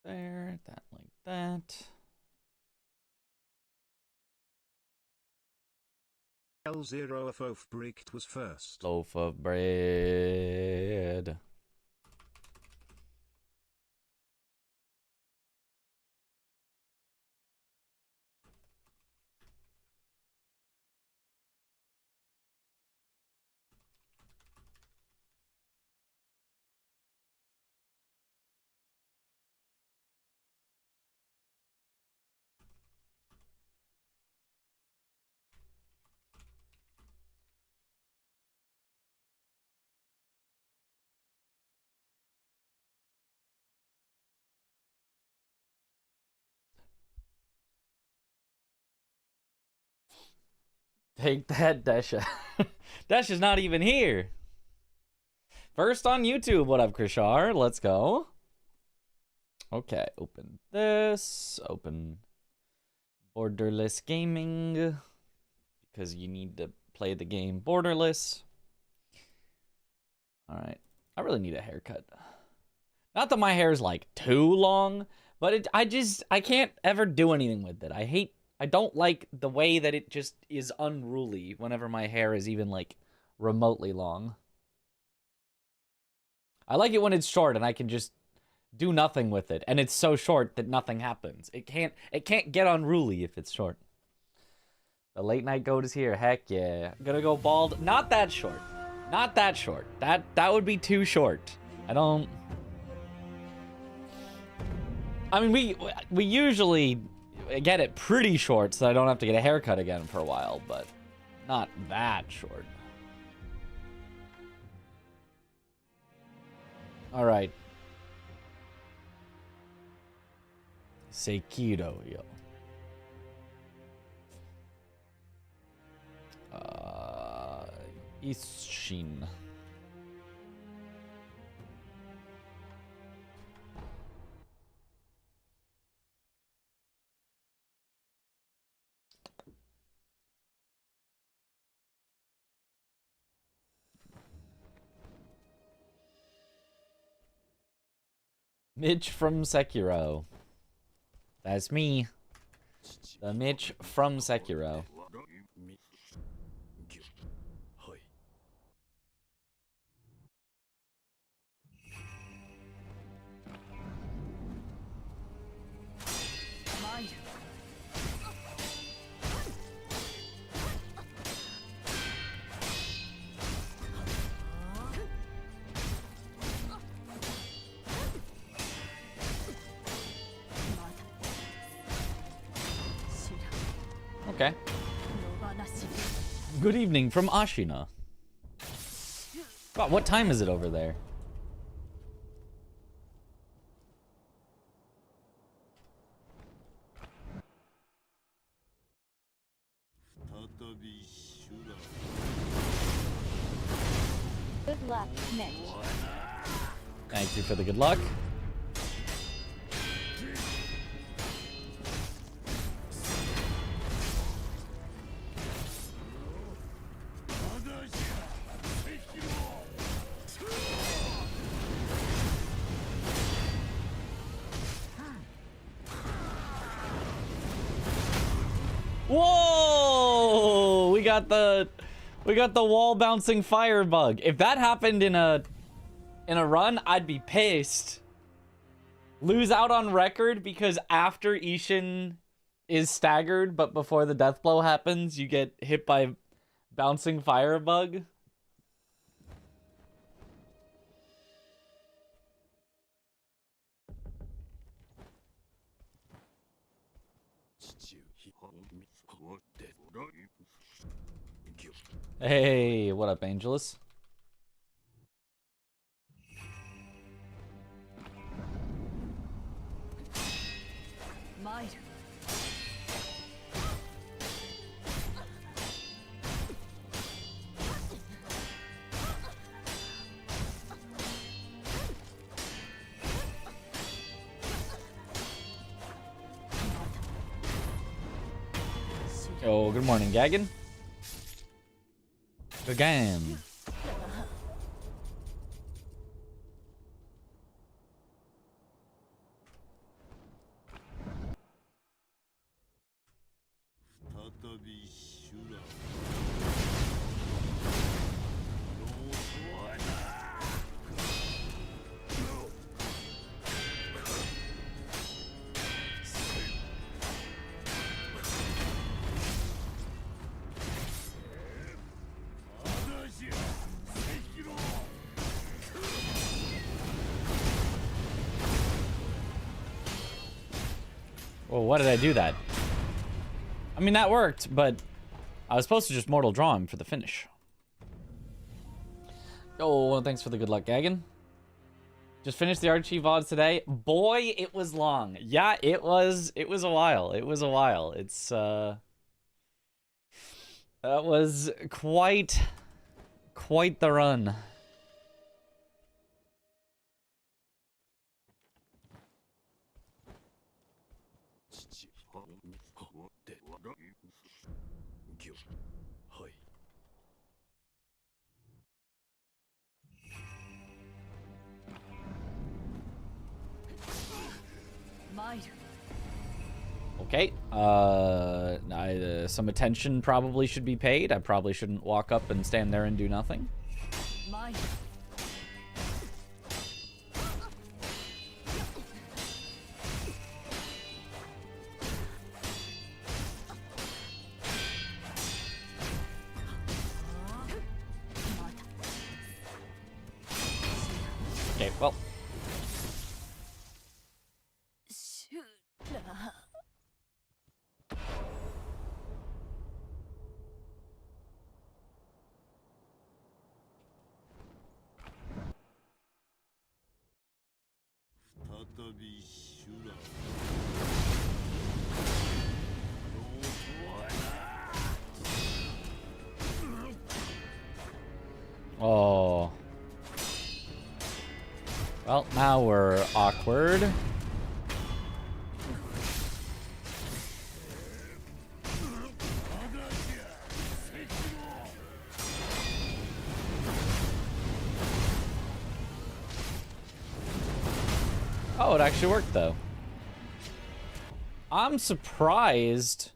there, that like that. L0 of loaf bricked was first. Loaf of bread. Take that, Desha. Desha's not even here. First on YouTube. What up, Krishar? Let's go. Okay, open this. Open Borderless Gaming. Because you need to play the game Borderless. Alright. I really need a haircut. Not that my hair is like too long, but I can't ever do anything with it. I don't like the way that it just is unruly whenever my hair is even like remotely long. I like it when it's short and I can just do nothing with it, and it's so short that nothing happens. It can't get unruly if it's short. The late night goat is here. Heck yeah. I'm gonna go bald. Not that short. Not that short. That would be too short. I mean, we usually get it pretty short so I don't have to get a haircut again for a while, but not that short. All right. Sekiro, yo. Ishin. Mitch from Sekiro. That's me. The Mitch from Sekiro. Okay. Good evening from Ashina. God, what time is it over there? Good luck, Mitch. Thank you for the good luck. Whoa! We got the wall bouncing fire bug. If that happened in a run, I'd be pissed. Lose out on record because after Ishin is staggered, but before the death blow happens, you get hit by bouncing fire bug. Hey, what up, Angelus? Oh, good morning, Gagan. Gagan. Well, why did I do that? I mean, that worked, but I was supposed to just mortal draw him for the finish. Oh, thanks for the good luck, Gagan. Just finished the Archie VODs today. Boy, it was long. Yeah, it was a while. It was a while. It's that was quite the run. Okay, some attention probably should be paid. I probably shouldn't walk up and stand there and do nothing. Okay, well. Oh. Well, now we're awkward. Oh, it actually worked, though. I'm surprised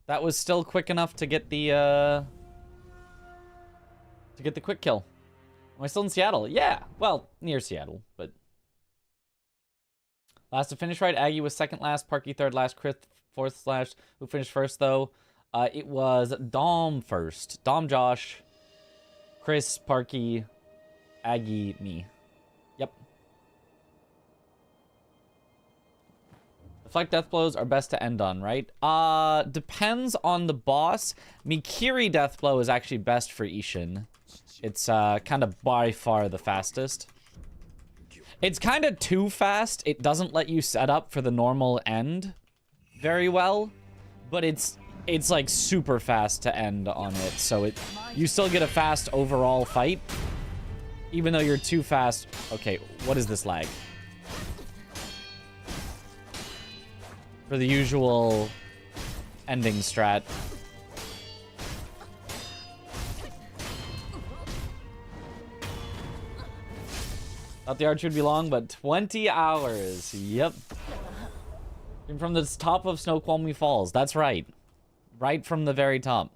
that was still quick enough to get the quick kill. Am I still in Seattle? Yeah. Well, near Seattle, but last to finish right. Aggie was second last. Parky third last. Chris fourth last. Who finished first though? It was Dom first. Dom, Josh, Chris, Parky, Aggie, me. Yep. Deflect death blows are best to end on, right? Depends on the boss. Mikiri death blow is actually best for Ishin. It's kind of by far the fastest. It's kind of too fast. It doesn't let you set up for the normal end very well, but it's like super fast to end on it. So you still get a fast overall fight, even though you're too fast. Okay, what is this lag? For the usual ending strat. Thought the arch would be long, but 20 hours. Yep. And from the top of Snoqualmie Falls. That's right. Right from the very top.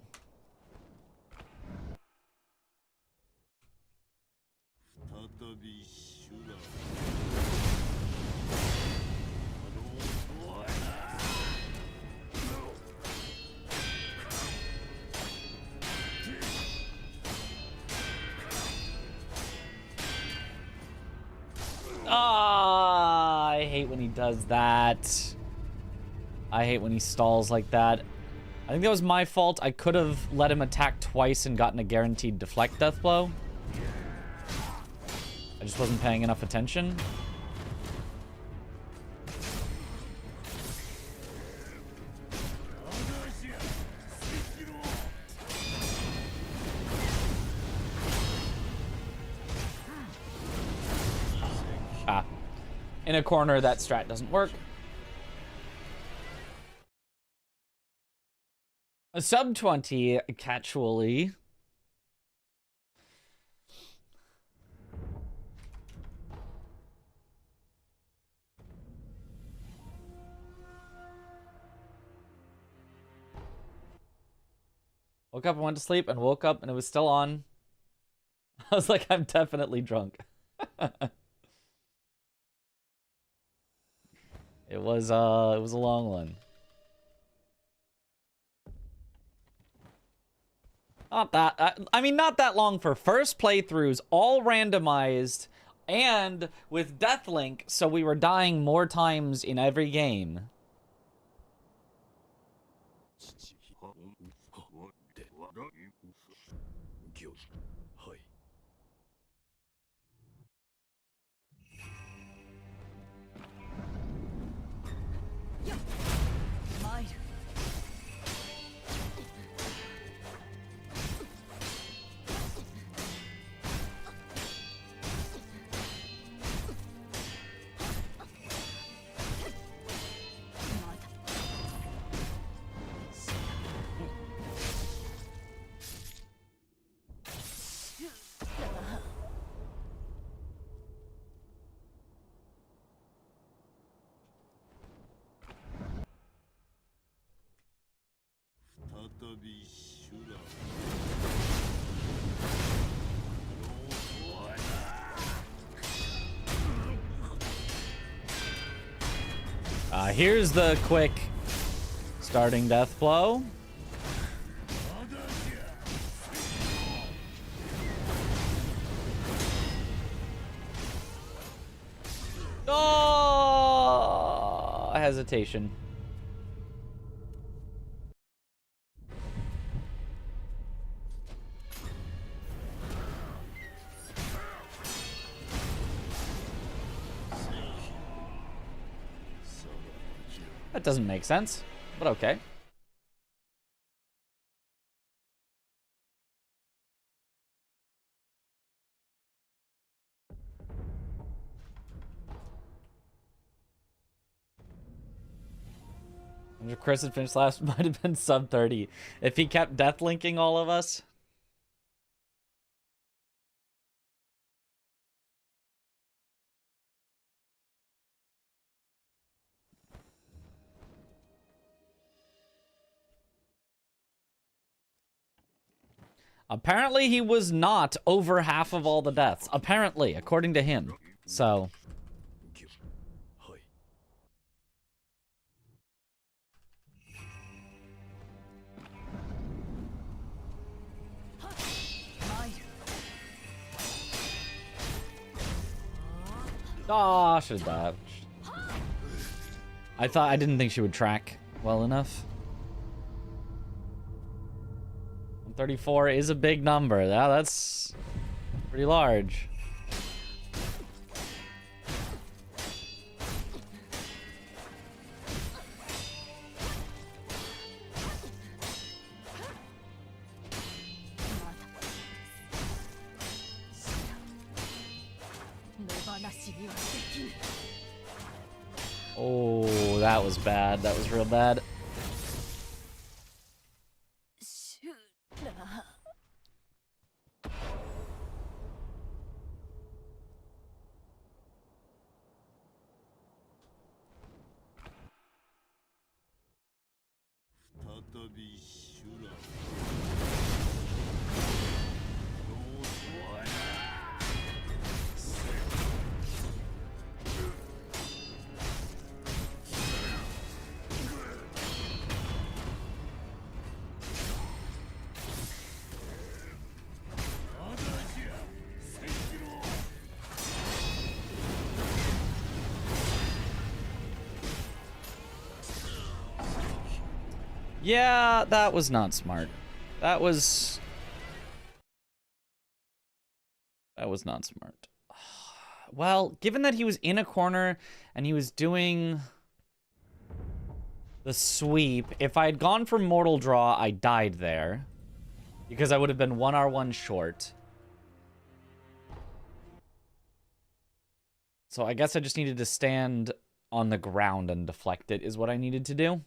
Ah, I hate when he does that. I hate when he stalls like that. I think that was my fault. I could have let him attack twice and gotten a guaranteed deflect death blow. I just wasn't paying enough attention. In a corner, that strat doesn't work. A sub 20, casually. Woke up and went to sleep and woke up and it was still on. I was like, I'm definitely drunk. It was a long one. Not that, I mean, not that long for first playthroughs, all randomized, and with Deathlink, so we were dying more times in every game. Here's the quick starting death blow. Oh, hesitation. That doesn't make sense, but okay. If Chris had finished last, might have been sub 30. If he kept death linking all of us. Apparently he was not over half of all the deaths. Apparently, according to him. So... Oh, should have dodged. I didn't think she would track well enough. 134 is a big number. Yeah, that's pretty large. Oh, that was bad. That was real bad. Yeah, that was not smart. That was not smart. Well, given that he was in a corner and he was doing the sweep, if I had gone for Mortal Draw, I died there. Because I would have been 1R1 short. So I guess I just needed to stand on the ground and deflect it is what I needed to do.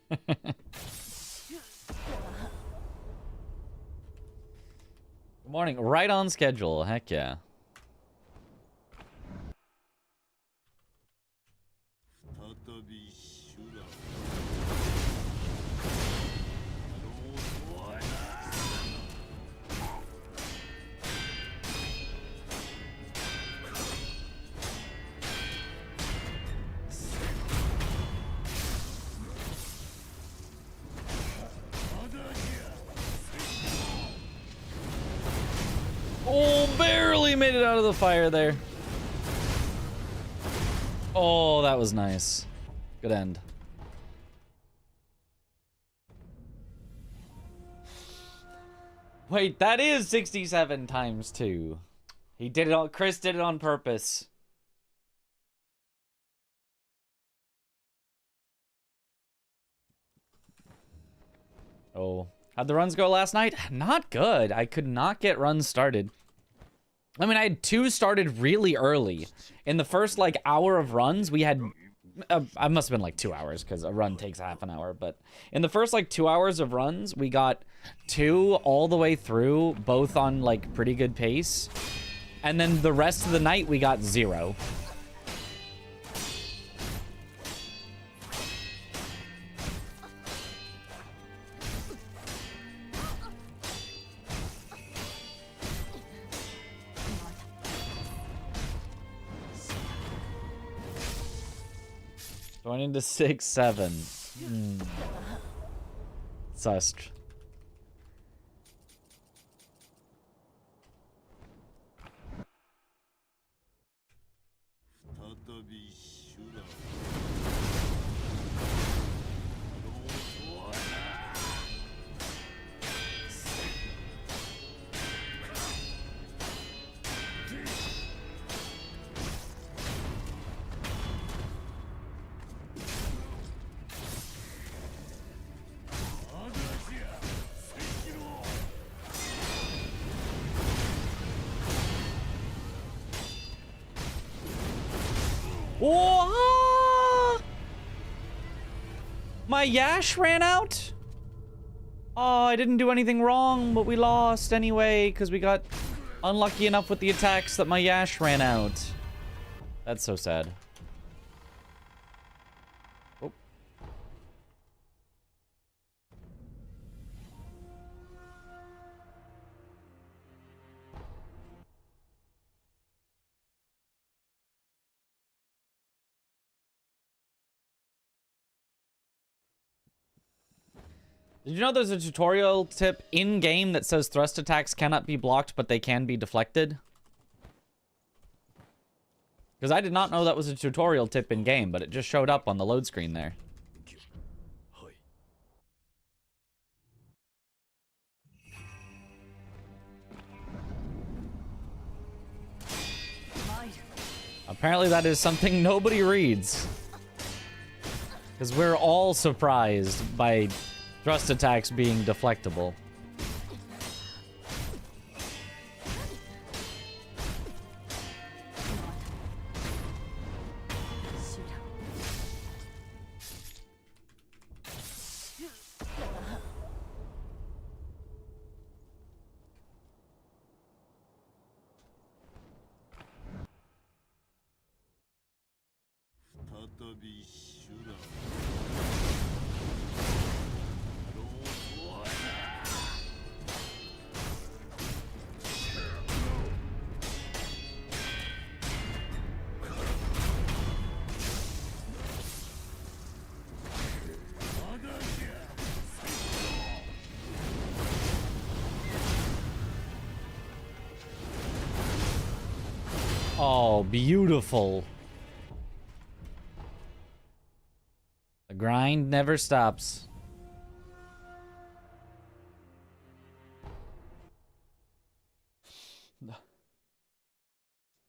Good morning. Right on schedule. Heck yeah. Oh, barely made it out of the fire there. Oh, that was nice. Good end. Wait, that is 67 times 2. He did it on, Chris did it on purpose. Oh, how'd the runs go last night? Not good. I could not get runs started. I mean, I had 2 started really early. In the first, like, hour of runs, we had... I must have been, like, 2 hours, because a run takes half an hour. But in the first, like, 2 hours of runs, we got 2 all the way through, both on, like, pretty good pace. And then the rest of the night, we got 0. Going into 6, 7. Sussed. Oh, my Yash ran out? Oh, I didn't do anything wrong, but we lost anyway, because we got unlucky enough with the attacks that my Yash ran out. That's so sad. Oh. Did you know there's a tutorial tip in-game that says thrust attacks cannot be blocked, but they can be deflected? Because I did not know that was a tutorial tip in-game, but it just showed up on the load screen there. Apparently that is something nobody reads. Because we're all surprised by thrust attacks being deflectable. Oh, beautiful. The grind never stops. If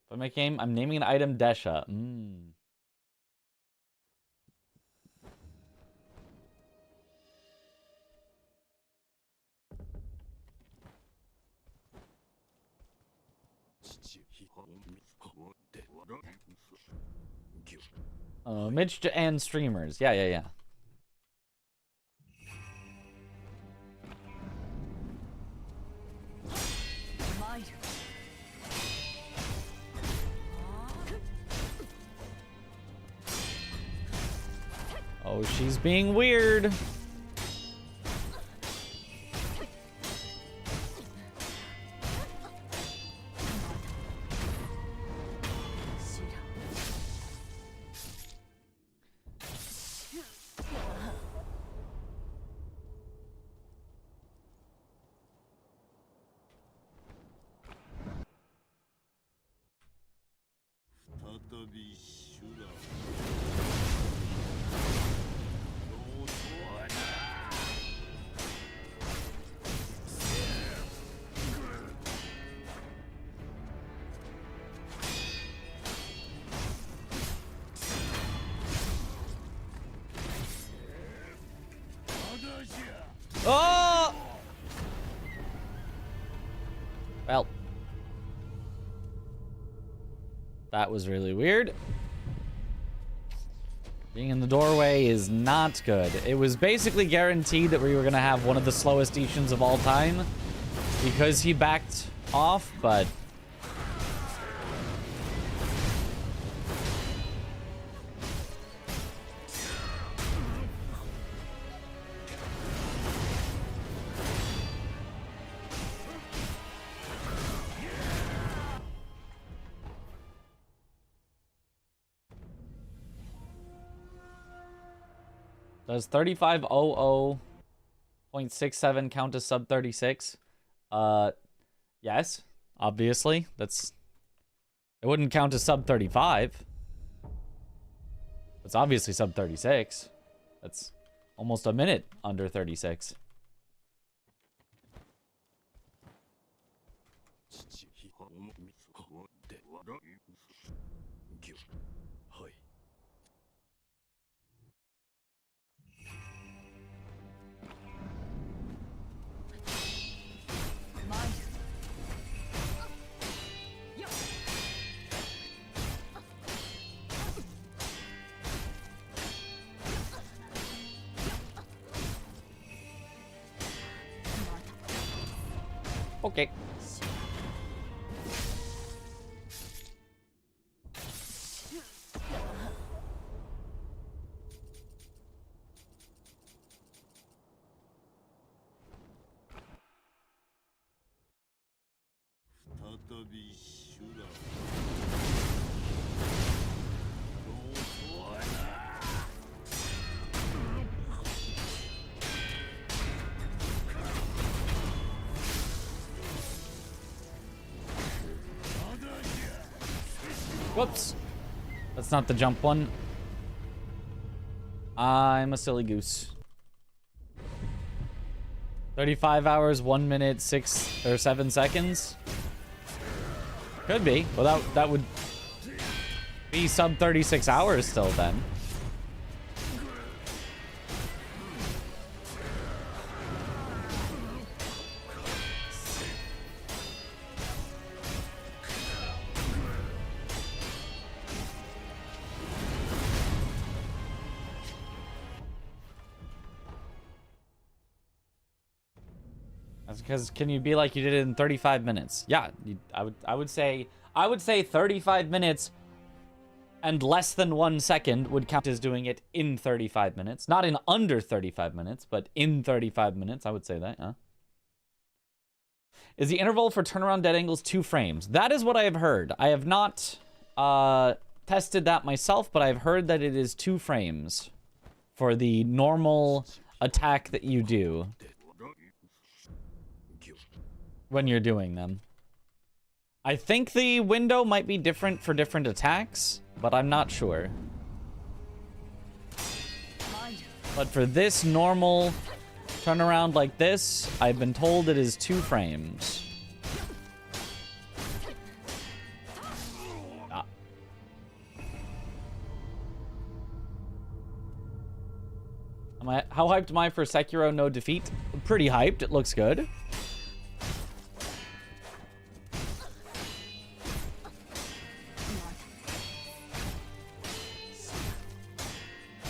I make game, I'm naming an item Desha. Midge and streamers. Yeah. Oh, she's being weird. Oh! Well. That was really weird. Being in the doorway is not good. It was basically guaranteed that we were going to have one of the slowest Ishins of all time because he backed off, but... Does 3500.67 count as sub 36? Yes, obviously. It wouldn't count as sub 35. It's obviously sub 36. That's almost a minute under 36. Okay. Whoops. That's not the jump one. I'm a silly goose. 35 hours, 1 minute, 6 or 7 seconds. Could be. Well, that would be sub 36 hours still then. Because can you be like you did it in 35 minutes? Yeah, I would say 35 minutes and less than 1 second would count as doing it in 35 minutes. Not in under 35 minutes, but in 35 minutes. I would say that, yeah. Is the interval for turnaround dead angles 2 frames? That is what I have heard. I have not tested that myself, but I've heard that it is 2 frames for the normal attack that you do when you're doing them. I think the window might be different for different attacks, but I'm not sure. But for this normal turnaround like this, I've been told it is 2 frames. Ah. How hyped am I for Sekiro no defeat? Pretty hyped. It looks good.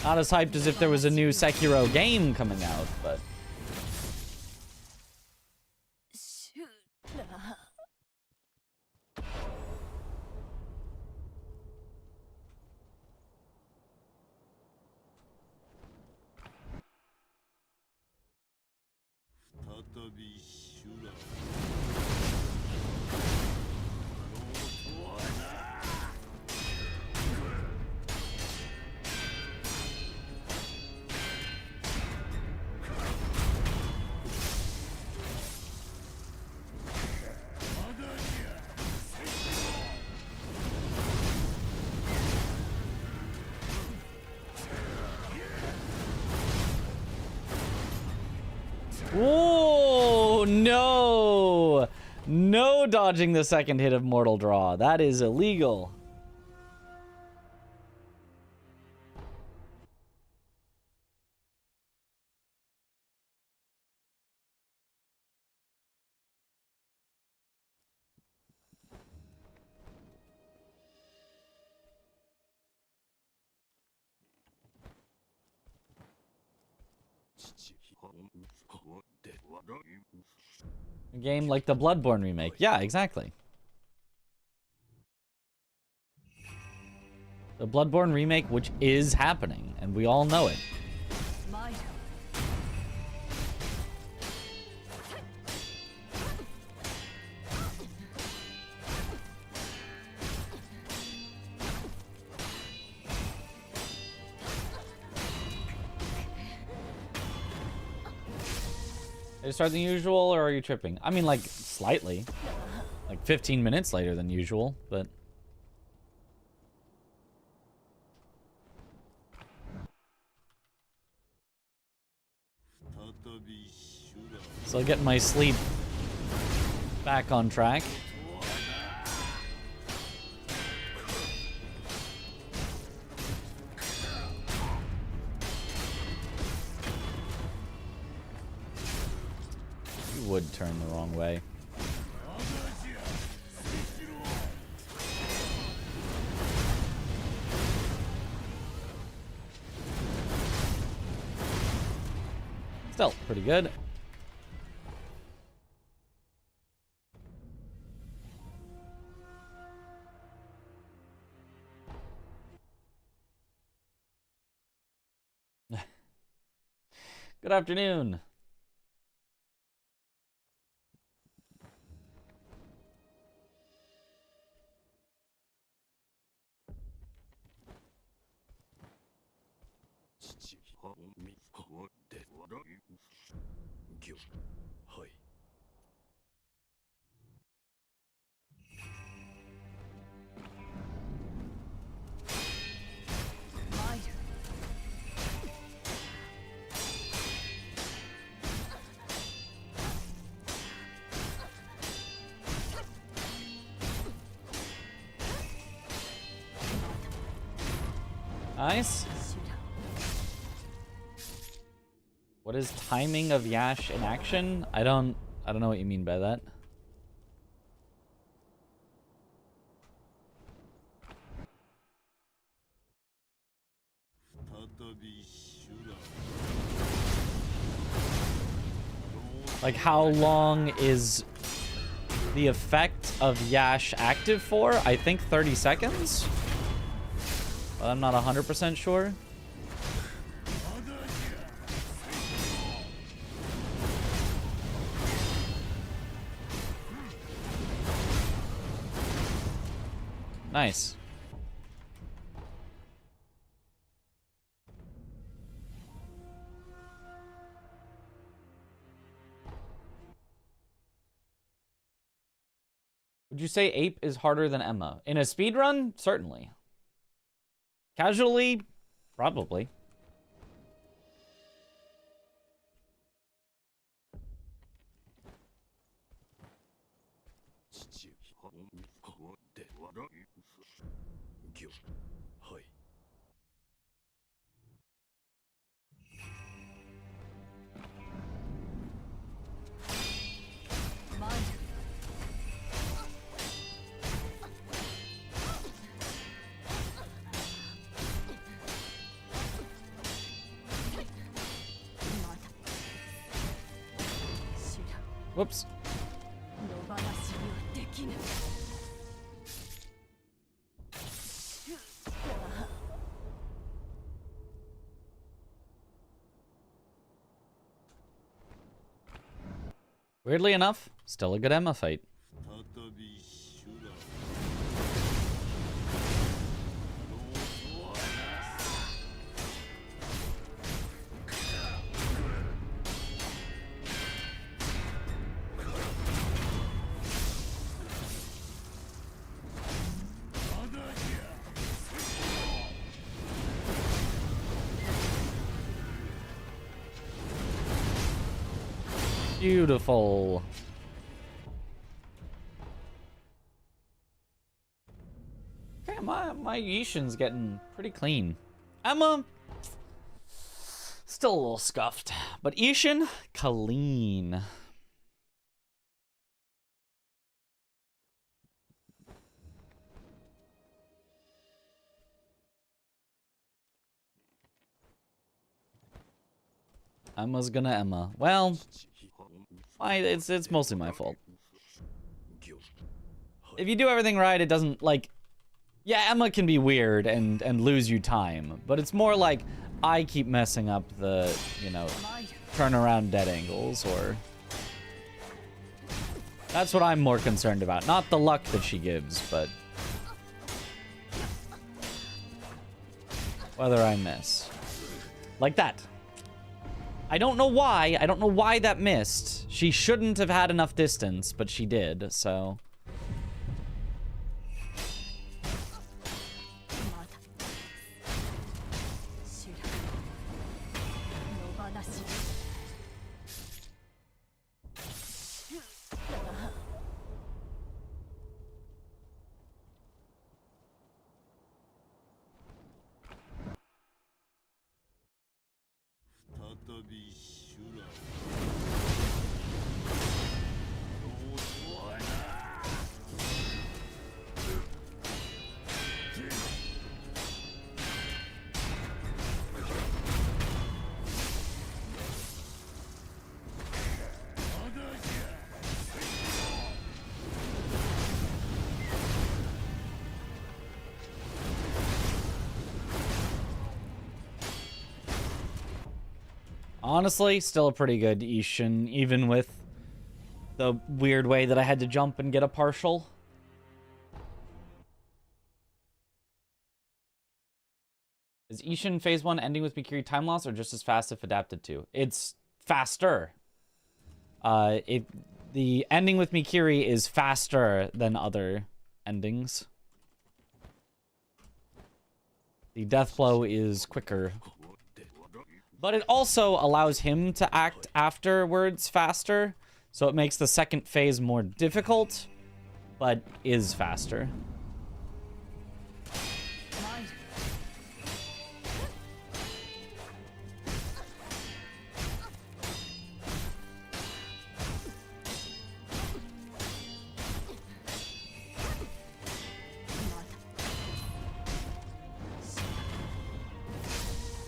Not as hyped as if there was a new Sekiro game coming out, but... Oh, no. No dodging the second hit of Mortal Draw. That is illegal. A game like the Bloodborne remake. Yeah, exactly. The Bloodborne remake, which is happening, and we all know it. Did it start than usual, or are you tripping? I mean, like, slightly. Like 15 minutes later than usual, but... So getting my sleep back on track. You would turn the wrong way. Still pretty good. Good afternoon. Nice. What is timing of Yash in action? I don't know what you mean by that. Like, how long is the effect of Yash active for? I think 30 seconds? But I'm not 100% sure. Nice. Would you say Ape is harder than Emma? In a speedrun? Certainly. Casually? Probably. Whoops. Weirdly enough, still a good Emma fight. Beautiful. Okay, my Yishin's getting pretty clean. Emma, still a little scuffed, but Ishin, clean. Emma's gonna Emma. Well, it's mostly my fault. If you do everything right, it doesn't, like... Yeah, Emma can be weird and lose you time, but it's more like I keep messing up the, you know, turnaround dead angles, or... That's what I'm more concerned about. Not the luck that she gives, but... whether I miss. Like that. I don't know why. I don't know why that missed. She shouldn't have had enough distance, but she did, so... Honestly, still a pretty good Ishin, even with the weird way that I had to jump and get a partial. Is Ishin Phase 1 ending with Mikiri time loss, or just as fast if adapted to? It's faster. The ending with Mikiri is faster than other endings. The death blow is quicker. But it also allows him to act afterwards faster, so it makes the second phase more difficult, but is faster.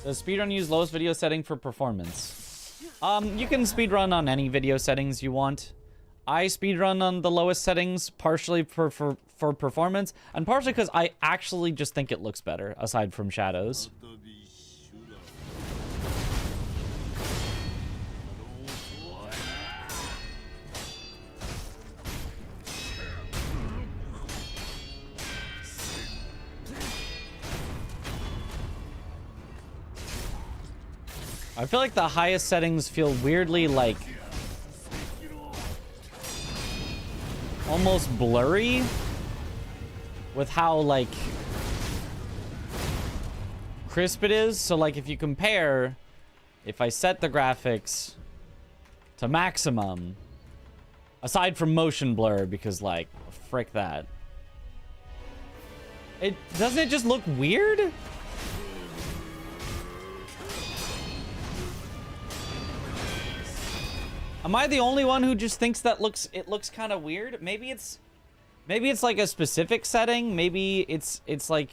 Does speedrun use lowest video setting for performance? You can speedrun on any video settings you want. I speedrun on the lowest settings, partially for performance, and partially because I actually just think it looks better, aside from shadows. I feel like the highest settings feel weirdly, like, almost blurry with how, like, crisp it is. So, like, if you compare, if I set the graphics to maximum, aside from motion blur, because, like, frick that. Doesn't it just look weird? Am I the only one who just thinks that it looks kind of weird? Maybe it's like a specific setting. Maybe it's like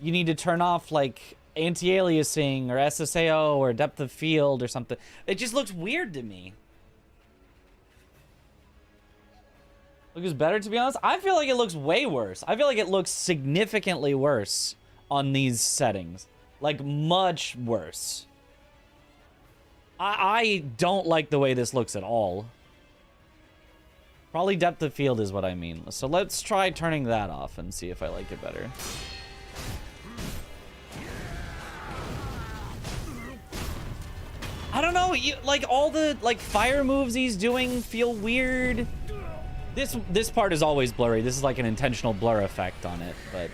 you need to turn off like anti-aliasing or SSAO or depth of field or something. It just looks weird to me. Looks better, to be honest. I feel like it looks way worse. I feel like it looks significantly worse on these settings. Like much worse. I don't like the way this looks at all. Probably depth of field is what I mean. So let's try turning that off and see if I like it better. I don't know, like all the like fire moves he's doing feel weird. This part is always blurry. This is like an intentional blur effect on it, but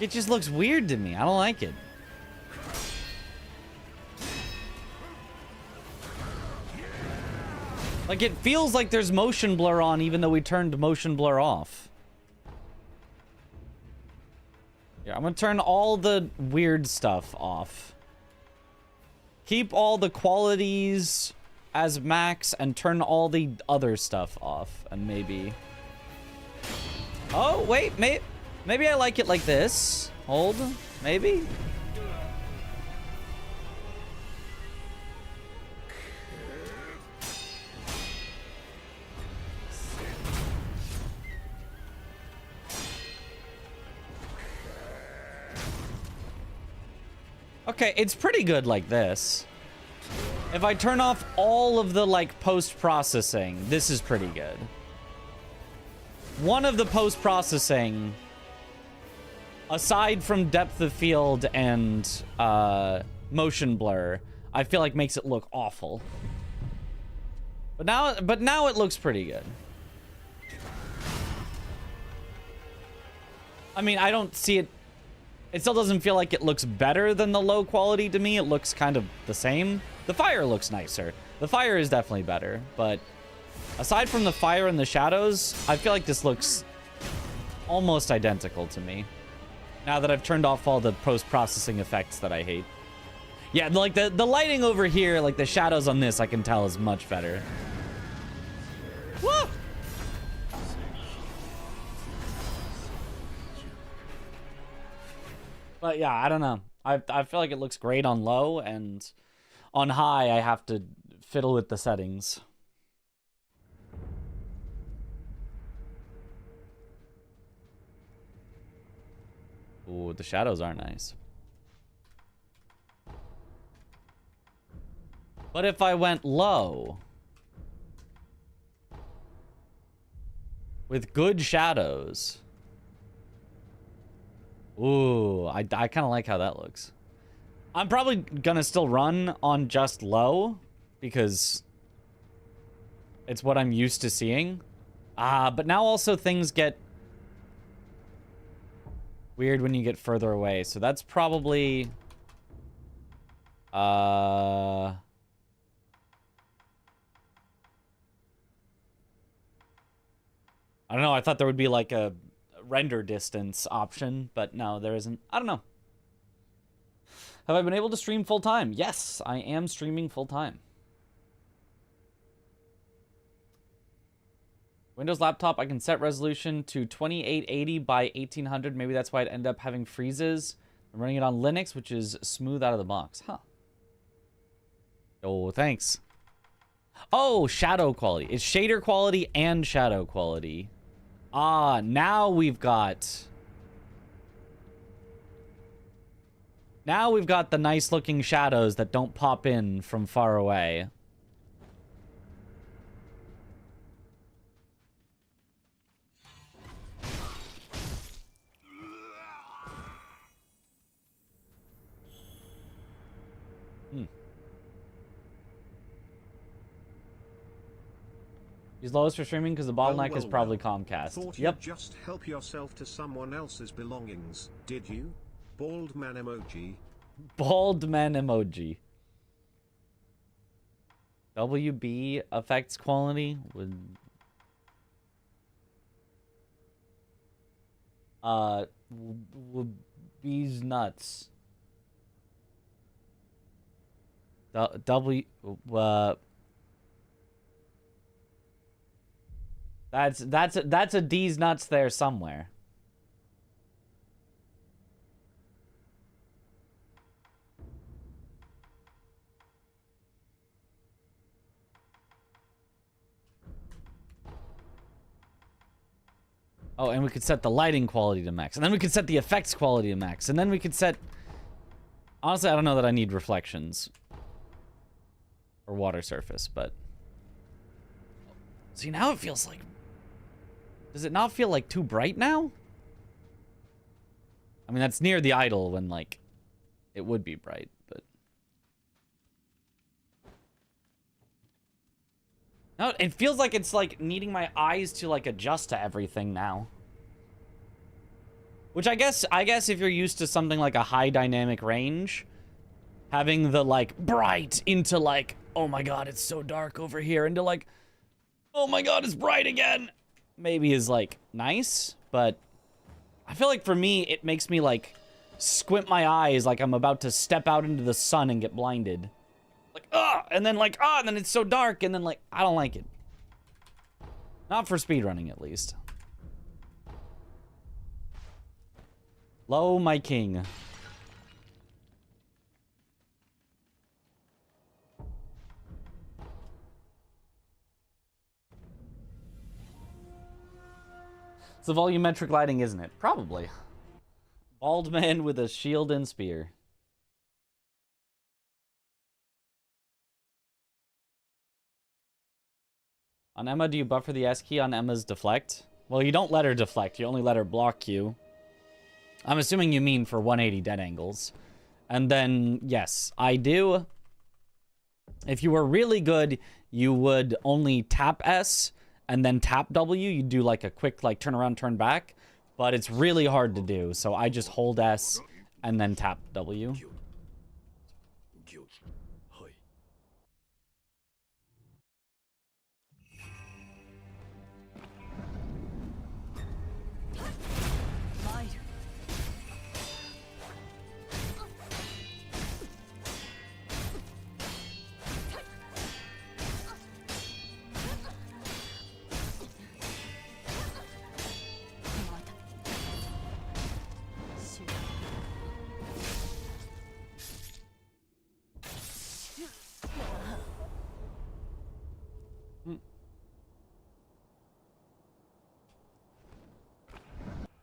It just looks weird to me. I don't like it. Like, it feels like there's motion blur on even though we turned motion blur off. Yeah, I'm gonna turn all the weird stuff off. Keep all the qualities as max and turn all the other stuff off. And maybe... Oh, wait, maybe I like it like this. Hold, maybe? Okay, it's pretty good like this. If I turn off all of the, like, post-processing, this is pretty good. One of the post-processing, aside from depth of field and motion blur, I feel like makes it look awful. But now it looks pretty good. I mean, I don't see it. It still doesn't feel like it looks better than the low quality to me. It looks kind of the same. The fire looks nicer. The fire is definitely better, but aside from the fire and the shadows, I feel like this looks almost identical to me. Now that I've turned off all the post-processing effects that I hate. Yeah, like the lighting over here, like the shadows on this, I can tell is much better. Woo! But yeah, I don't know. I feel like it looks great on low, and on high, I have to fiddle with the settings. Ooh, the shadows are nice. But if I went low with good shadows... Ooh, I kind of like how that looks. I'm probably gonna still run on just low because it's what I'm used to seeing. But now also things get weird when you get further away. So that's probably... I don't know, I thought there would be like a render distance option, but no, there isn't. I don't know. Have I been able to stream full time? Yes, I am streaming full time. Windows laptop, I can set resolution to 2880 by 1800. Maybe that's why I'd end up having freezes. I'm running it on Linux, which is smooth out of the box. Huh. Oh, thanks. Oh, shadow quality. It's shader quality and shadow quality. Ah, now we've got... Now we've got the nice looking shadows that don't pop in from far away. He's lowest for streaming because the bottleneck is probably Comcast. Thought Yep. you'd just help yourself to someone else's belongings, did you? Bald man emoji. Bald man emoji. WB affects quality with... B's nuts. That's a D's nuts there somewhere. Oh, and we could set the lighting quality to max. And then we could set the effects quality to max. And then we could set... Honestly, I don't know that I need reflections. Or water surface, but... See, now it feels like... Does it not feel like too bright now? I mean, that's near the idle when, like, it would be bright, but... No, it feels like it's, like, needing my eyes to, like, adjust to everything now. Which I guess if you're used to something like a high dynamic range, having the like bright into like, oh my god, it's so dark over here, into like, oh my god, it's bright again, maybe is like nice, but I feel like for me, it makes me like squint my eyes like I'm about to step out into the sun and get blinded. Like, and then like, and then it's so dark, and then like, I don't like it. Not for speedrunning, at least. Lo, my king. It's the volumetric lighting, isn't it? Probably. Bald man with a shield and spear. On Emma, do you buffer the S key on Emma's deflect? Well, you don't let her deflect. You only let her block you. I'm assuming you mean for 180 dead angles. And then, yes, I do. If you were really good, you would only tap S and then tap W. You do like a quick like turn around, turn back. But it's really hard to do. So I just hold S and then tap W.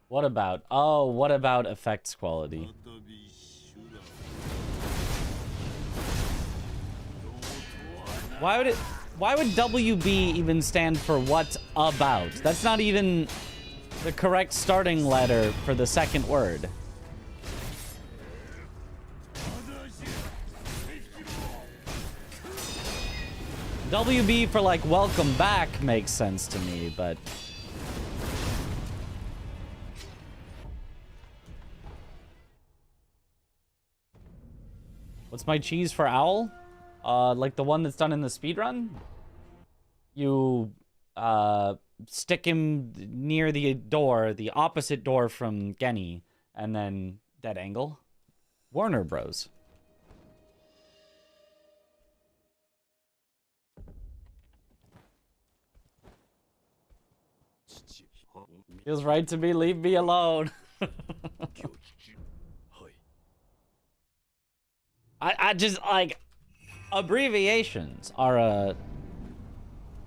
What about? Oh, what about effects quality? Why would WB even stand for what about? That's not even the correct starting letter for the second word. WB for like welcome back makes sense to me, but what's my cheese for owl? Like the one that's done in the speedrun? You, stick him near the door, the opposite door from Genny, and then dead angle. Warner Bros. Feels right to me, leave me alone. I just, like, abbreviations are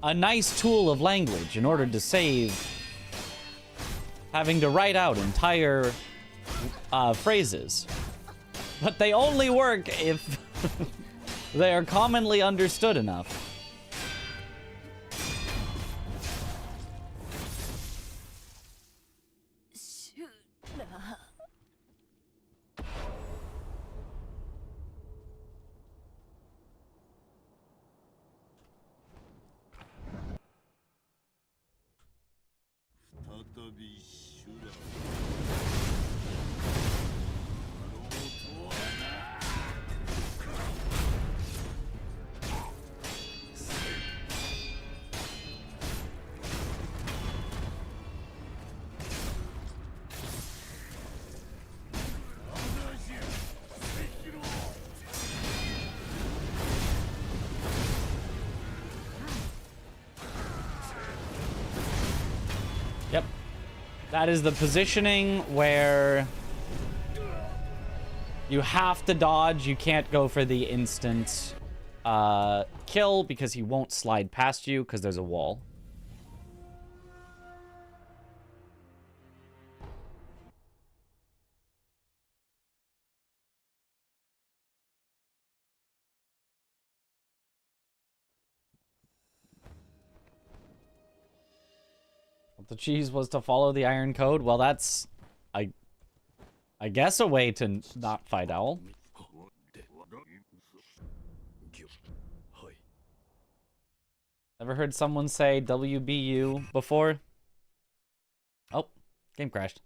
a nice tool of language in order to save having to write out entire phrases. But they only work if they are commonly understood enough. Yep. That is the positioning where you have to dodge. You can't go for the instant kill because he won't slide past you because there's a wall. The cheese was to follow the iron code. Well, that's, I guess, a way to not fight owl. Ever heard someone say WBU before? Oh, game crashed.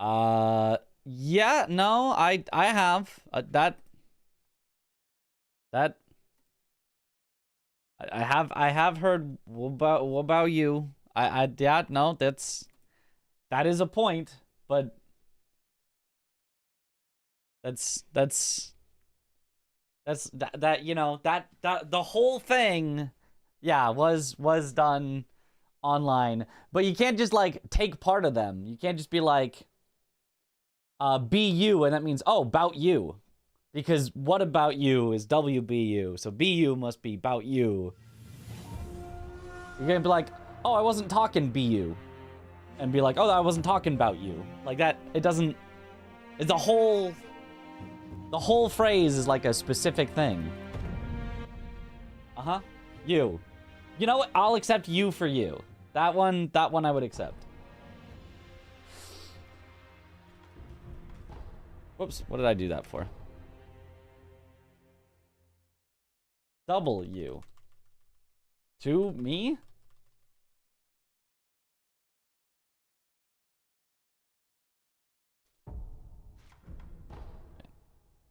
Yeah, no, I have that I have heard. What about you? Yeah, no, that is a point, but that's that you know that the whole thing, yeah, was done online, but you can't just like take part of them. You can't just be like BU and that means oh about you, because what about you is WBU, so BU must be about you. You're gonna be like, oh, I wasn't talking BU, and be like, oh, I wasn't talking about you, like that. It doesn't. The whole phrase is like a specific thing. You. You know what? I'll accept you for you. That one I would accept. Whoops, what did I do that for? W. To me?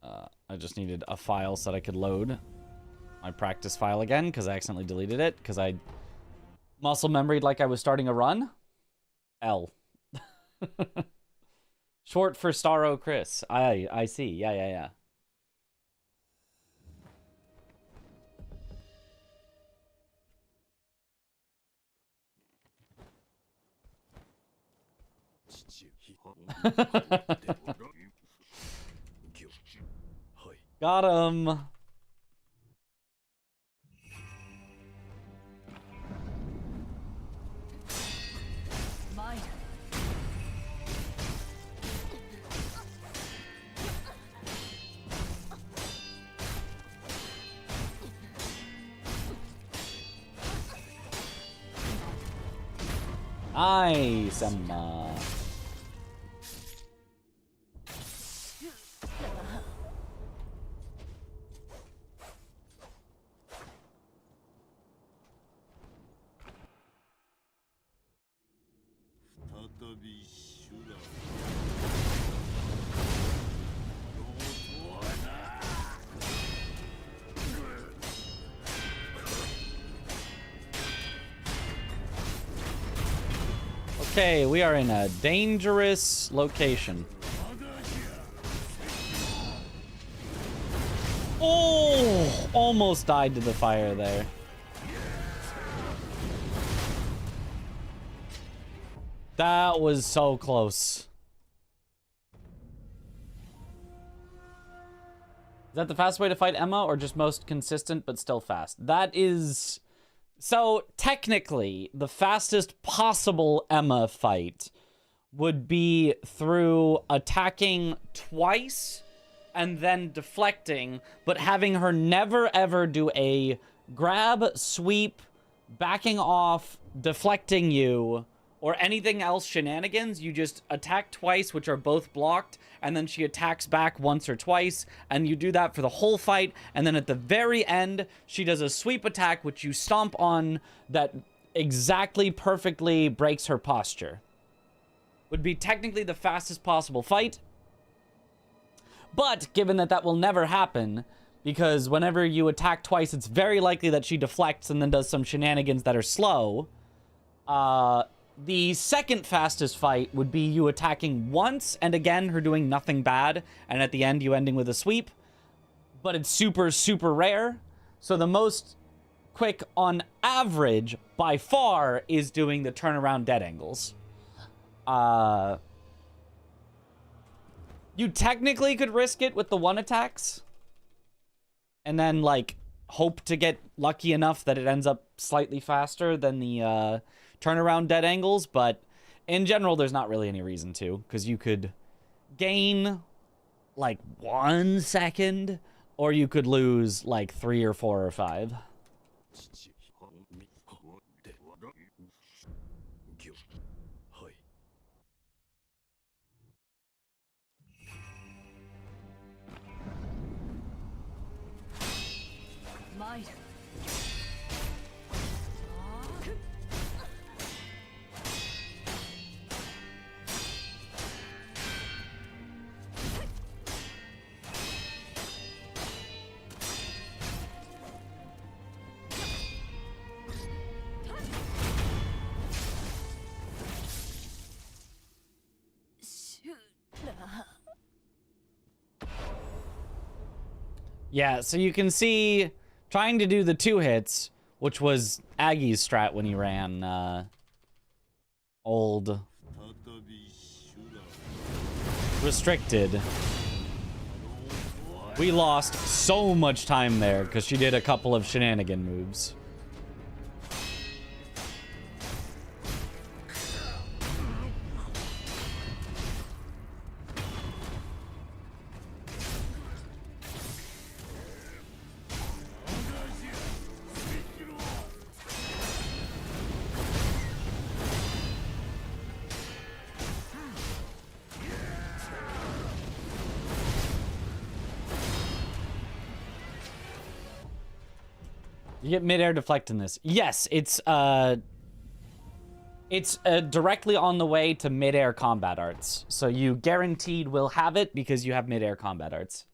I just needed a file so that I could load my practice file again, because I accidentally deleted it, because I muscle memoried like I was starting a run. L. Short for Starro Chris. I see. Yeah. Got him. Nice, Emma. Okay, we are in a dangerous location. Oh, almost died to the fire there. That was so close. Is that the fast way to fight Emma, or just most consistent but still fast? That is... So, technically, the fastest possible Emma fight would be through attacking twice and then deflecting, but having her never ever do a grab, sweep, backing off, deflecting you, or anything else shenanigans. You just attack twice, which are both blocked, and then she attacks back once or twice, and you do that for the whole fight, and then at the very end, she does a sweep attack, which you stomp on, that exactly perfectly breaks her posture. Would be technically the fastest possible fight, but given that that will never happen, because whenever you attack twice, it's very likely that she deflects and then does some shenanigans that are slow, the second fastest fight would be you attacking once, and again, her doing nothing bad, and at the end, you ending with a sweep. But it's super, super rare. So the most quick, on average, by far, is doing the turnaround dead angles. You technically could risk it with the one attacks, and then, like, hope to get lucky enough that it ends up slightly faster than the, turnaround dead angles, but in general, there's not really any reason to, because you could gain like 1 second, or you could lose like 3 or 4 or 5. Yeah, so you can see trying to do the 2 hits, which was Aggie's strat when he ran old restricted. We lost so much time there because she did a couple of shenanigan moves. You get mid-air deflect in this. Yes, it's directly on the way to mid-air combat arts. So you guaranteed will have it because you have mid-air combat arts.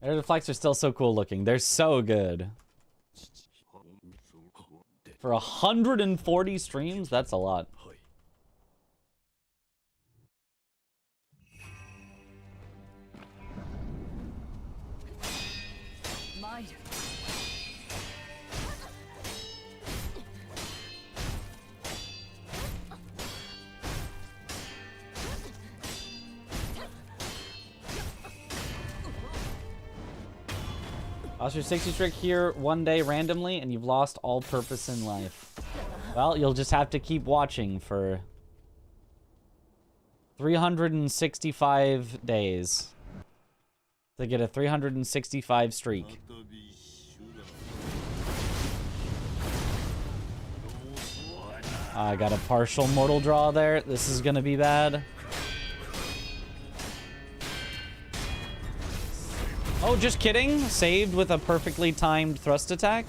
Air deflects are still so cool looking. They're so good. For 140 streams, that's a lot. Lost your 60 streak here one day randomly, and you've lost all purpose in life. Well, you'll just have to keep watching for 365 days to get a 365 streak. I got a partial mortal draw there. This is gonna be bad. Oh, just kidding. Saved with a perfectly timed thrust attack.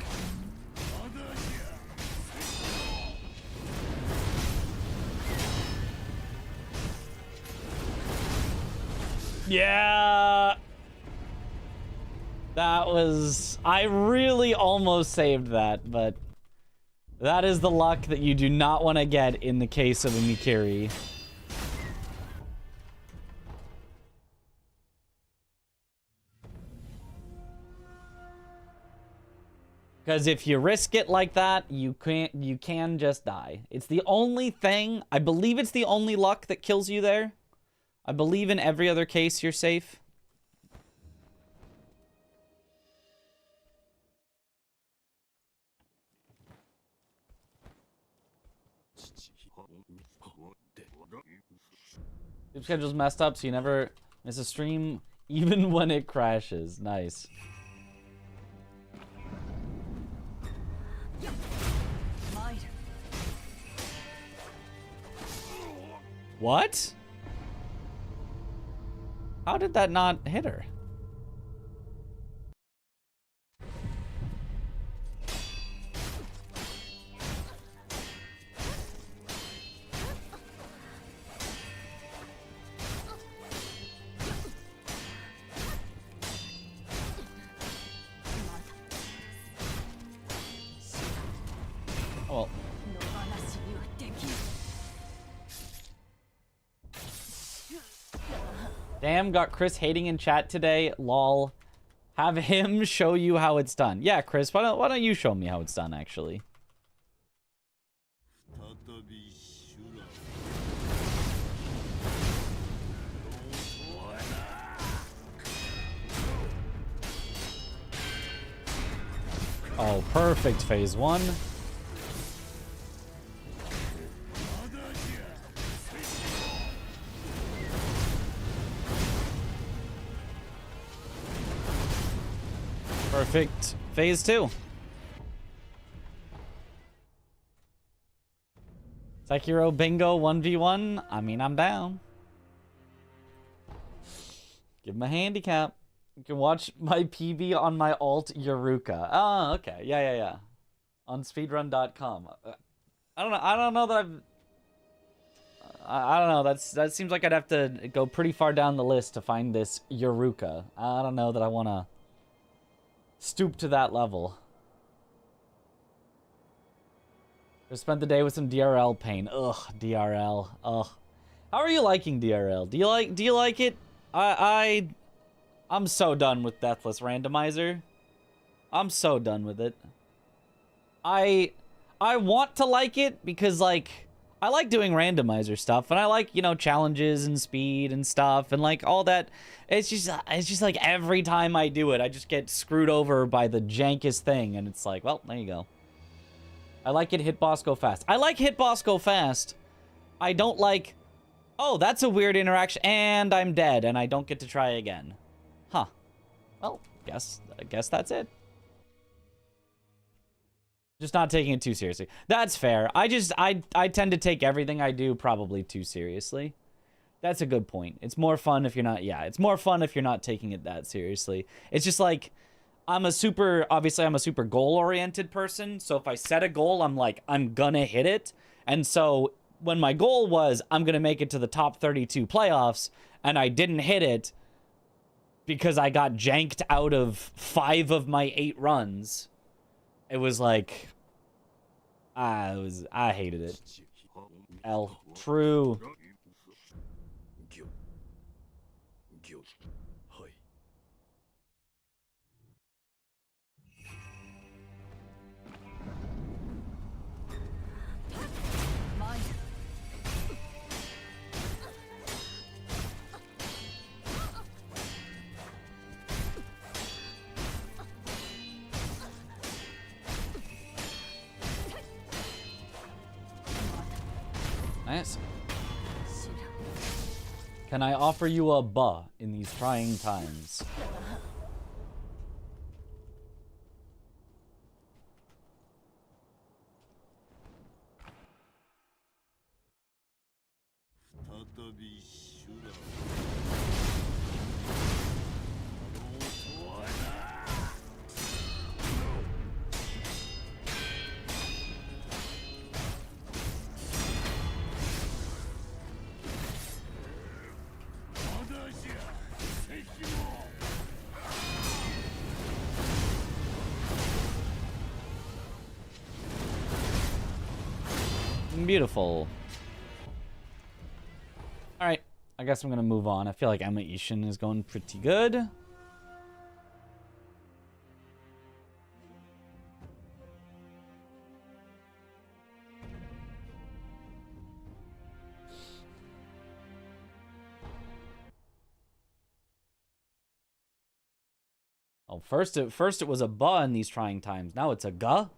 Yeah. That was... I really almost saved that, but... that is the luck that you do not want to get in the case of a Mikiri. Because if you risk it like that, you can just die. It's the only thing, I believe it's the only luck that kills you there. I believe in every other case you're safe. Sleep schedule's messed up, so you never miss a stream, even when it crashes. Nice. What? How did that not hit her? Oh, well. Damn, got Chris hating in chat today. Lol. Have him show you how it's done. Yeah, Chris, why don't you show me how it's done, actually? Oh, perfect phase 1. Perfect phase 2. Sekiro bingo 1v1. I mean, I'm down. Give him a handicap. You can watch my PB on my alt Yuruka. Oh, okay. Yeah. On speedrun.com. I don't know that I've... I don't know. That seems like I'd have to go pretty far down the list to find this Yuruka. I don't know that I want to stoop to that level. Just spent the day with some DRL pain. Ugh, DRL. Ugh. How are you liking DRL? Do you like it? I'm so done with Deathless Randomizer. I'm so done with it. I want to like it because, like, I like doing randomizer stuff, and I like, you know, challenges and speed and stuff and like all that. It's just like every time I do it, I just get screwed over by the jankest thing, and it's like, well, there you go. I like it, hit boss, go fast. I like hit boss, go fast. I don't like, oh, that's a weird interaction, and I'm dead, and I don't get to try again. Huh. Well, I guess that's it. Just not taking it too seriously. That's fair. I tend to take everything I do probably too seriously. That's a good point. It's more fun if you're not, yeah, it's more fun if you're not taking it that seriously. It's just like, obviously I'm a super goal-oriented person, so if I set a goal, I'm like, I'm gonna hit it. And so when my goal was, I'm gonna make it to the top 32 playoffs, and I didn't hit it because I got janked out of 5 of my 8 runs, it was like, I hated it. L. True. Nice. Can I offer you a buh in these trying times? Beautiful. Alright, I guess I'm gonna move on. I feel like Emma Ishin is going pretty good. Oh, first it was a buh in these trying times. Now it's a guh.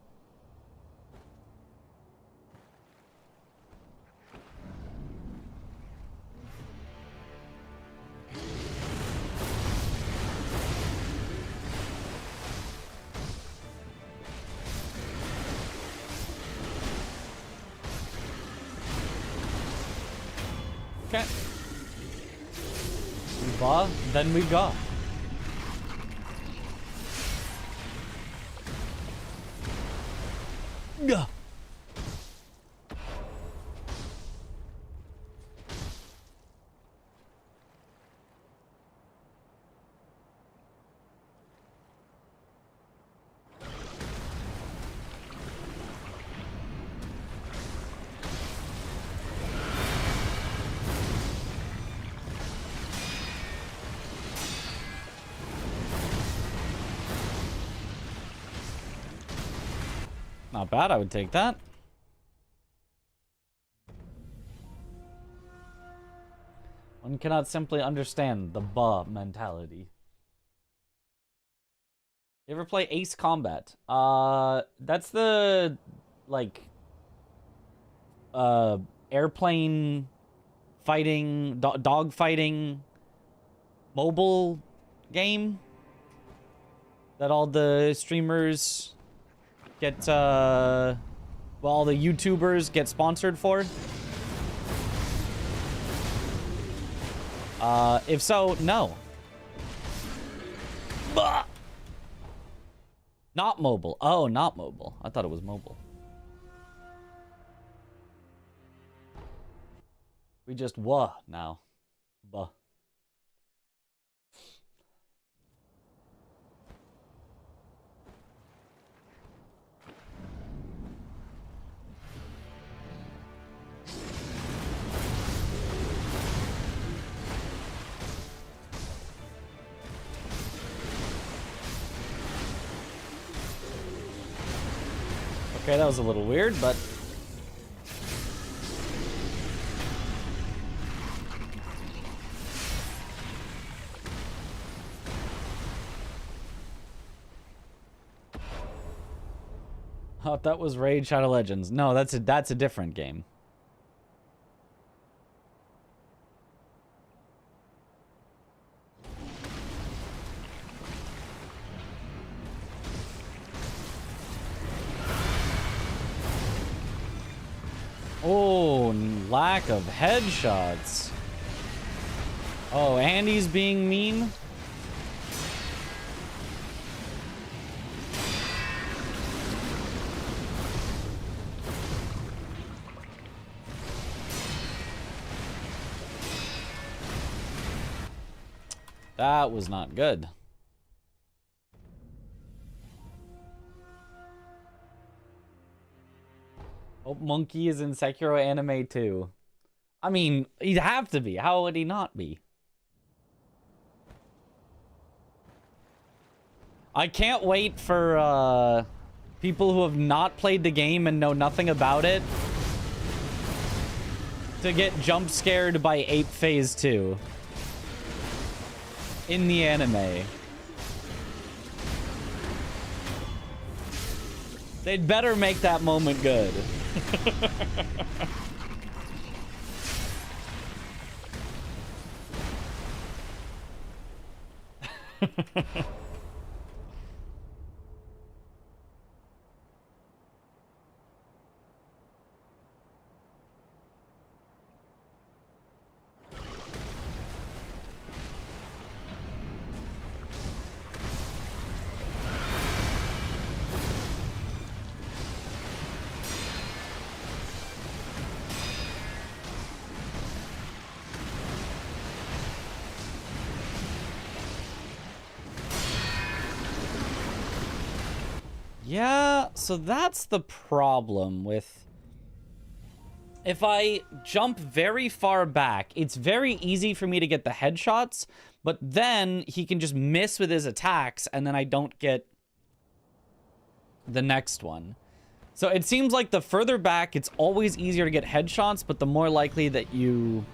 Okay. We buh, then we go. Gah. Not bad, I would take that. One cannot simply understand the buh mentality. You ever play Ace Combat? That's the, like, airplane fighting, dog fighting mobile game that all the streamers get, well, all the YouTubers get sponsored for? If so, no. Bah! Not mobile. Oh, not mobile. I thought it was mobile. We just wah now. Buh. Okay, that was a little weird, but... Oh, that was Raid Shadow Legends. No, that's a different game. Oh, lack of headshots. Oh, Andy's being mean. That was not good. Hope Monkey is in Sekiro anime too. I mean, he'd have to be. How would he not be? I can't wait for people who have not played the game and know nothing about it to get jump scared by Ape Phase 2 in the anime. They'd better make that moment good. Yeah, so that's the problem with... If I jump very far back, it's very easy for me to get the headshots, but then he can just miss with his attacks, and then I don't get the next one. So it seems like the further back, it's always easier to get headshots, but the more likely that you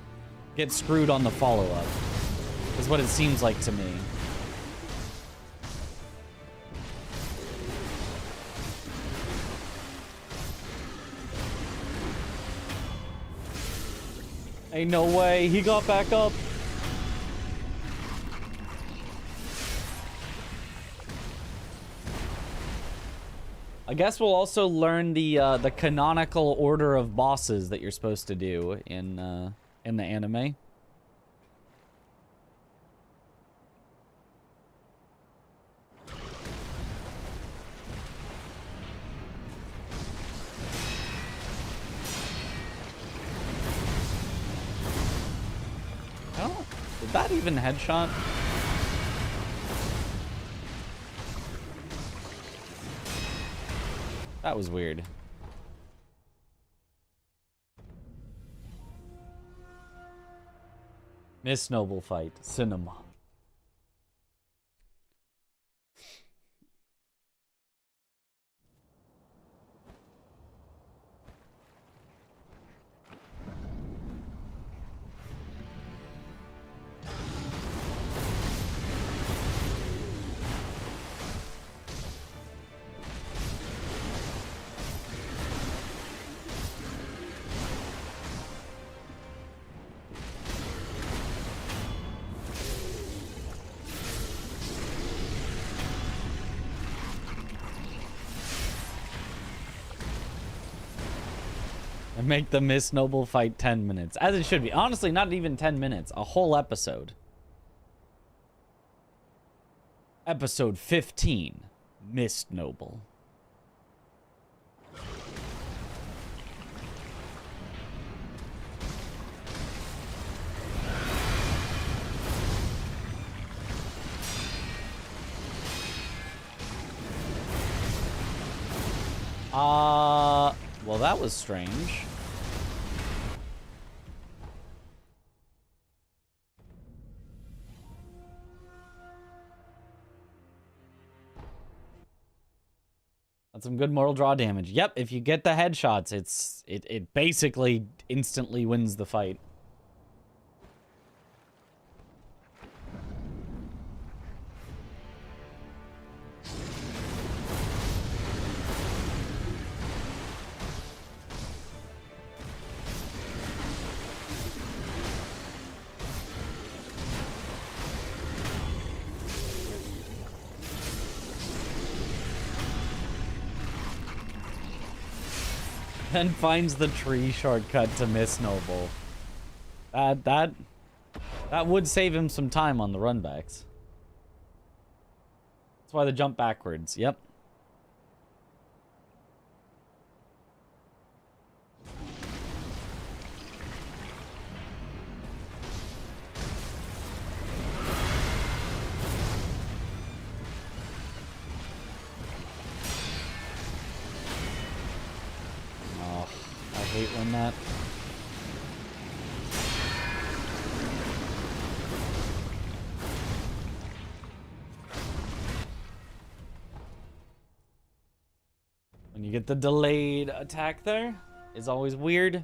get screwed on the follow-up, is what it seems like to me. Ain't no way. He got back up. I guess we'll also learn the canonical order of bosses that you're supposed to do in the anime. Oh, did that even headshot? That was weird. Miss Noble fight. Cinema. And make the Miss Noble fight 10 minutes. As it should be. Honestly, not even 10 minutes. A whole episode. Episode 15. Miss Noble. Well, that was strange. That's some good mortal draw damage. Yep, if you get the headshots, it basically instantly wins the fight. Then finds the tree shortcut to Miss Noble. That would save him some time on the runbacks. That's why they jump backwards. Yep. I hate when that. When you get the delayed attack there, is always weird.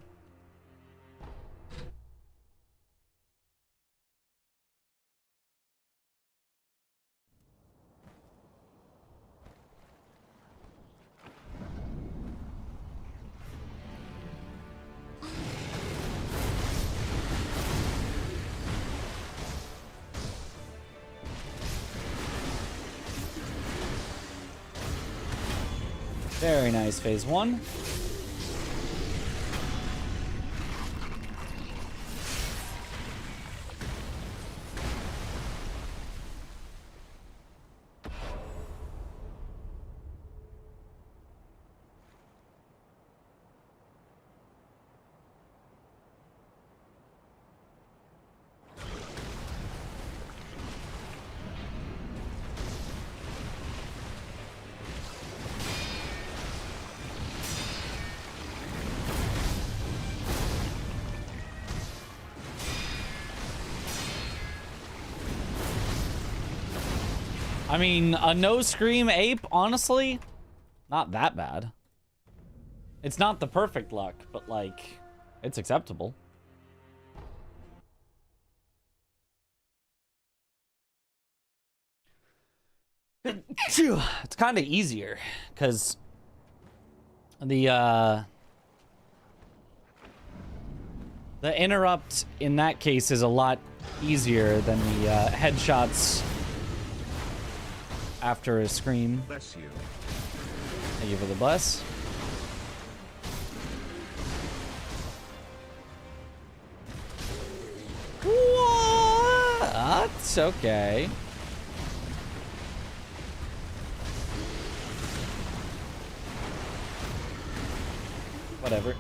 Very nice, phase one. I mean, a no-scream ape, honestly, not that bad. It's not the perfect luck, but, like, it's acceptable. It's kind of easier, because the interrupt in that case is a lot easier than the headshots after a scream. Bless you. Thank you for the bless. What? That's okay. Whatever.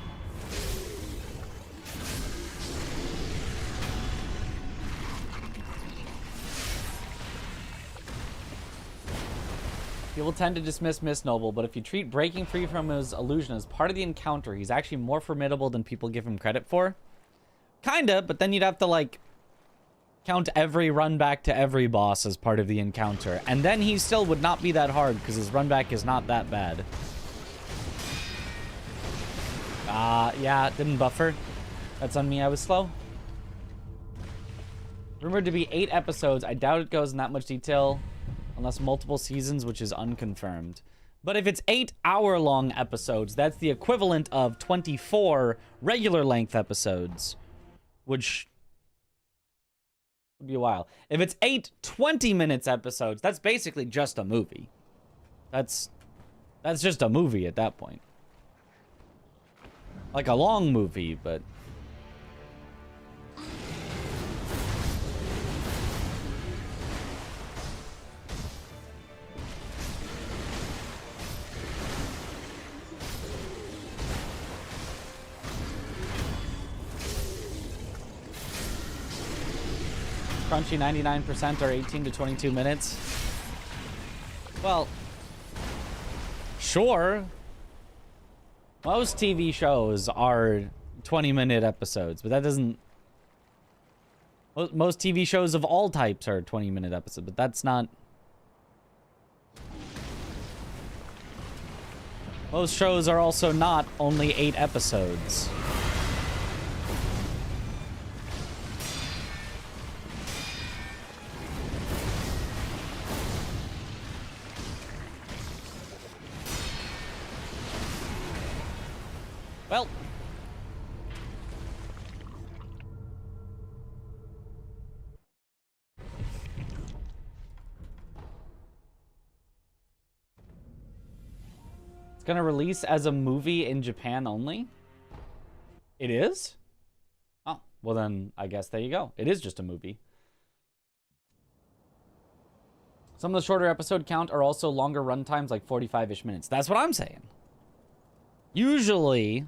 People tend to dismiss Miss Noble, but if you treat breaking free from his illusion as part of the encounter, he's actually more formidable than people give him credit for. Kinda, but then you'd have to, like, count every run back to every boss as part of the encounter. And then he still would not be that hard, because his run back is not that bad. Yeah, it didn't buffer. That's on me, I was slow. Rumored to be 8 episodes. I doubt it goes in that much detail. Unless multiple seasons, which is unconfirmed. But if it's 8-hour-long episodes, that's the equivalent of 24 regular-length episodes. Which would be a while. If it's 8 20-minute episodes, that's basically just a movie. That's just a movie at that point. Like a long movie, but... Crunchy 99% are 18 to 22 minutes. Well, sure. Most TV shows are 20-minute episodes, but that doesn't... Most TV shows of all types are 20-minute episodes, but that's not... Most shows are also not only 8 episodes. Well. It's gonna release as a movie in Japan only? It is? Oh, well then, I guess there you go. It is just a movie. Some of the shorter episode count are also longer run times, like 45-ish minutes. That's what I'm saying. Usually,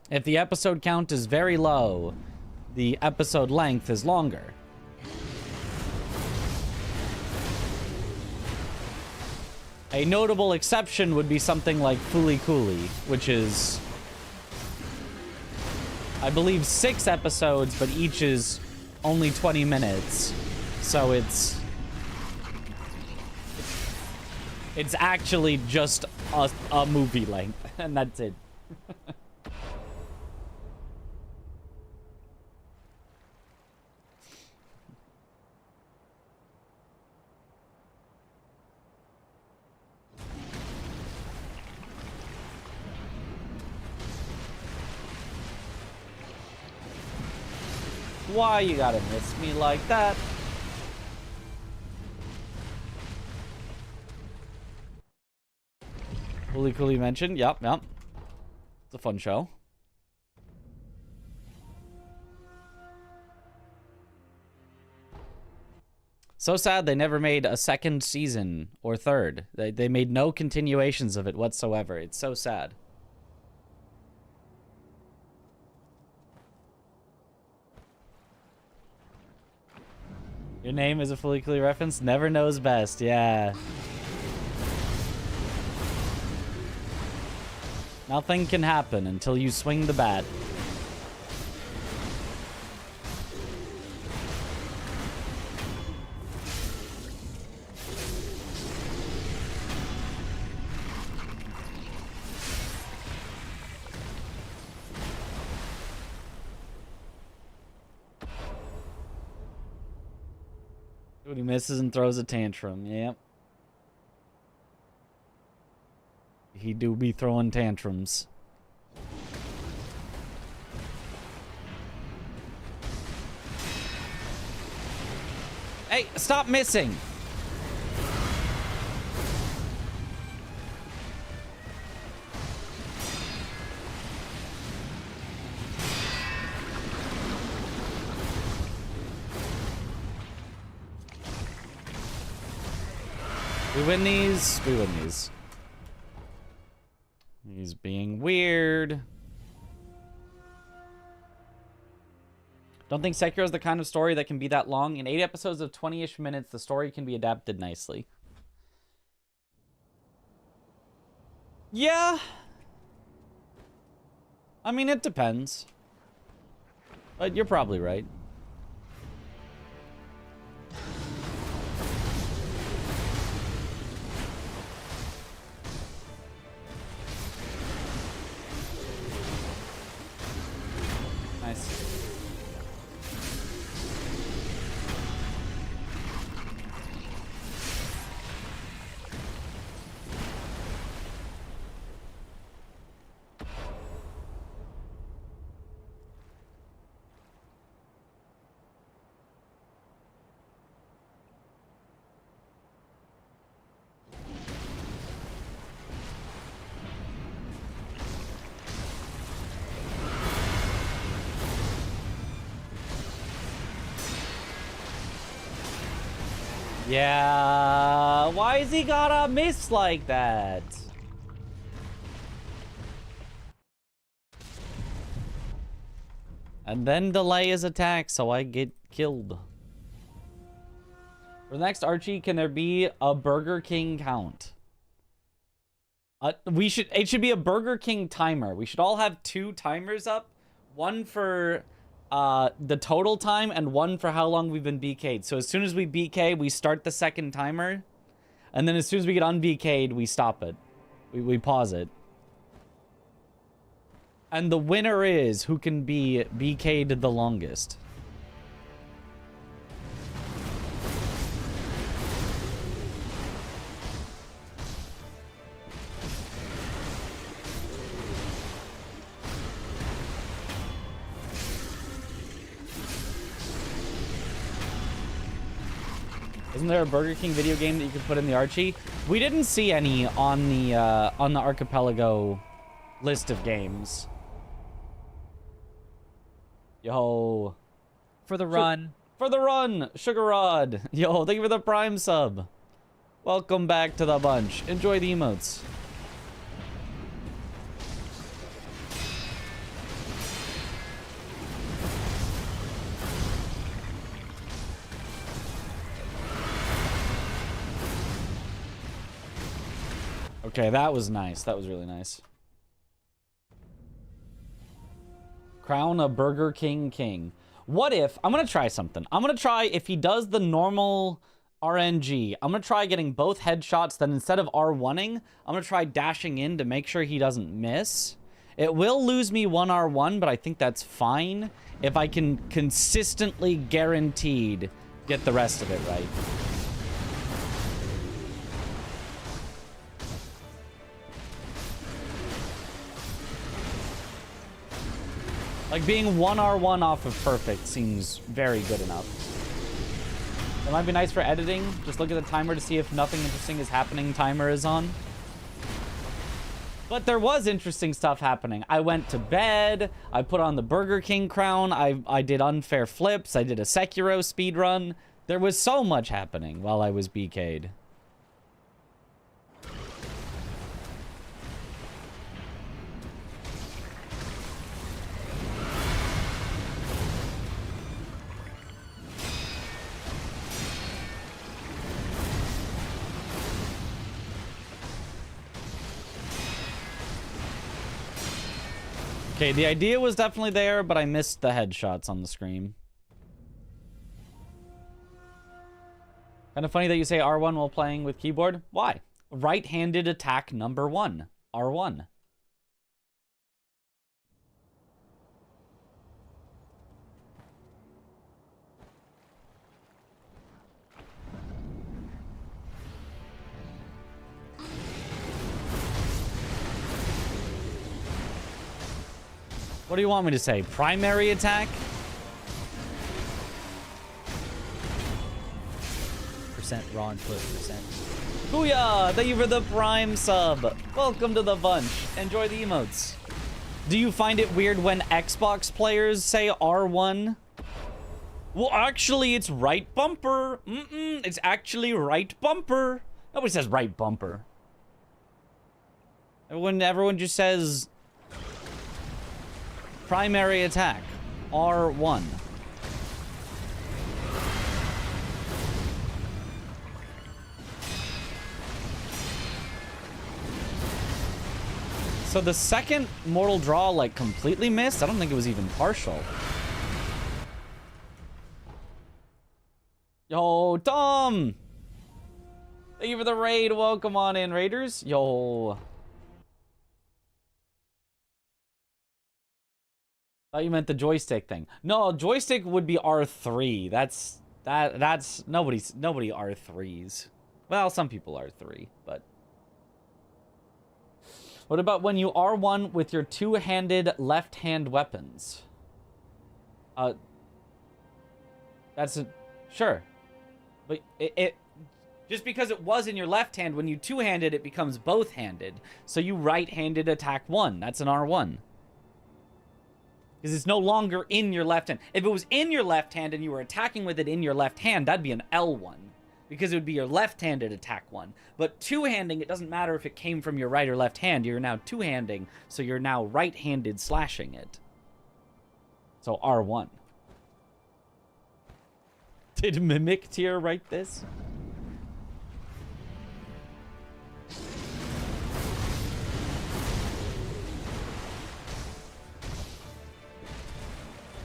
if the episode count is very low, the episode length is longer. A notable exception would be something like Fooly Cooly, which is, I believe, 6 episodes, but each is only 20 minutes. So it's actually just a movie length, and that's it. Why you gotta miss me like that? Fooly Cooly mentioned. Yep. It's a fun show. So sad they never made a second season or third. They made no continuations of it whatsoever. It's so sad. Your name is a Fooly Cooly reference? Never knows best. Yeah. Nothing can happen until you swing the bat. When he misses and throws a tantrum. Yep. He do be throwing tantrums. Hey, stop missing. We win these. We win these. He's being weird. Don't think Sekiro is the kind of story that can be that long. In 8 episodes of 20-ish minutes, the story can be adapted nicely. Yeah. I mean, it depends. But you're probably right. Nice. Yeah, why is he gotta miss like that? And then delay his attack so I get killed. For the next Archie, can there be a Burger King count? It should be a Burger King timer. We should all have 2 timers up. One for the total time and one for how long we've been BK'd. So as soon as we BK, we start the second timer. And then as soon as we get un-BK'd, we stop it. We pause it. And the winner is who can be BK'd the longest. Isn't there a Burger King video game that you could put in the Archie? We didn't see any on the Archipelago list of games. Yo. For the run. For the run, Sugar Rod. Yo, thank you for the Prime sub. Welcome back to the bunch. Enjoy the emotes. Okay, that was nice. That was really nice. Crown a Burger King king. What if... I'm going to try something. I'm going to try if he does the normal RNG. I'm going to try getting both headshots. Then instead of R1ing, I'm going to try dashing in to make sure he doesn't miss. It will lose me one R1, but I think that's fine if I can consistently guaranteed get the rest of it right. Like, being 1R1 off of perfect seems very good enough. It might be nice for editing. Just look at the timer to see if nothing interesting is happening. Timer is on. But there was interesting stuff happening. I went to bed. I put on the Burger King crown. I did unfair flips. I did a Sekiro speedrun. There was so much happening while I was BK'd. Okay, the idea was definitely there, but I missed the headshots on the screen. Kind of funny that you say R1 while playing with keyboard. Why? Right-handed attack number 1. R1. What do you want me to say? Primary attack? Percent raw input, percent. Booyah! Thank you for the Prime sub. Welcome to the bunch. Enjoy the emotes. Do you find it weird when Xbox players say R1? Well, actually, it's right bumper. It's actually right bumper. Nobody says right bumper. Everyone just says... primary attack, R1. So the second mortal draw, like, completely missed? I don't think it was even partial. Yo, Tom! Thank you for the raid. Welcome on in, Raiders. Yo. Thought you meant the joystick thing. No, joystick would be R3. That's nobody R3s. Well, some people R3, but what about when you R1 with your two-handed left-hand weapons? Sure. But it just because it was in your left hand, when you two-handed, it becomes both-handed. So you right-handed attack 1. That's an R1. Because it's no longer in your left hand. If it was in your left hand and you were attacking with it in your left hand, that'd be an L1. Because it would be your left-handed attack 1. But two-handing, it doesn't matter if it came from your right or left hand. You're now two-handing, so you're now right-handed slashing it. So R1. Did Mimic Tier write this?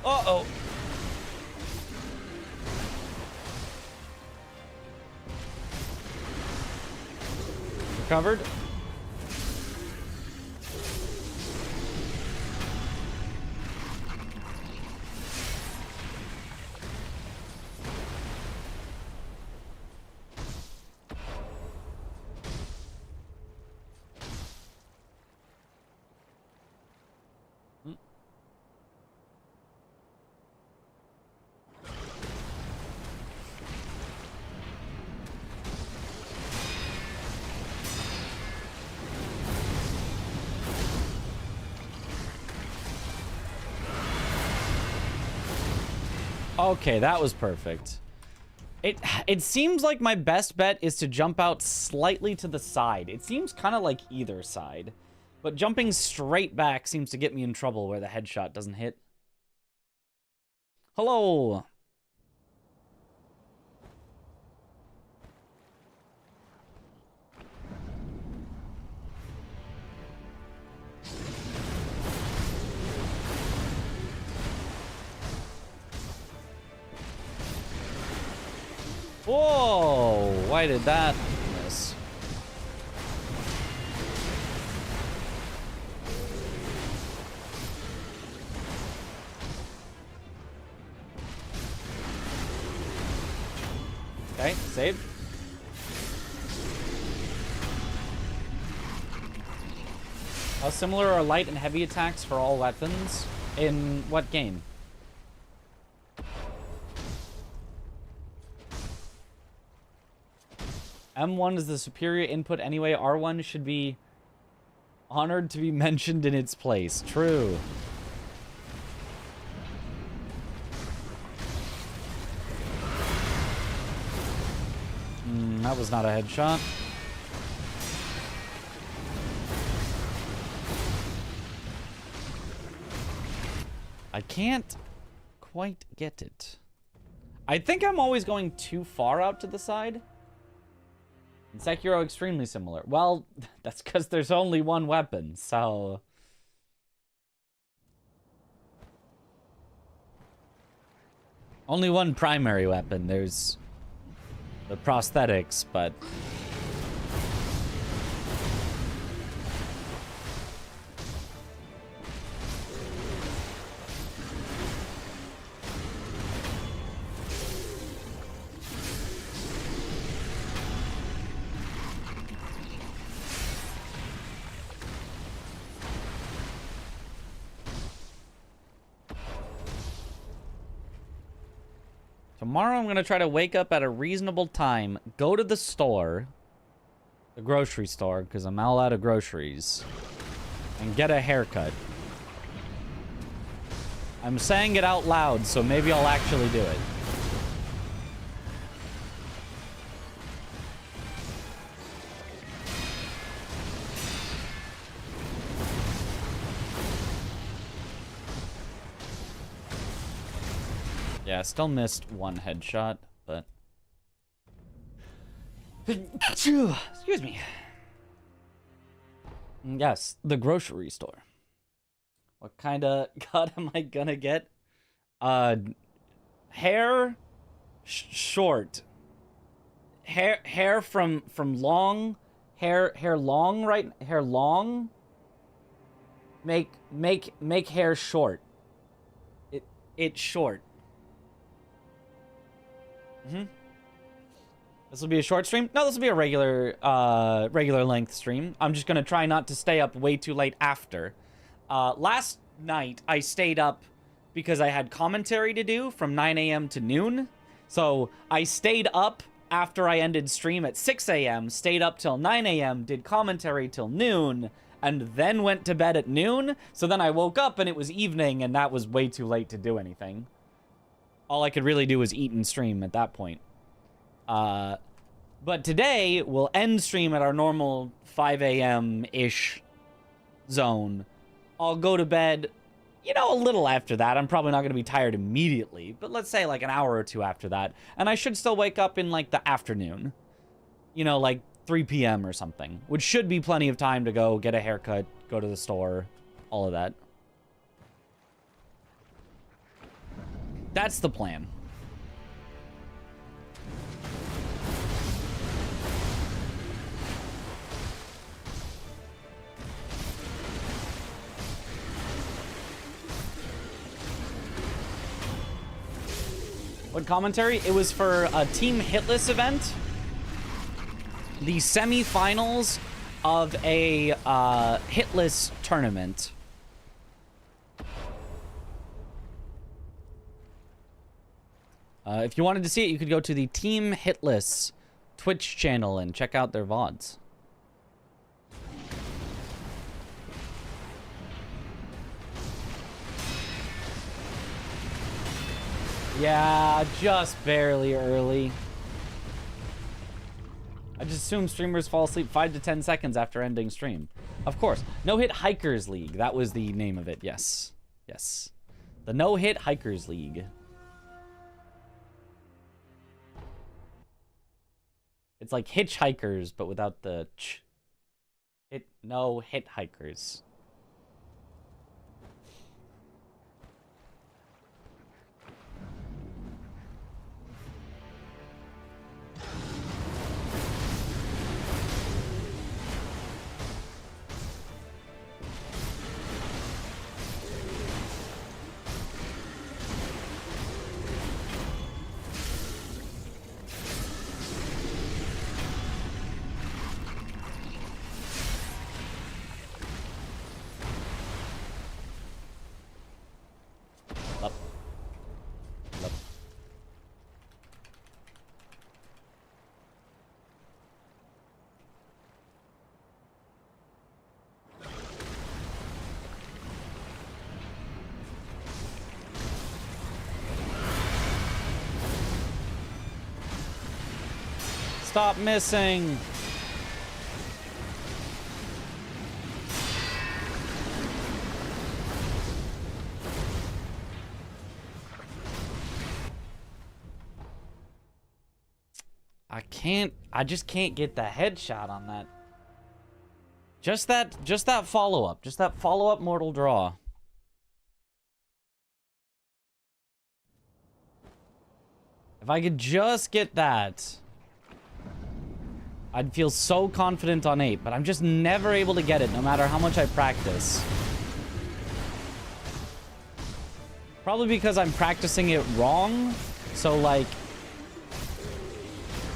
Uh-oh. Recovered. Okay, that was perfect. It seems like my best bet is to jump out slightly to the side. It seems kind of like either side. But jumping straight back seems to get me in trouble where the headshot doesn't hit. Hello. Whoa! Why did that miss? Okay, saved. How similar are light and heavy attacks for all weapons? In what game? M1 is the superior input anyway. R1 should be honored to be mentioned in its place. True. That was not a headshot. I can't quite get it. I think I'm always going too far out to the side. And Sekiro extremely similar. Well, that's because there's only one weapon, so... Only one primary weapon. There's the prosthetics, but... Tomorrow I'm going to try to wake up at a reasonable time, go to the store, the grocery store, because I'm all out of groceries, and get a haircut. I'm saying it out loud, so maybe I'll actually do it. Yeah, still missed one headshot, but... Excuse me. Yes, the grocery store. What kind of cut am I gonna get? Hair... short. Hair from long... Hair long, right? Hair long? Make hair short. It's short. This will be a short stream? No, this will be a regular length stream. I'm just gonna try not to stay up way too late after. Last night, I stayed up because I had commentary to do from 9 a.m. to noon. So, I stayed up after I ended stream at 6 a.m., stayed up till 9 a.m., did commentary till noon, and then went to bed at noon. So then I woke up and it was evening, and that was way too late to do anything. All I could really do was eat and stream at that point. But today, we'll end stream at our normal 5 a.m.-ish zone. I'll go to bed, you know, a little after that. I'm probably not going to be tired immediately, but let's say like an hour or two after that. And I should still wake up in like the afternoon. You know, like 3 p.m. or something, which should be plenty of time to go get a haircut, go to the store, all of that. That's the plan. What commentary? It was for a Team Hitless event. The semi-finals of a Hitless tournament. If you wanted to see it, you could go to the Team Hitless Twitch channel and check out their VODs. Yeah, just barely early. I just assume streamers fall asleep 5 to 10 seconds after ending stream. Of course. No Hit Hikers League. That was the name of it. Yes. Yes. The No Hit Hikers League. It's like hitchhikers, but without the ch. No Hit Hikers. Up. Up. Stop missing. I just can't get the headshot on that. Just that follow-up. Just that follow-up mortal draw. If I could just get that, I'd feel so confident on 8, but I'm just never able to get it, no matter how much I practice. Probably because I'm practicing it wrong, so like,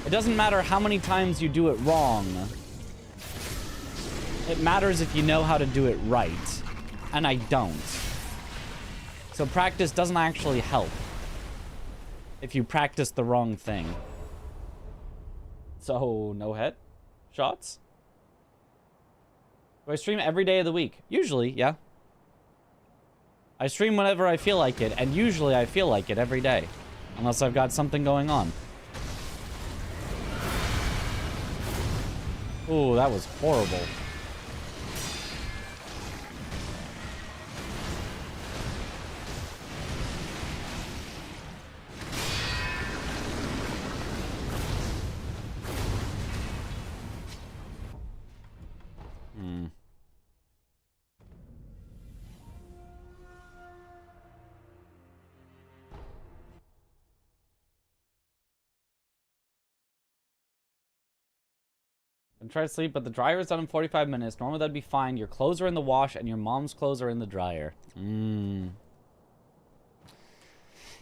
it doesn't matter how many times you do it wrong. It matters if you know how to do it right, and I don't. So practice doesn't actually help if you practice the wrong thing. So, no head shots? Do I stream every day of the week? Usually, yeah. I stream whenever I feel like it, and usually I feel like it every day. Unless I've got something going on. Ooh, that was horrible. And try to sleep, but the dryer is done in 45 minutes. Normally that'd be fine. Your clothes are in the wash, and your mom's clothes are in the dryer.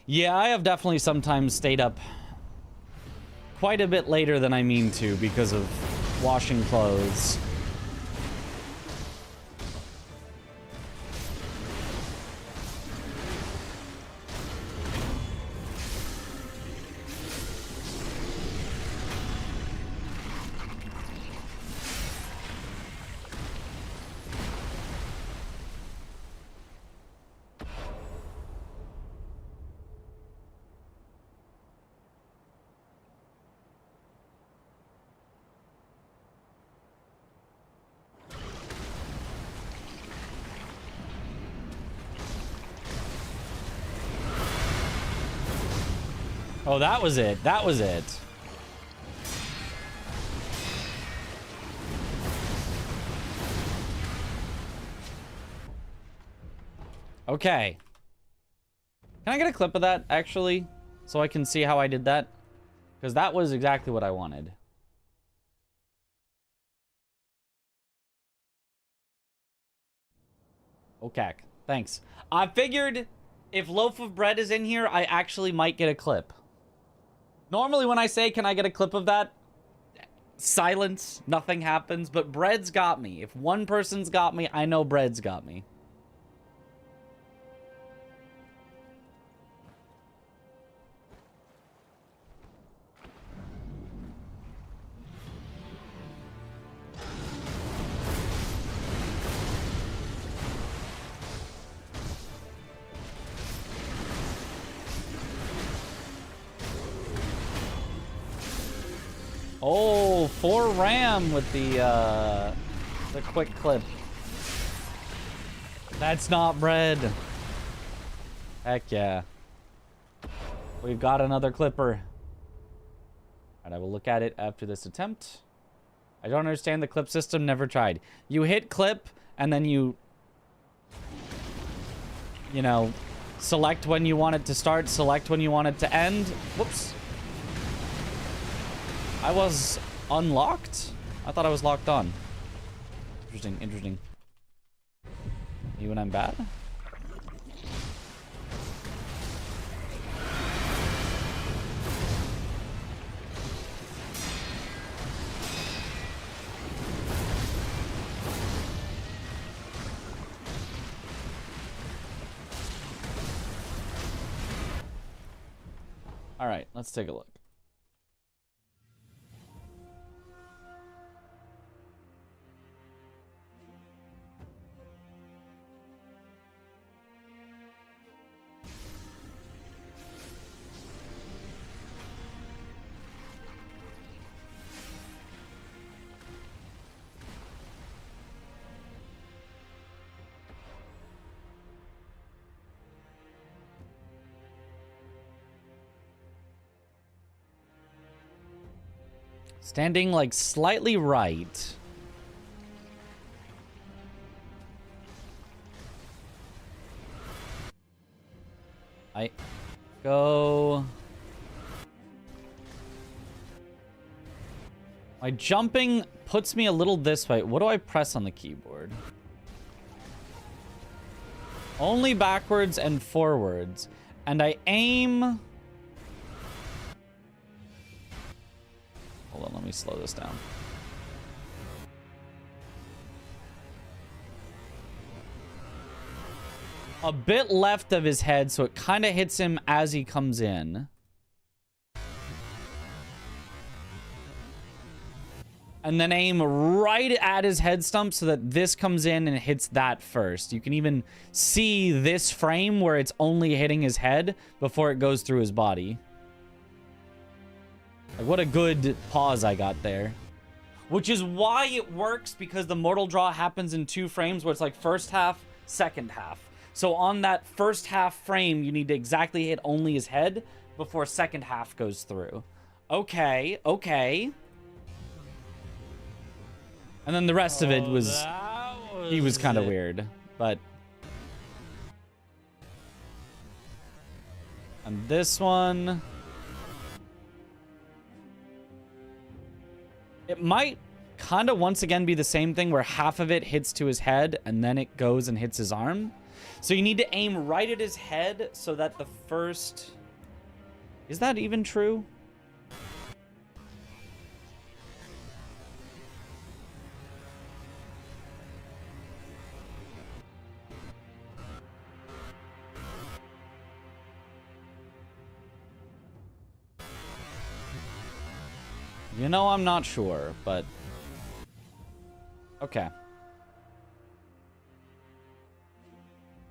Yeah, I have definitely sometimes stayed up quite a bit later than I mean to because of washing clothes. Oh, that was it. That was it. Okay. Can I get a clip of that, actually? So I can see how I did that? Because that was exactly what I wanted. Okay. Thanks. I figured if Loaf of Bread is in here, I actually might get a clip. Normally when I say, can I get a clip of that? Silence, nothing happens, but Bread's got me. If one person's got me, I know Bread's got me. Oh, 4 RAM with the quick clip. That's not bread. Heck yeah. We've got another clipper. Alright, I will look at it after this attempt. I don't understand the clip system, never tried. You hit clip, and then you know, select when you want it to start, select when you want it to end. Whoops. I was unlocked? I thought I was locked on. Interesting, interesting. You and I'm bad? All right, let's take a look. Standing like slightly right. I go. My jumping puts me a little this way. What do I press on the keyboard? Only backwards and forwards. And I aim. Hold on, let me slow this down. A bit left of his head, so it kind of hits him as he comes in. And then aim right at his head stump so that this comes in and hits that first. You can even see this frame where it's only hitting his head before it goes through his body. Like, what a good pause I got there. Which is why it works, because the mortal draw happens in 2 frames where it's like first half, second half. So on that first half frame, you need to exactly hit only his head before second half goes through. Okay, okay. And then the rest of it was... he was kind of weird, but... And this one... It might kind of once again be the same thing where half of it hits to his head and then it goes and hits his arm. So you need to aim right at his head so that the first... Is that even true? You know, I'm not sure, but... Okay.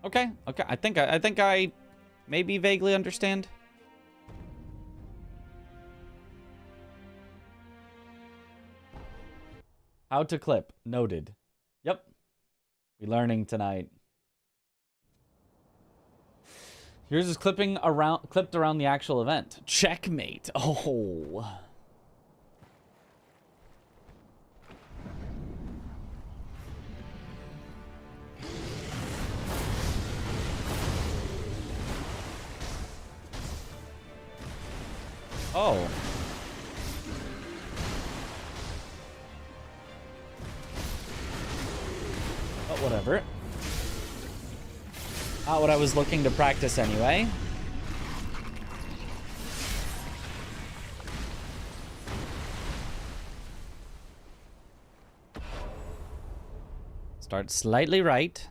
Okay, okay. I think I maybe vaguely understand. How to clip. Noted. Yep. We learning tonight. Yours is clipped around the actual event. Checkmate. Oh. Oh. But whatever. Not what I was looking to practice anyway. Start slightly right.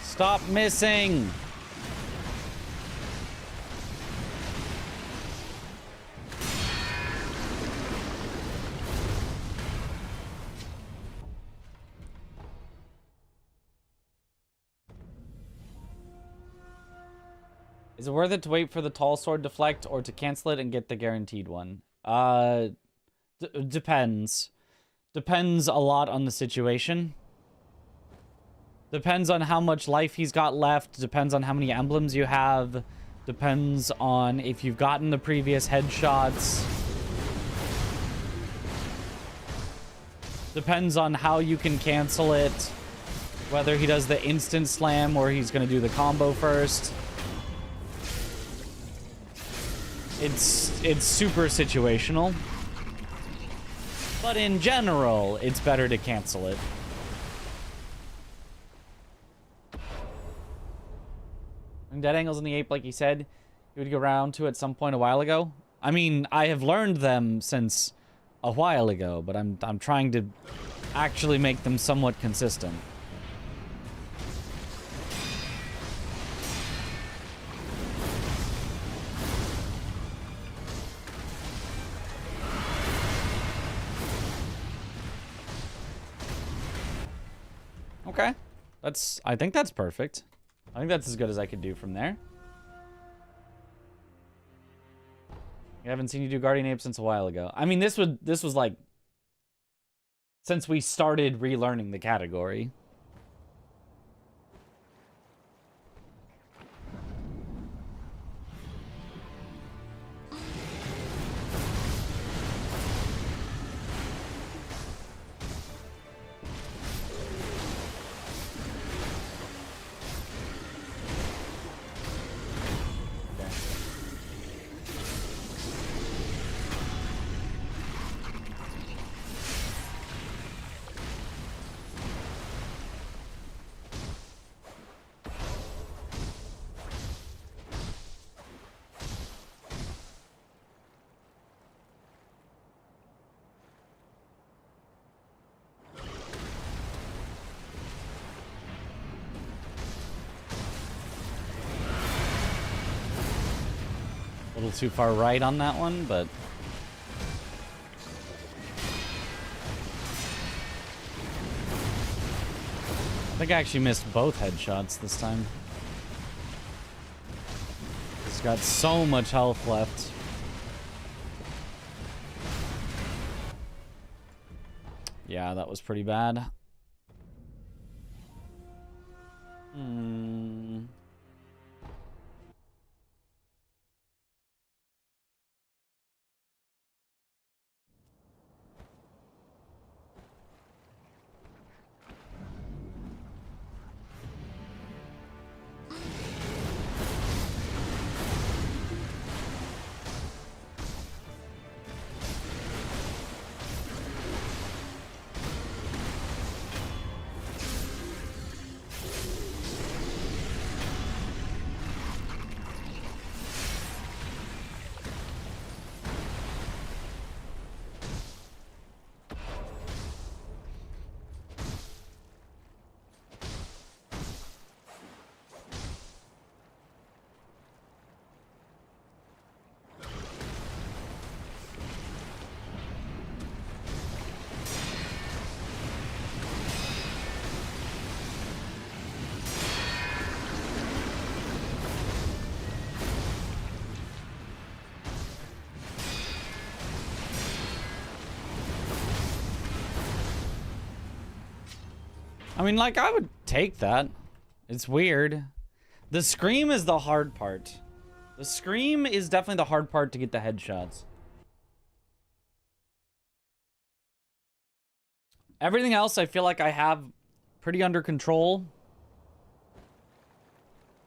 Stop missing. Is it worth it to wait for the tall sword deflect or to cancel it and get the guaranteed one? Depends. Depends a lot on the situation. Depends on how much life he's got left. Depends on how many emblems you have. Depends on if you've gotten the previous headshots. Depends on how you can cancel it. Whether he does the instant slam or he's going to do the combo first. It's super situational. But in general, it's better to cancel it. Dead angles in the ape, like he said, he would go around to at some point a while ago. I mean, I have learned them since a while ago, but I'm trying to actually make them somewhat consistent. Okay. I think that's perfect. I think that's as good as I could do from there. I haven't seen you do Guardian Ape since a while ago. I mean, this was like since we started relearning the category. A little too far right on that one, but I think I actually missed both headshots this time. He's got so much health left. Yeah, that was pretty bad. I mean, like, I would take that. It's weird. The scream is the hard part. The scream is definitely the hard part to get the headshots. Everything else I feel like I have pretty under control.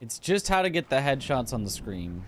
It's just how to get the headshots on the scream.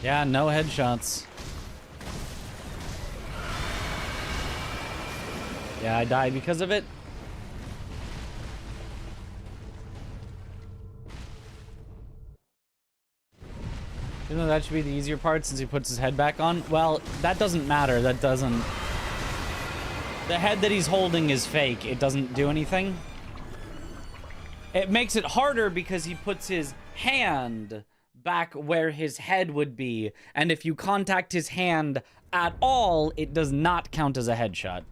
Yeah, no headshots. Yeah, I died because of it. You know, that should be the easier part since he puts his head back on. Well, that doesn't matter. That doesn't... The head that he's holding is fake. It doesn't do anything. It makes it harder because he puts his hand back where his head would be. And if you contact his hand at all, it does not count as a headshot.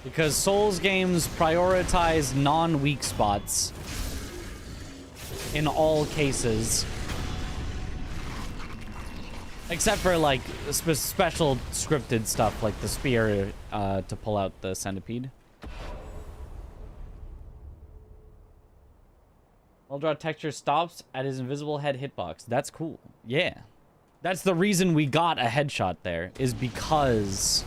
Because Souls games prioritize non-weak spots in all cases. Except for, like, special scripted stuff, like the spear to pull out the centipede. Well, draw texture stops at his invisible head hitbox. That's cool. Yeah. That's the reason we got a headshot there, is because...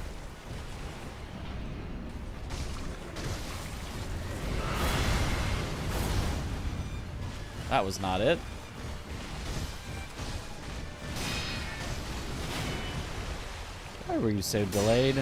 That was not it. Why were you so delayed?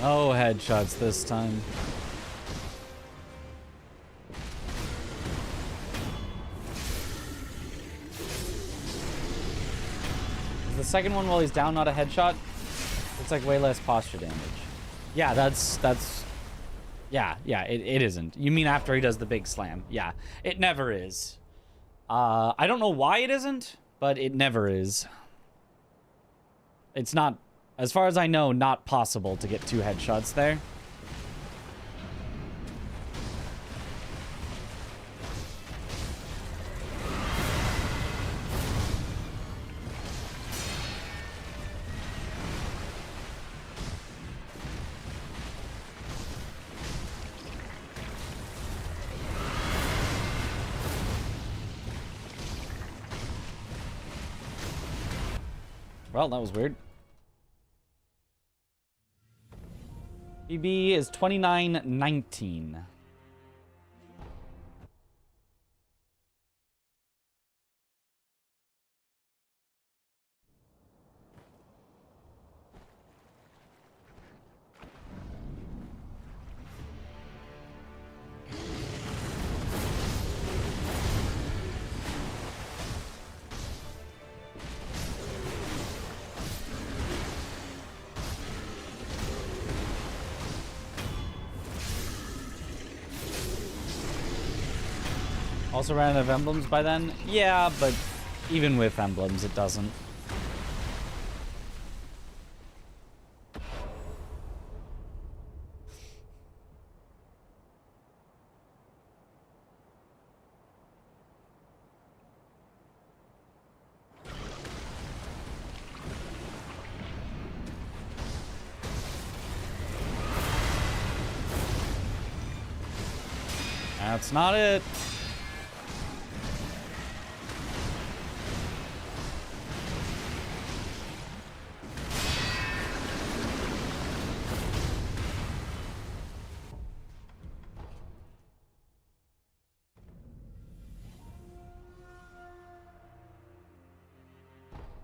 Oh, headshots this time. Is the second one while he's down not a headshot? It's like way less posture damage. Yeah, that's... Yeah, it isn't. You mean after he does the big slam. Yeah, it never is. I don't know why it isn't, but it never is. It's not... As far as I know, not possible to get 2 headshots there. Well, that was weird. PB is 29.19. Also ran out of emblems by then? Yeah, but even with emblems, it doesn't. That's not it.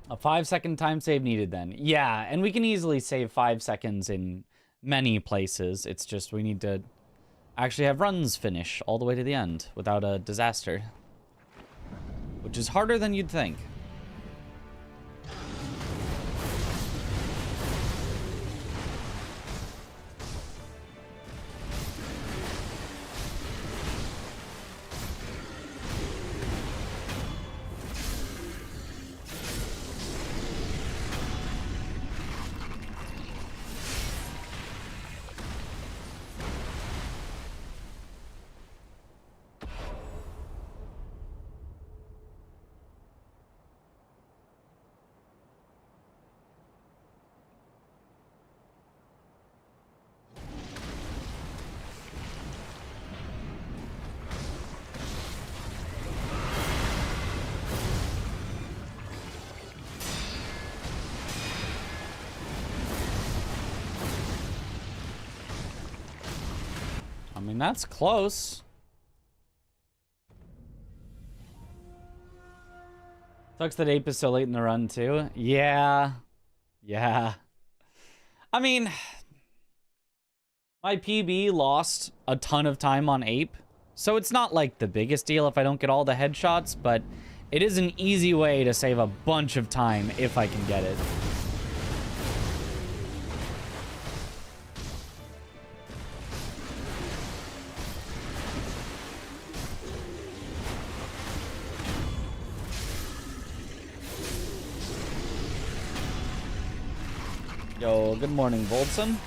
A 5-second time save needed then. Yeah, and we can easily save 5 seconds in many places. It's just we need to actually have runs finish all the way to the end without a disaster. Which is harder than you'd think. I mean, that's close. Sucks that Ape is so late in the run, too. Yeah. Yeah. I mean, my PB lost a ton of time on Ape, so it's not like the biggest deal if I don't get all the headshots, but it is an easy way to save a bunch of time if I can get it. Yo, good morning, Voltson.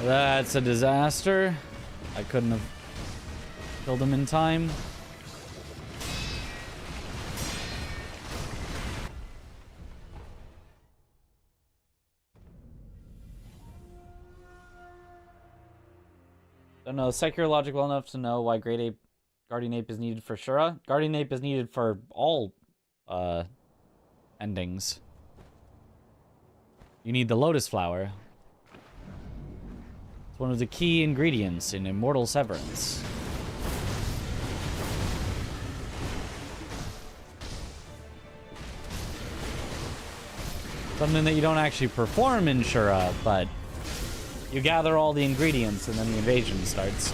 That's a disaster. I couldn't have killed him in time. Don't know Sekiro logic well enough to know why Great Ape Guardian Ape is needed for Shura. Guardian Ape is needed for all endings. You need the Lotus Flower. It's one of the key ingredients in Immortal Severance. Something that you don't actually perform in Shura, but you gather all the ingredients and then the invasion starts.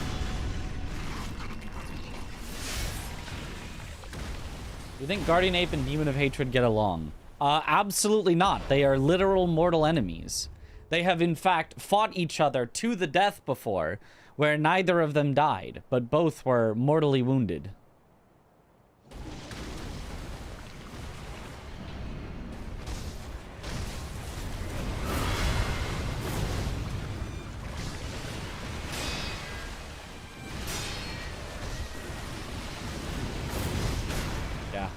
You think Guardian Ape and Demon of Hatred get along? Absolutely not. They are literal mortal enemies. They have in fact fought each other to the death before, where neither of them died, but both were mortally wounded. Yeah.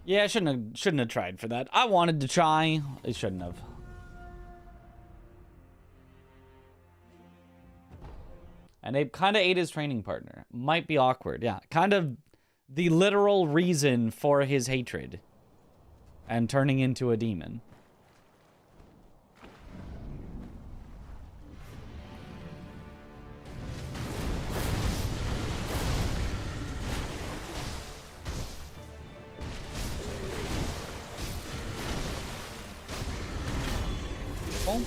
Yeah, I shouldn't have tried for that. I wanted to try. I shouldn't have. And Abe kind of ate his training partner. Might be awkward. Yeah, kind of the literal reason for his hatred and turning into a demon. Oh.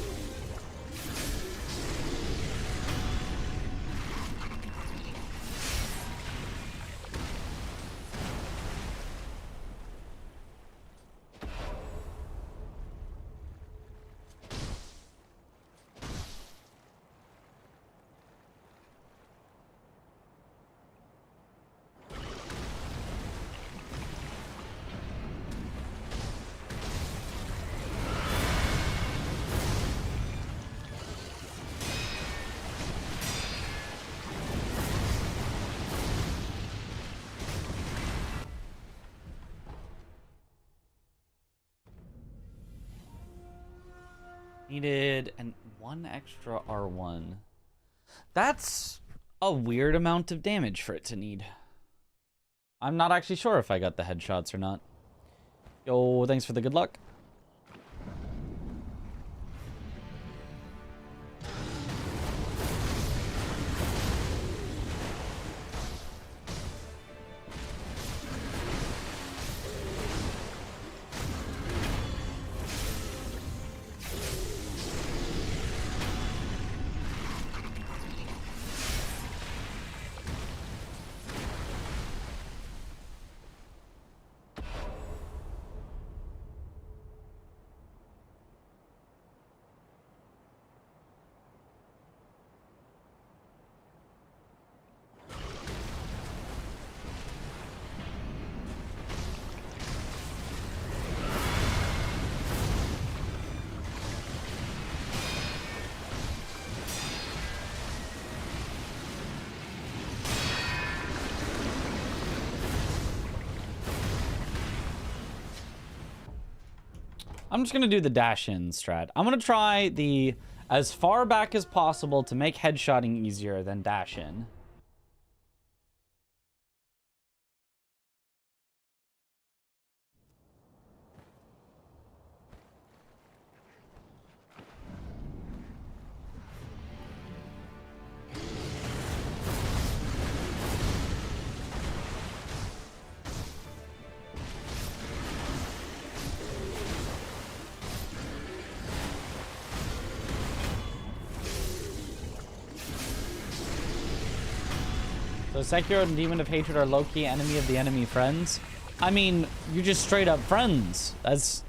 Needed and one extra R1. That's a weird amount of damage for it to need. I'm not actually sure if I got the headshots or not. Yo, thanks for the good luck. I'm just going to do the dash-in strat. I'm going to try the as far back as possible to make headshotting easier than dash-in. So Sekiro and Demon of Hatred are low-key enemy of the enemy friends. I mean, you're just straight up friends. That's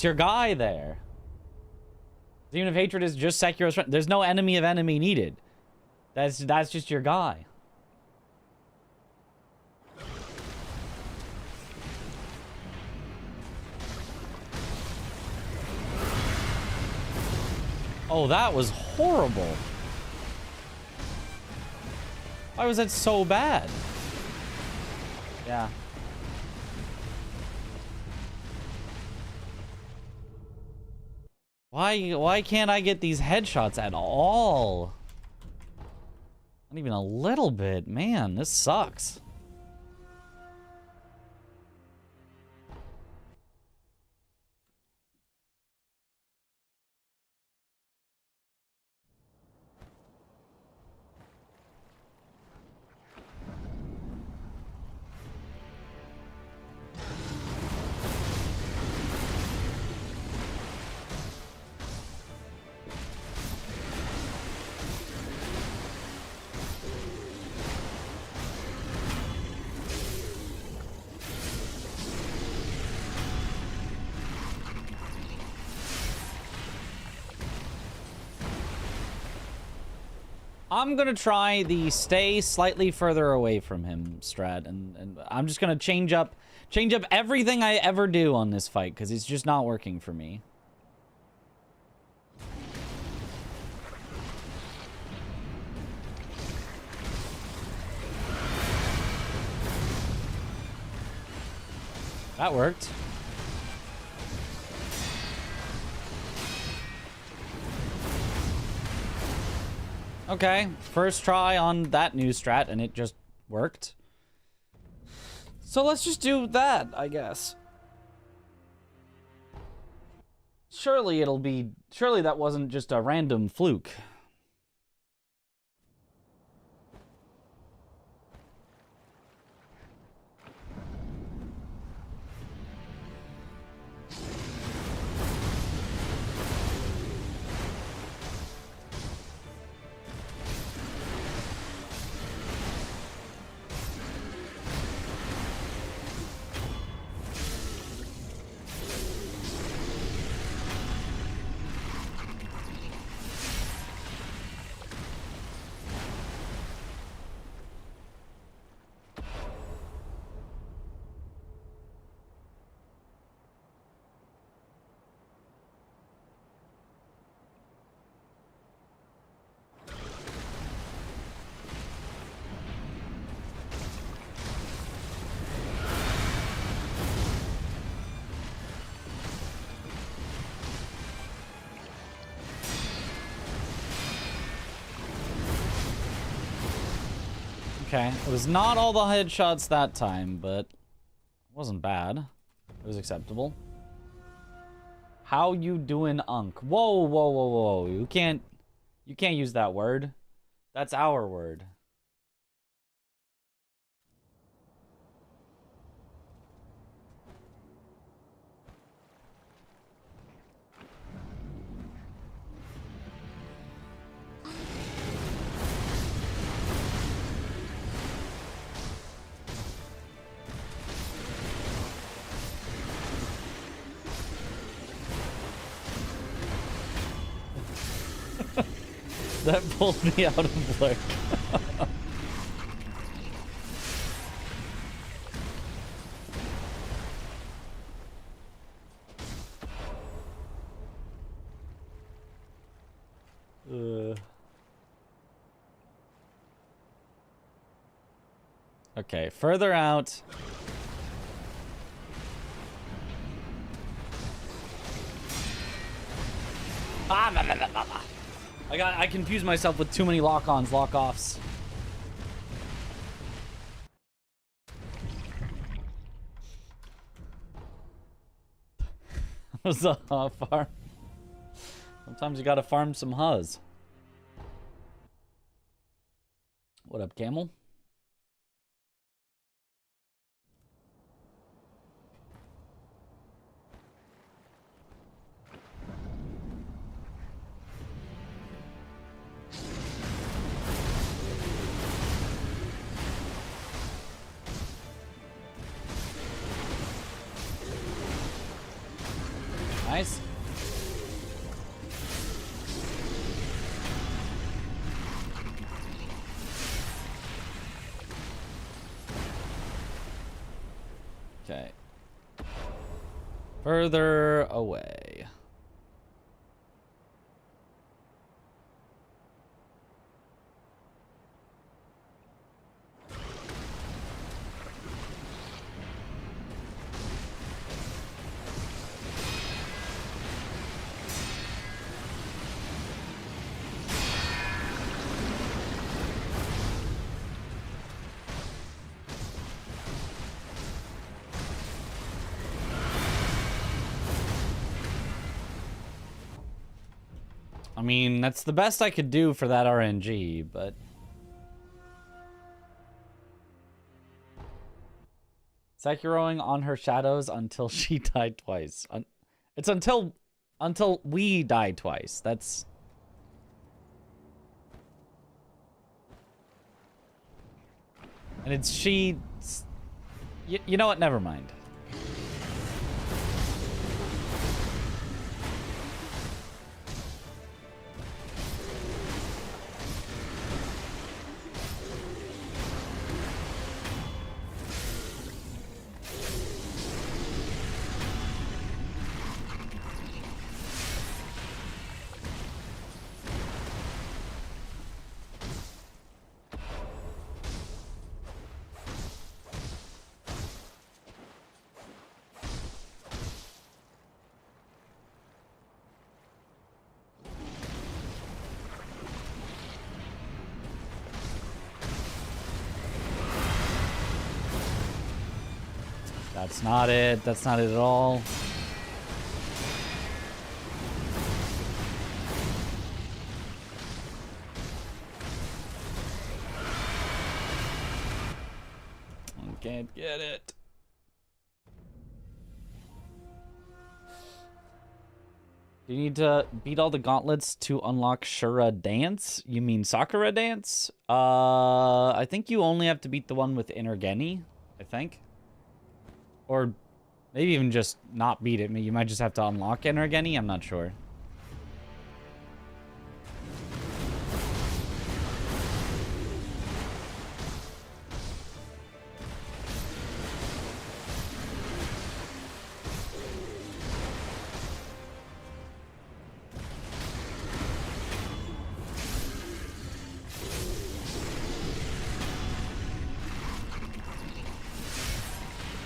your guy there. Demon of Hatred is just Sekiro's friend. There's no enemy of enemy needed. That's just your guy. Oh, that was horrible. Why was that so bad? Yeah. Why can't I get these headshots at all? Not even a little bit. Man, this sucks. I'm gonna try the stay slightly further away from him strat, and I'm just gonna change up everything I ever do on this fight because it's just not working for me. That worked. Okay, first try on that new strat, and it just worked. So let's just do that, I guess. Surely that wasn't just a random fluke. Okay, it was not all the headshots that time, but it wasn't bad. It was acceptable. How you doing, Unk? Whoa, whoa, whoa, whoa. You can't use that word. That's our word. That pulled me out of Blur. Okay, further out. I confused myself with too many lock-ons, lock-offs. Was a farm. Sometimes you gotta farm some huzz. What up, Camel? Nice. Okay. Further away. I mean, that's the best I could do for that RNG, but... Sekiroing on her shadows until she died twice. It's until we die twice. That's... And it's she... You know what? Never mind. That's not it. That's not it at all. I can't get it. Do you need to beat all the gauntlets to unlock Shura Dance? You mean Sakura Dance? I think you only have to beat the one with Inergeni, I think. Or maybe even just not beat it. You might just have to unlock Inergeni. I'm not sure.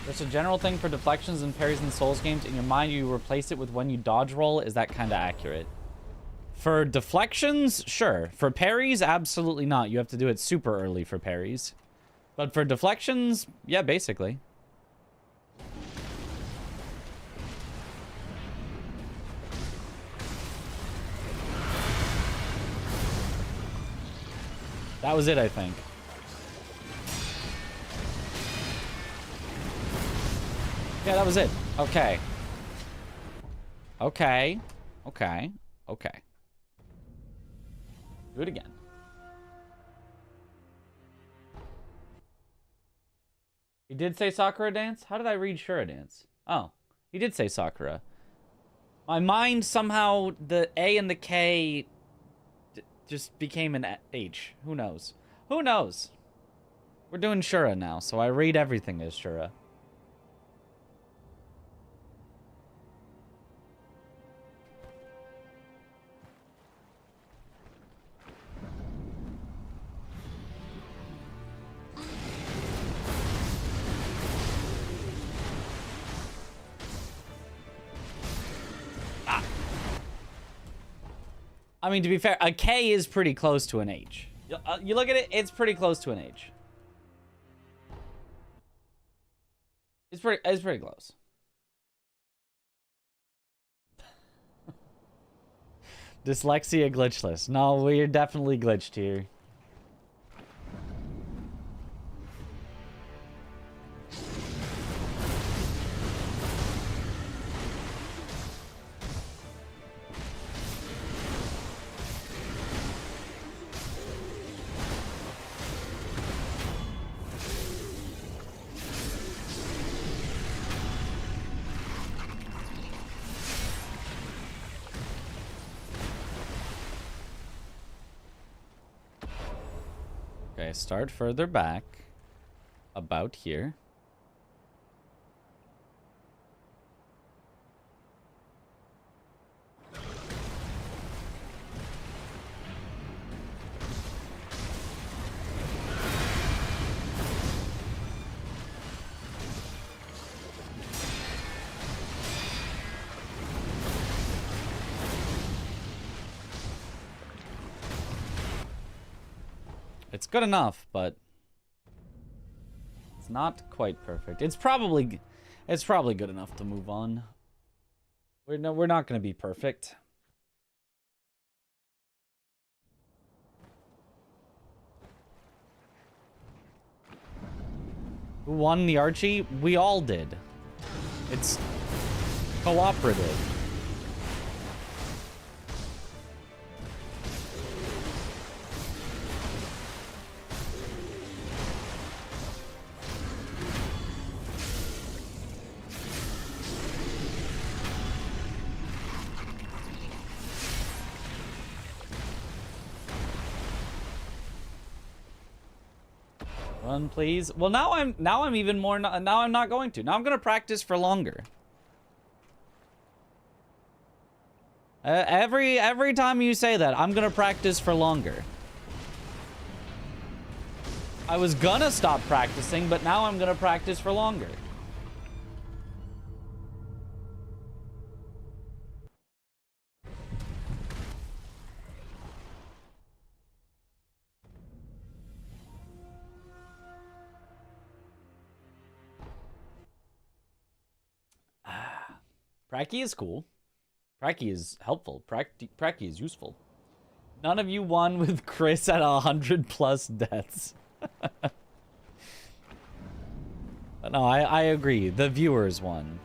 It's a general thing for deflections and parries in Souls games. In your mind, you replace it with when you dodge roll. Is that kind of accurate? For deflections, sure. For parries, absolutely not. You have to do it super early for parries. But for deflections, yeah, basically. That was it, I think. Yeah, that was it. Okay. Okay. Okay. Okay. Do it again. He did say Sakura dance? How did I read Shura dance? Oh, he did say Sakura. My mind somehow, the A and the K just became an H. Who knows? Who knows? We're doing Shura now, so I read everything as Shura. I mean, to be fair, a K is pretty close to an H. You look at it, it's pretty close to an H. It's pretty close. Dyslexia glitchless. No, we're definitely glitched here. Okay, start further back. About here. It's good enough, but it's not quite perfect. It's probably good enough to move on. We're not going to be perfect. Who won the Archie? We all did. It's cooperative. Run, please. Well, now I'm even more. Now I'm not going to. Now I'm going to practice for longer. Every time you say that, I'm going to practice for longer. I was gonna stop practicing, but now I'm going to practice for longer. Pracky is cool. Pracky is helpful. Pracky is useful. None of you won with Chris at 100+ deaths. But no, I agree. The viewers won.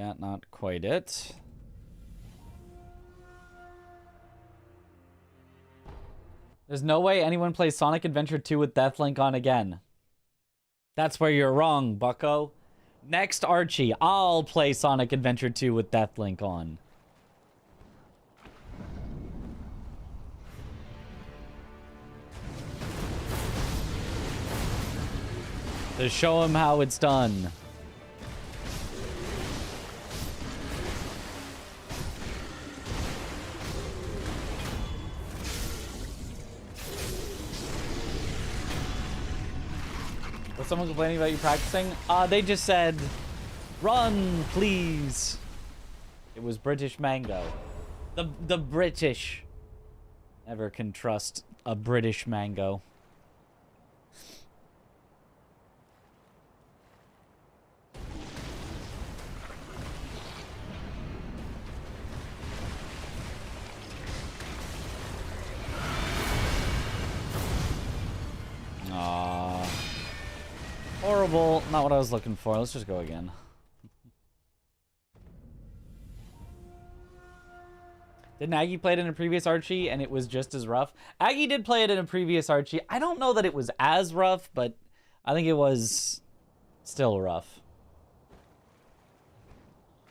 Yeah, not quite it. There's no way anyone plays Sonic Adventure 2 with Deathlink on again. That's where you're wrong, bucko. Next, Archie, I'll play Sonic Adventure 2 with Deathlink on. To show him how it's done. Was someone complaining about you practicing? They just said, run, please. It was British Mango. The British. Never can trust a British Mango. Horrible. Not what I was looking for. Let's just go again. Didn't Aggie play it in a previous Archie and it was just as rough? Aggie did play it in a previous Archie. I don't know that it was as rough, but I think it was still rough.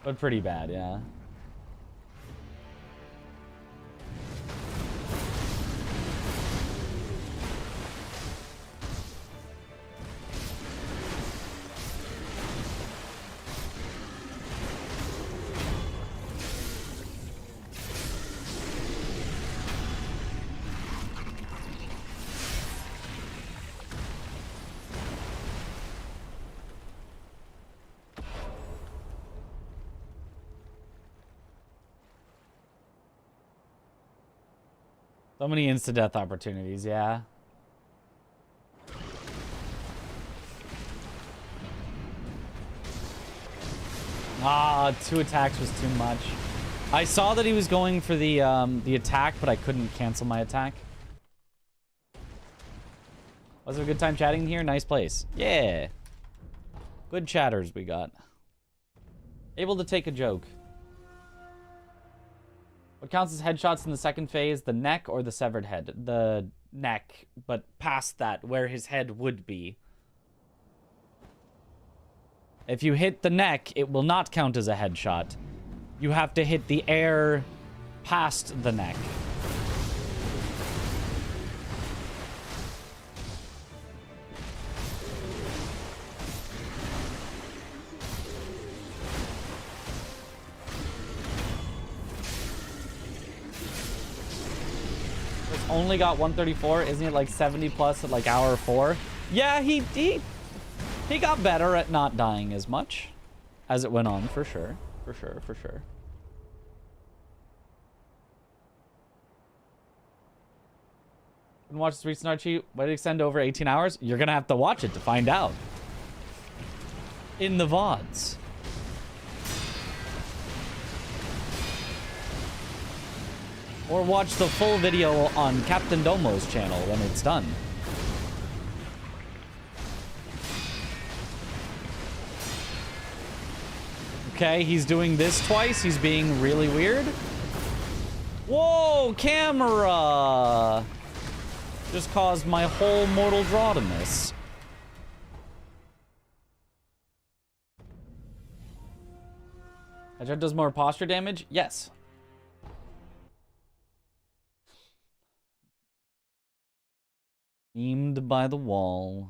But pretty bad, yeah. So many insta-death opportunities, yeah. Ah, 2 attacks was too much. I saw that he was going for the attack, but I couldn't cancel my attack. Was it a good time chatting here? Nice place. Yeah. Good chatters we got. Able to take a joke. What counts as headshots in the second phase? The neck or the severed head? The neck, but past that, where his head would be. If you hit the neck, it will not count as a headshot. You have to hit the air past the neck. Only got 134. Isn't it like 70 plus at like hour 4? Yeah, he got better at not dying as much as it went on, for sure. For sure. Been watch this recent Archie. Why did it extend over 18 hours? You're gonna have to watch it to find out. In the VODs. Or watch the full video on Captain Domo's channel when it's done. Okay, he's doing this twice. He's being really weird. Whoa, camera! Just caused my whole mortal draw to miss. Headshot does more posture damage? Yes. Memed by the wall.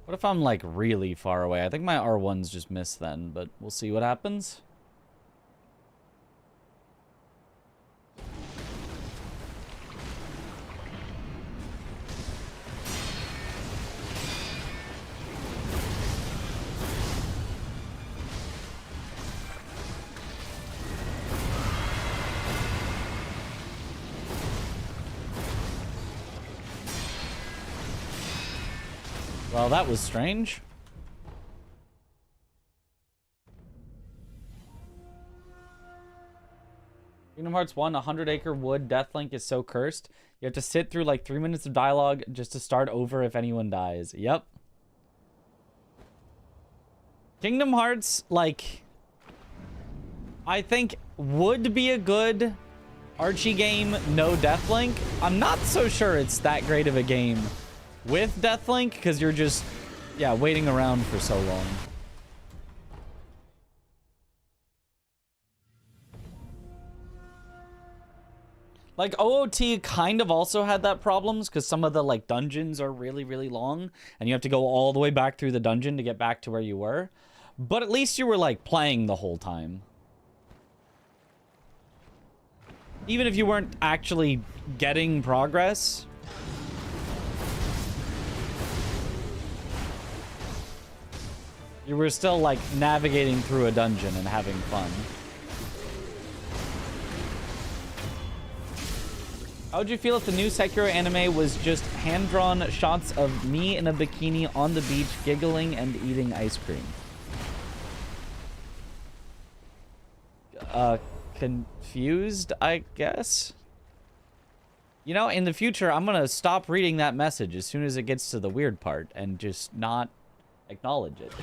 What if I'm like really far away? I think my R1's just missed then, but we'll see what happens. Well, that was strange. Kingdom Hearts 1, 100-acre wood deathlink is so cursed. You have to sit through like 3 minutes of dialogue just to start over if anyone dies. Yep. Kingdom Hearts, like, I think would be a good Archie game, no deathlink. I'm not so sure it's that great of a game with deathlink because you're just, yeah, waiting around for so long. Like, OOT kind of also had that problems because some of the, like, dungeons are really, really long and you have to go all the way back through the dungeon to get back to where you were. But at least you were, like, playing the whole time. Even if you weren't actually getting progress. You were still, like, navigating through a dungeon and having fun. How would you feel if the new Sekiro anime was just hand-drawn shots of me in a bikini on the beach giggling and eating ice cream? Confused, I guess? You know, in the future, I'm gonna stop reading that message as soon as it gets to the weird part and just not acknowledge it.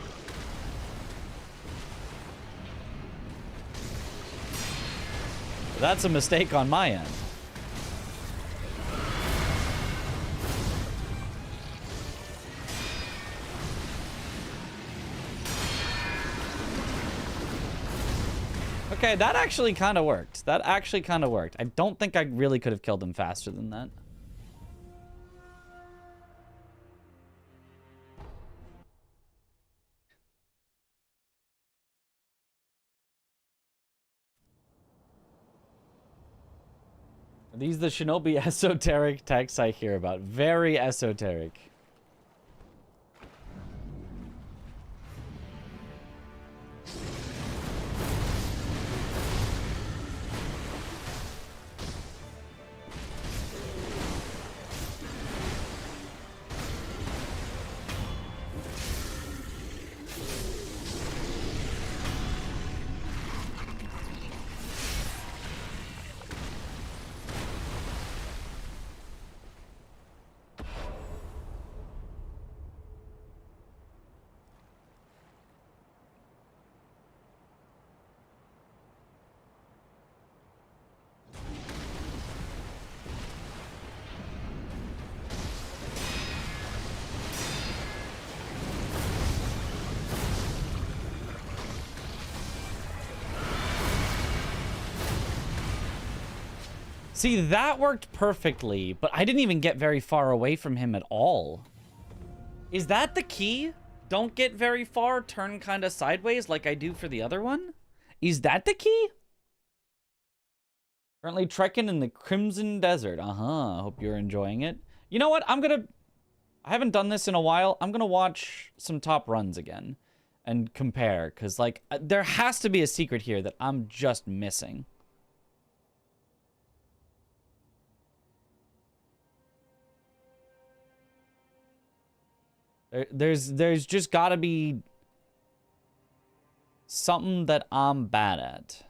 That's a mistake on my end. Okay, that actually kind of worked. That actually kind of worked. I don't think I really could have killed him faster than that. Are these the Shinobi esoteric texts I hear about? Very esoteric. See, that worked perfectly, but I didn't even get very far away from him at all. Is that the key? Don't get very far, turn kind of sideways like I do for the other one? Is that the key? Currently trekking in the Crimson Desert. Hope you're enjoying it. You know what? I haven't done this in a while. I'm gonna watch some top runs again and compare, because, like, there has to be a secret here that I'm just missing. There's just gotta be something that I'm bad at.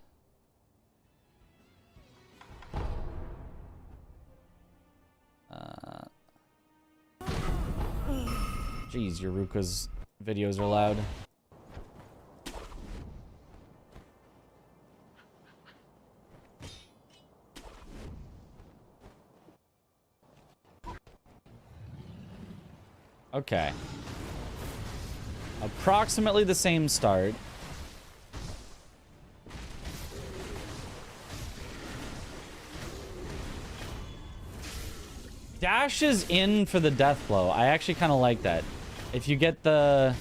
Jeez, Yoruka's videos are loud. Okay. Approximately the same start. Dash is in for the death blow. I actually kind of like that. If you get the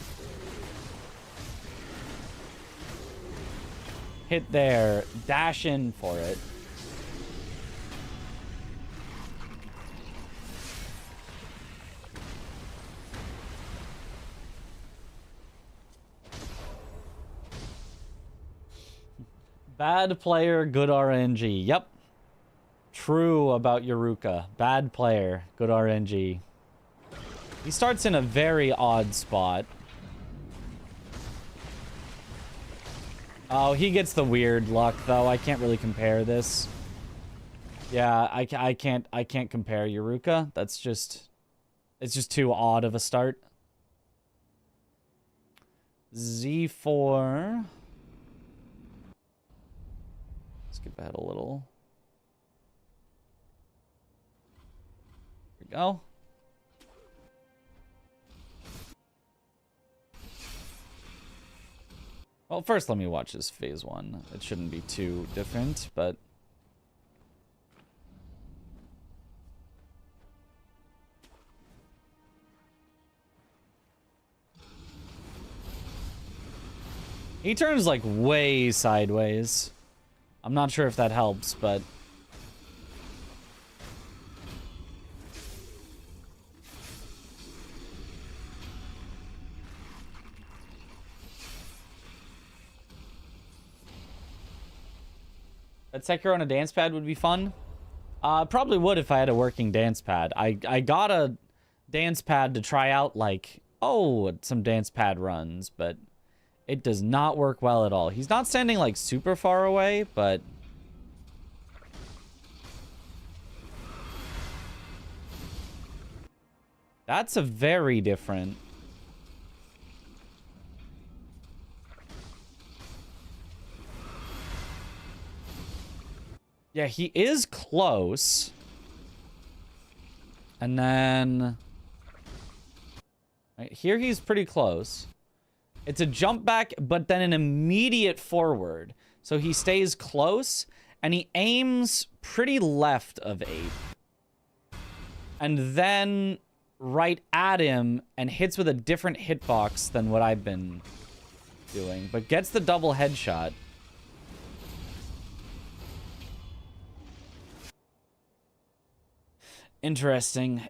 hit there, dash in for it. Bad player, good RNG. Yep. True about Yoruka. Bad player, good RNG. He starts in a very odd spot. Oh, he gets the weird luck, though. I can't really compare this. Yeah, I can't compare Yuruka. That's just... It's just too odd of a start. Z4. Skip ahead a little. Here we go. Well, first let me watch this phase 1. It shouldn't be too different, but... He turns, like, way sideways. I'm not sure if that helps, but... That Sekiro on a dance pad would be fun. Probably would if I had a working dance pad. I got a dance pad to try out, like, some dance pad runs, but it does not work well at all. He's not standing, like, super far away, but... That's a very different... Yeah, he is close. And then... Right here, he's pretty close. It's a jump back, but then an immediate forward. So he stays close, and he aims pretty left of 8. And then right at him, and hits with a different hitbox than what I've been doing. But gets the double headshot. Interesting.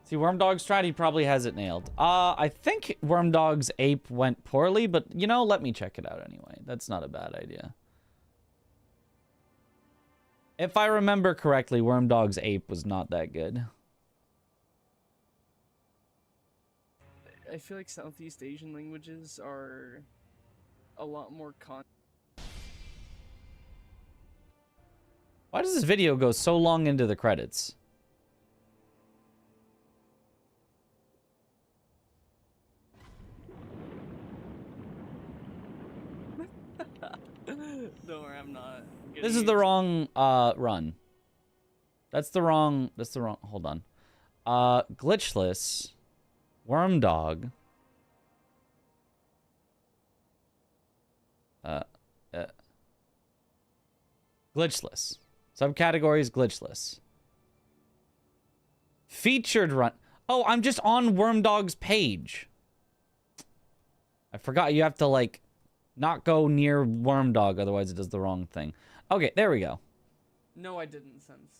See, Wormdog's strat, he probably has it nailed. I think Wormdog's ape went poorly, but, you know, let me check it out anyway. That's not a bad idea. If I remember correctly, Wormdog's ape was not that good. I feel like Southeast Asian languages are a lot more Why does this video go so long into the credits? Don't worry, I'm not. This is the wrong run. That's the wrong hold on. Glitchless, Wormdog. Glitchless. Subcategories glitchless. Featured run. Oh, I'm just on Wormdog's page. I forgot you have to, like, not go near Wormdog, otherwise it does the wrong thing. Okay, there we go. No, I didn't, sense.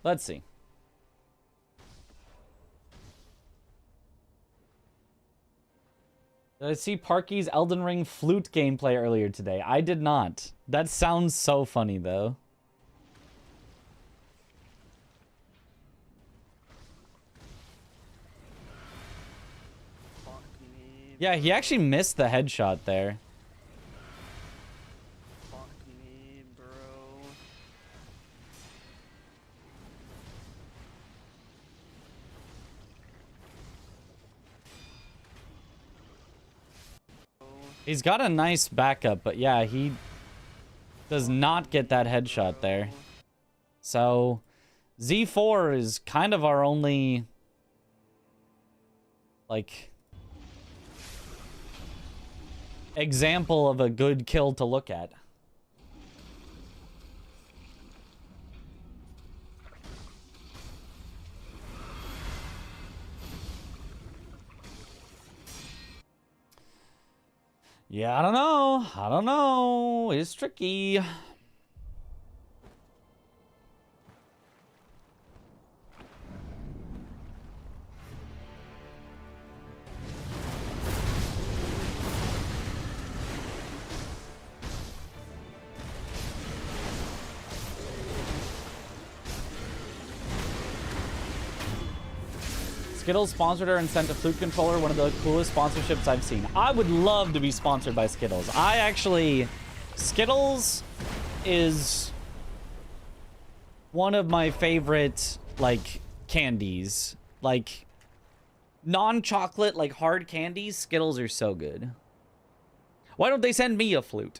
Let's see. Did I see Parky's Elden Ring flute gameplay earlier today? I did not. That sounds so funny, though. Fuck me. Yeah, he actually missed the headshot there. Fuck me, bro. He's got a nice backup, but yeah, he does not get that headshot there. So, Z4 is kind of our only, like, example of a good kill to look at. Yeah, I don't know. I don't know. It's tricky. Skittles sponsored her and sent a flute controller, one of the coolest sponsorships I've seen. I would love to be sponsored by Skittles. Skittles is one of my favorite, like, candies. Like, non-chocolate, like, hard candies, Skittles are so good. Why don't they send me a flute?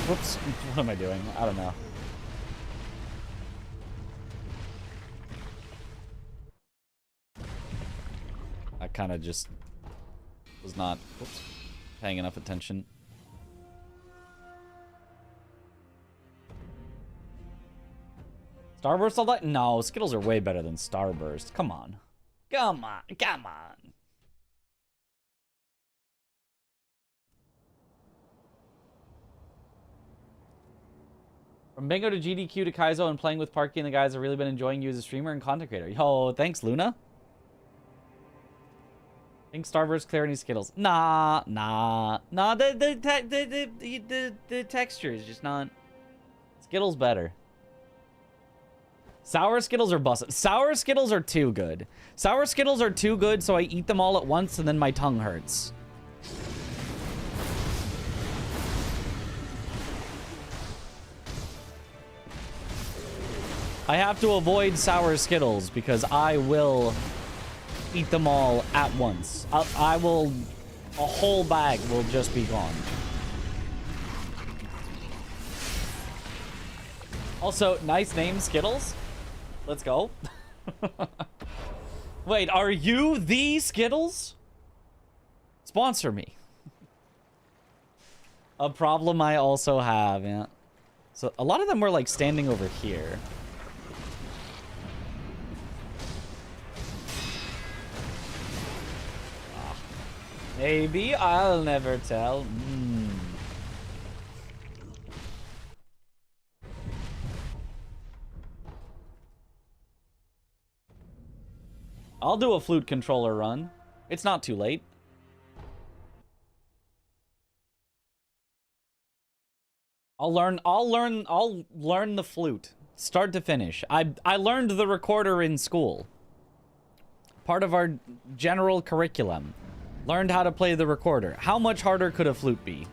Whoops. What am I doing? I don't know. I kind of just was not paying enough attention. Starburst all that? No, Skittles are way better than Starburst. Come on. Come on. Come on. From Bingo to GDQ to Kaizo and playing with Parky and the guys, have really been enjoying you as a streamer and content creator. Yo, thanks, Luna. I think Starburst clear any Skittles. Nah. The texture is just not. Skittles better. Sour Skittles are busted. Sour Skittles are too good. Sour Skittles are too good, so I eat them all at once and then my tongue hurts. I have to avoid sour Skittles because I will eat them all at once. A whole bag will just be gone. Also, nice name, Skittles. Let's go. Wait, are you the Skittles? Sponsor me. A problem I also have, yeah. So a lot of them were like standing over here. Maybe, I'll never tell. I'll do a flute controller run. It's not too late. I'll learn the flute. Start to finish. I learned the recorder in school. Part of our general curriculum. Learned how to play the recorder. How much harder could a flute be?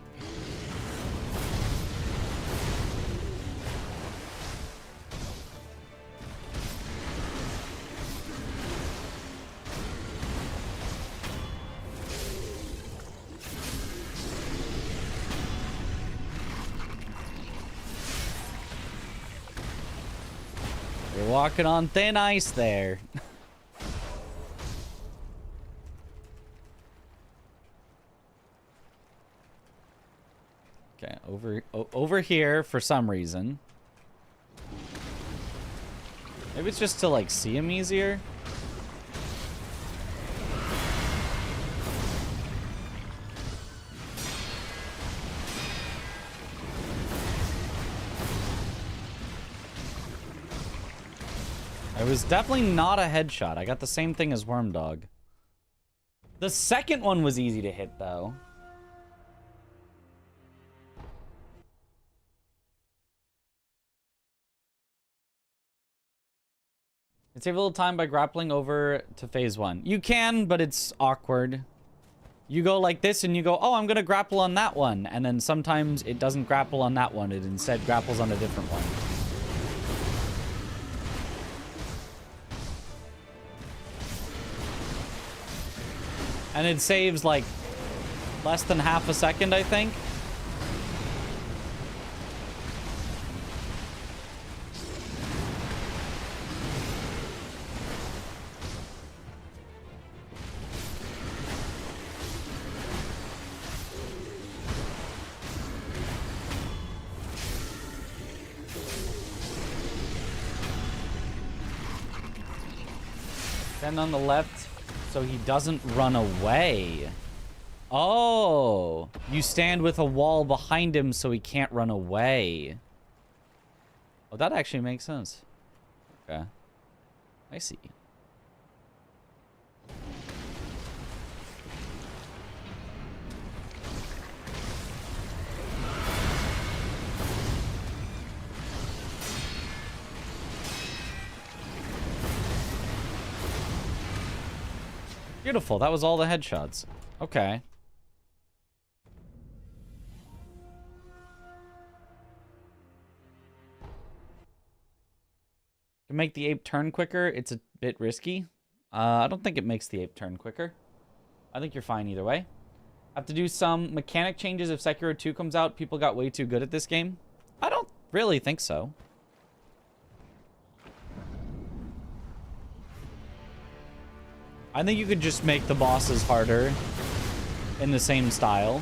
You're walking on thin ice there. Okay, over here for some reason. Maybe it's just to like see him easier. It was definitely not a headshot. I got the same thing as Wormdog. The second one was easy to hit though. Save a little time by grappling over to phase 1. You can, but it's awkward. You go like this and you go, oh, I'm going to grapple on that one. And then sometimes it doesn't grapple on that one. It instead grapples on a different one. And it saves like less than half a second, I think. Stand on the left so he doesn't run away. Oh, you stand with a wall behind him so he can't run away. Oh, that actually makes sense. Okay. I see. Beautiful. That was all the headshots. Okay. To make the ape turn quicker, it's a bit risky. I don't think it makes the ape turn quicker. I think you're fine either way. Have to do some mechanic changes if Sekiro 2 comes out. People got way too good at this game. I don't really think so. I think you could just make the bosses harder in the same style.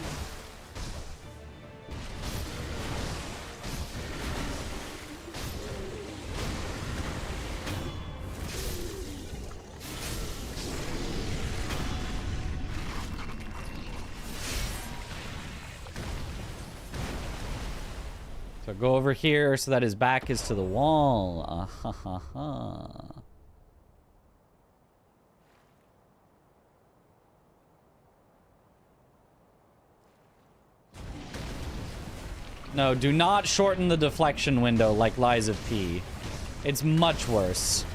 So go over here so that his back is to the wall. Ha ha ha. No, do not shorten the deflection window like Lies of P. It's much worse.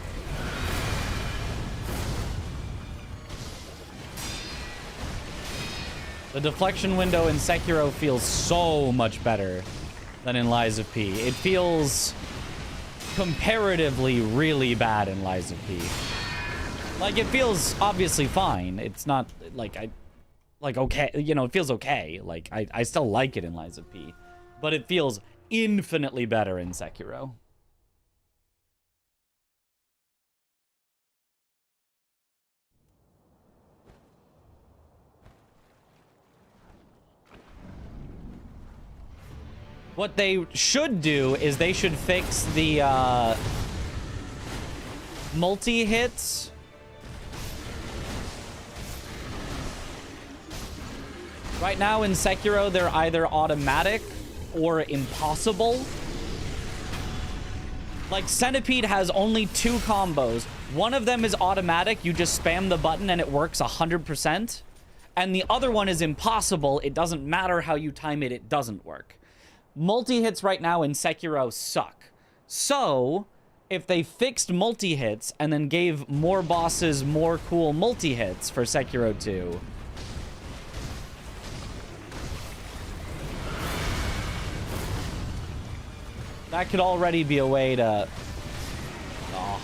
The deflection window in Sekiro feels so much better than in Lies of P. It feels comparatively really bad in Lies of P. Like, it feels obviously fine. It's not like okay, you know, it feels okay. Like, I still like it in Lies of P. But it feels infinitely better in Sekiro. What they should do is they should fix the multi-hits. Right now in Sekiro, they're either automatic or impossible. Like, Centipede has only 2 combos. One of them is automatic. You just spam the button and it works 100%. And the other one is impossible. It doesn't matter how you time it. It doesn't work. Multi-hits right now in Sekiro suck. So, if they fixed multi-hits and then gave more bosses more cool multi-hits for Sekiro 2... that could already be a way to... oh,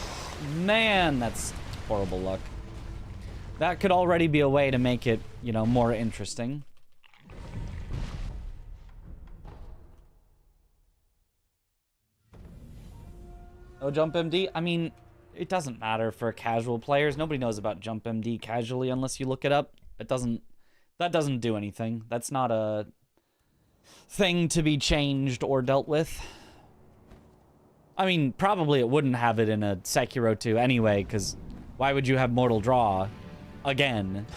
man, that's horrible luck. That could already be a way to make it, you know, more interesting. No Jump MD? I mean, it doesn't matter for casual players. Nobody knows about Jump MD casually unless you look it up. It doesn't... that doesn't do anything. That's not a thing to be changed or dealt with. I mean, probably it wouldn't have it in a Sekiro 2 anyway, because why would you have Mortal Draw again?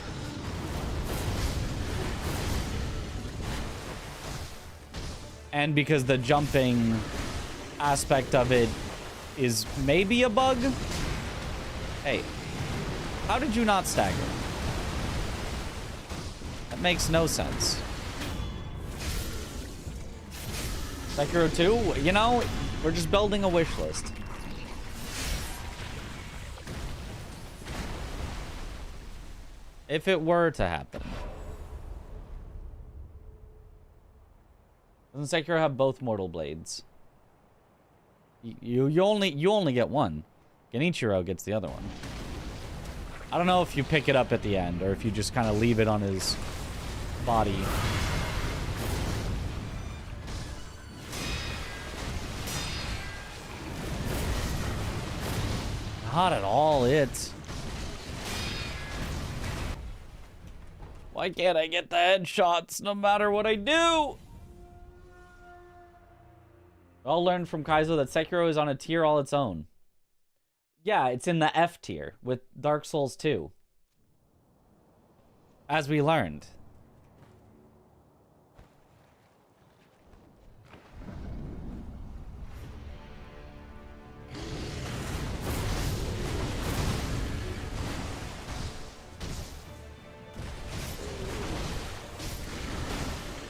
And because the jumping aspect of it is maybe a bug? Hey, how did you not stagger? That makes no sense. Sekiro 2, you know... we're just building a wish list. If it were to happen. Doesn't Sekiro have both Mortal Blades? You only get one. Genichiro gets the other one. I don't know if you pick it up at the end or if you just kind of leave it on his body. Not at all it. Why can't I get the headshots no matter what I do? I'll learn from Kaizo that Sekiro is on a tier all its own. Yeah, it's in the F tier with Dark Souls 2. As we learned.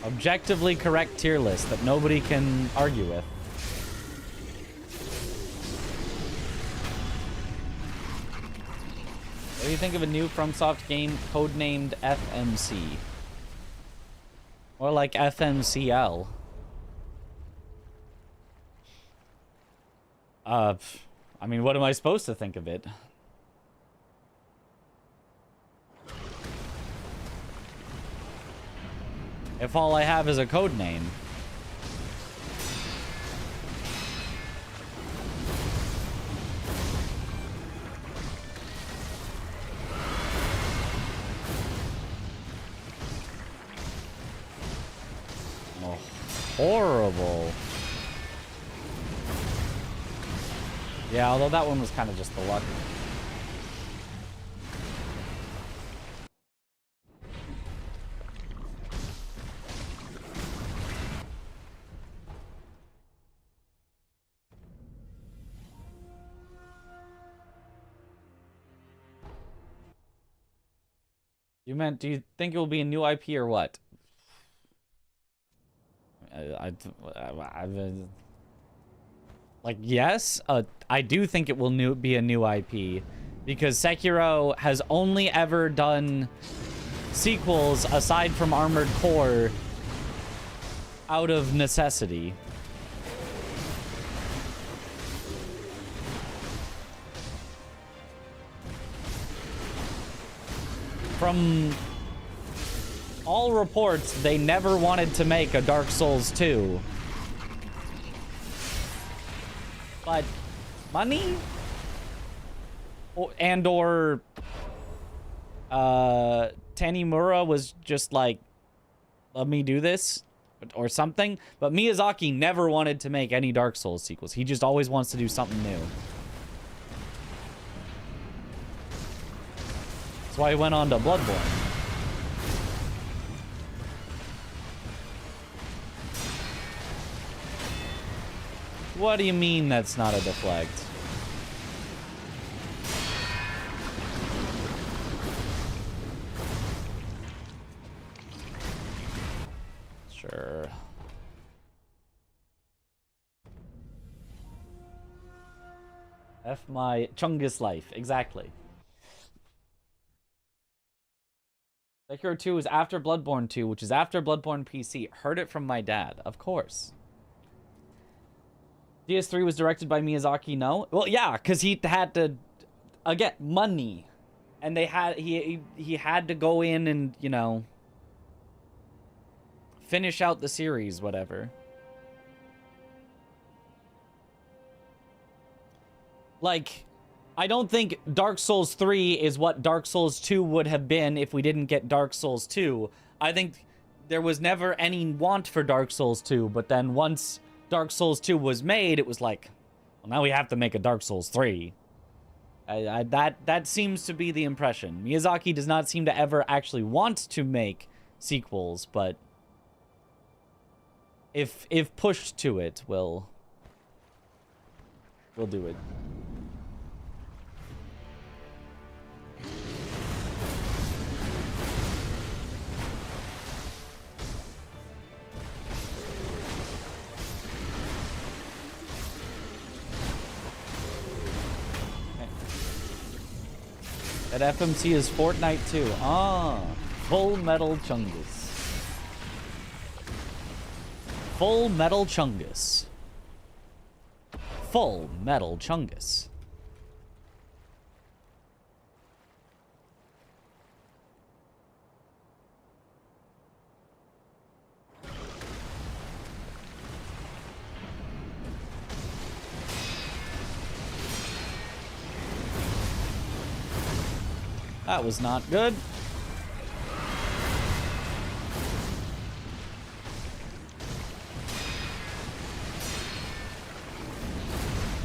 Objectively correct tier list that nobody can argue with. What do you think of a new FromSoft game codenamed FMC? Or like FMCL? I mean, what am I supposed to think of it? If all I have is a code name. Oh, horrible. Yeah, although that one was kind of just the luck. You meant, do you think it will be a new IP or what? Like, yes, I do think it will be a new IP because Sekiro has only ever done sequels aside from Armored Core out of necessity. From all reports, they never wanted to make a Dark Souls 2. But money? Or Tanimura was just like, let me do this or something. But Miyazaki never wanted to make any Dark Souls sequels. He just always wants to do something new. That's why he went on to Bloodborne. What do you mean that's not a deflect? Sure. F my Chungus life. Exactly. Sekiro 2 is after Bloodborne 2, which is after Bloodborne PC. Heard it from my dad. Of course. DS3 was directed by Miyazaki, no? Well, yeah, because he had to, again, money. And they had, he had to go in and, you know, finish out the series, whatever. Like, I don't think Dark Souls 3 is what Dark Souls 2 would have been if we didn't get Dark Souls 2. I think there was never any want for Dark Souls 2, but then once Dark Souls 2 was made, it was like, well, now we have to make a Dark Souls 3. That seems to be the impression. Miyazaki does not seem to ever actually want to make sequels, but if pushed to it, we'll do it. That FMC is Fortnite too. Ah, Full Metal Chungus. Full Metal Chungus. Full Metal Chungus. That was not good.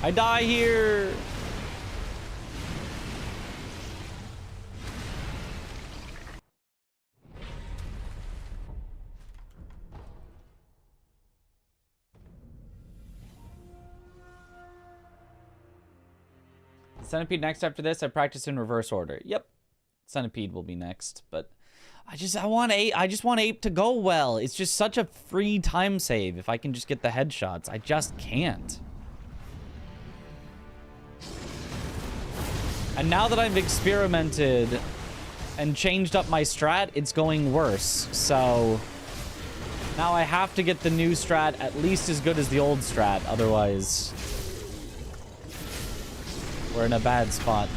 I die here. Centipede next after this. I practice in reverse order. Yep. Centipede will be next, but I just want Ape to go well. It's just such a free time save if I can just get the headshots. I just can't. And now that I've experimented and changed up my strat, it's going worse. So now I have to get the new strat at least as good as the old strat. Otherwise, we're in a bad spot.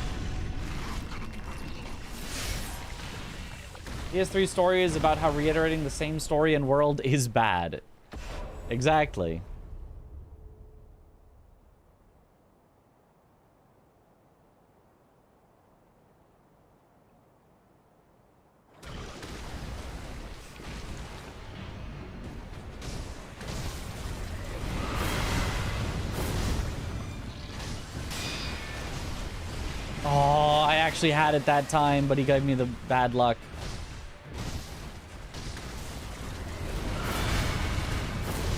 PS3 story is about how reiterating the same story and world is bad. Exactly. Oh, I actually had it that time, but he gave me the bad luck.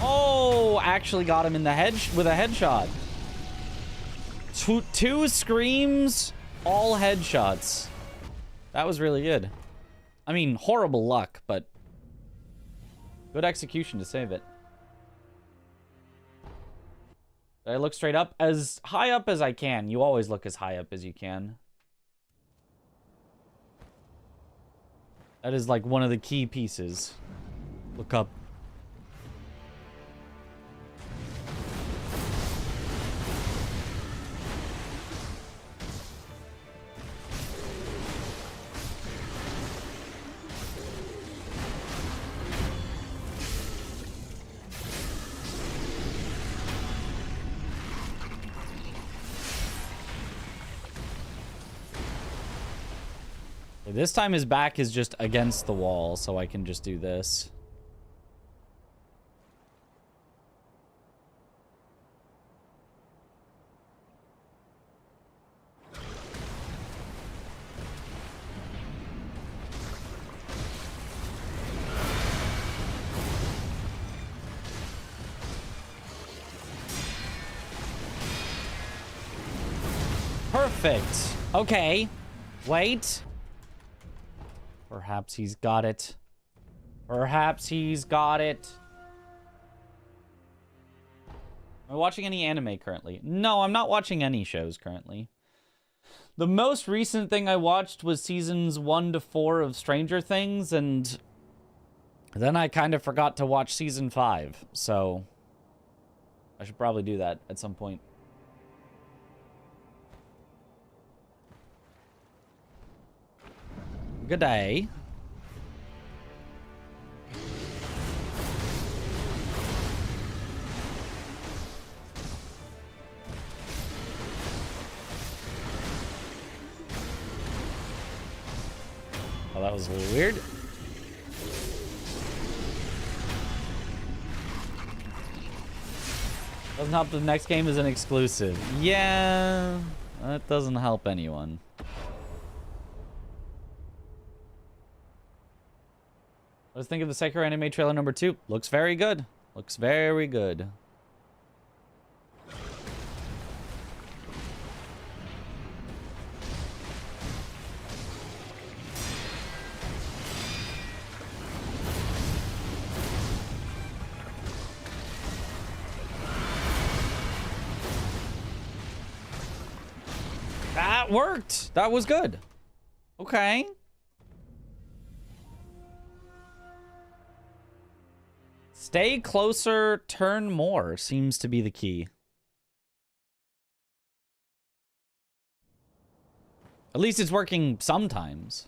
Oh, actually got him in the head with a headshot. Two screams, all headshots. That was really good. I mean, horrible luck, but good execution to save it. Did I look straight up? As high up as I can. You always look as high up as you can. That is like one of the key pieces. Look up. This time his back is just against the wall, so I can just do this. Perfect. Okay. Wait. Perhaps he's got it. Perhaps he's got it. Am I watching any anime currently? No, I'm not watching any shows currently. The most recent thing I watched was seasons 1 to 4 of Stranger Things, and then I kind of forgot to watch season 5, so I should probably do that at some point. Good day. Oh, that was a little weird. Doesn't help the next game is an exclusive. Yeah, that doesn't help anyone. Let's think of the Sekiro anime trailer number 2. Looks very good. Looks very good. That worked. That was good. Okay. Stay closer, turn more seems to be the key. At least it's working sometimes.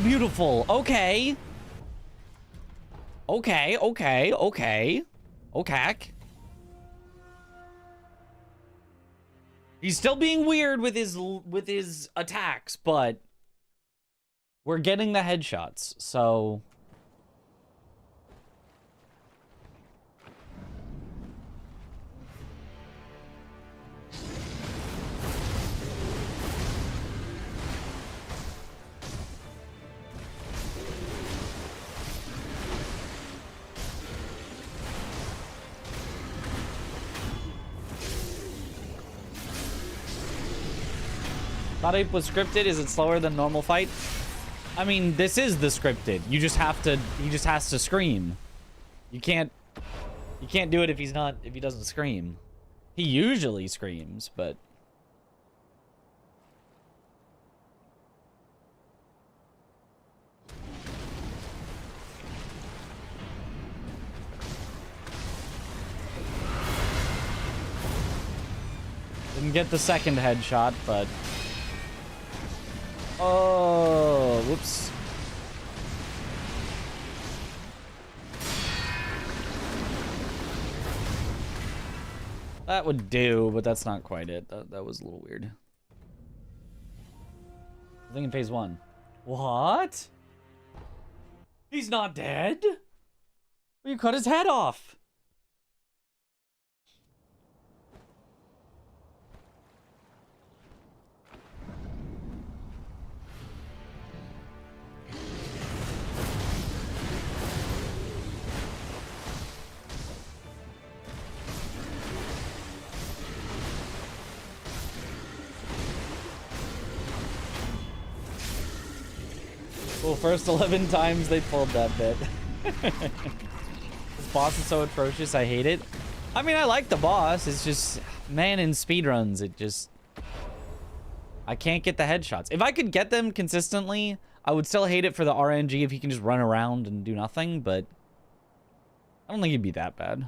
beautiful. Okay. Okay, okay, okay. Okay. He's still being weird with his attacks, but we're getting the headshots, so thought it was scripted. Is it slower than normal fight? I mean, this is the scripted. You just have to. He just has to scream. You can't do it if he doesn't scream. He usually screams, but didn't get the second headshot, but oh, whoops. That would do, but that's not quite it. That was a little weird. I think in phase 1. What? He's not dead? You cut his head off. Well, first 11 times they pulled that bit. This boss is so atrocious, I hate it. I mean, I like the boss. It's just, man, in speedruns, it just... I can't get the headshots. If I could get them consistently, I would still hate it for the RNG if he can just run around and do nothing, but... I don't think he'd be that bad.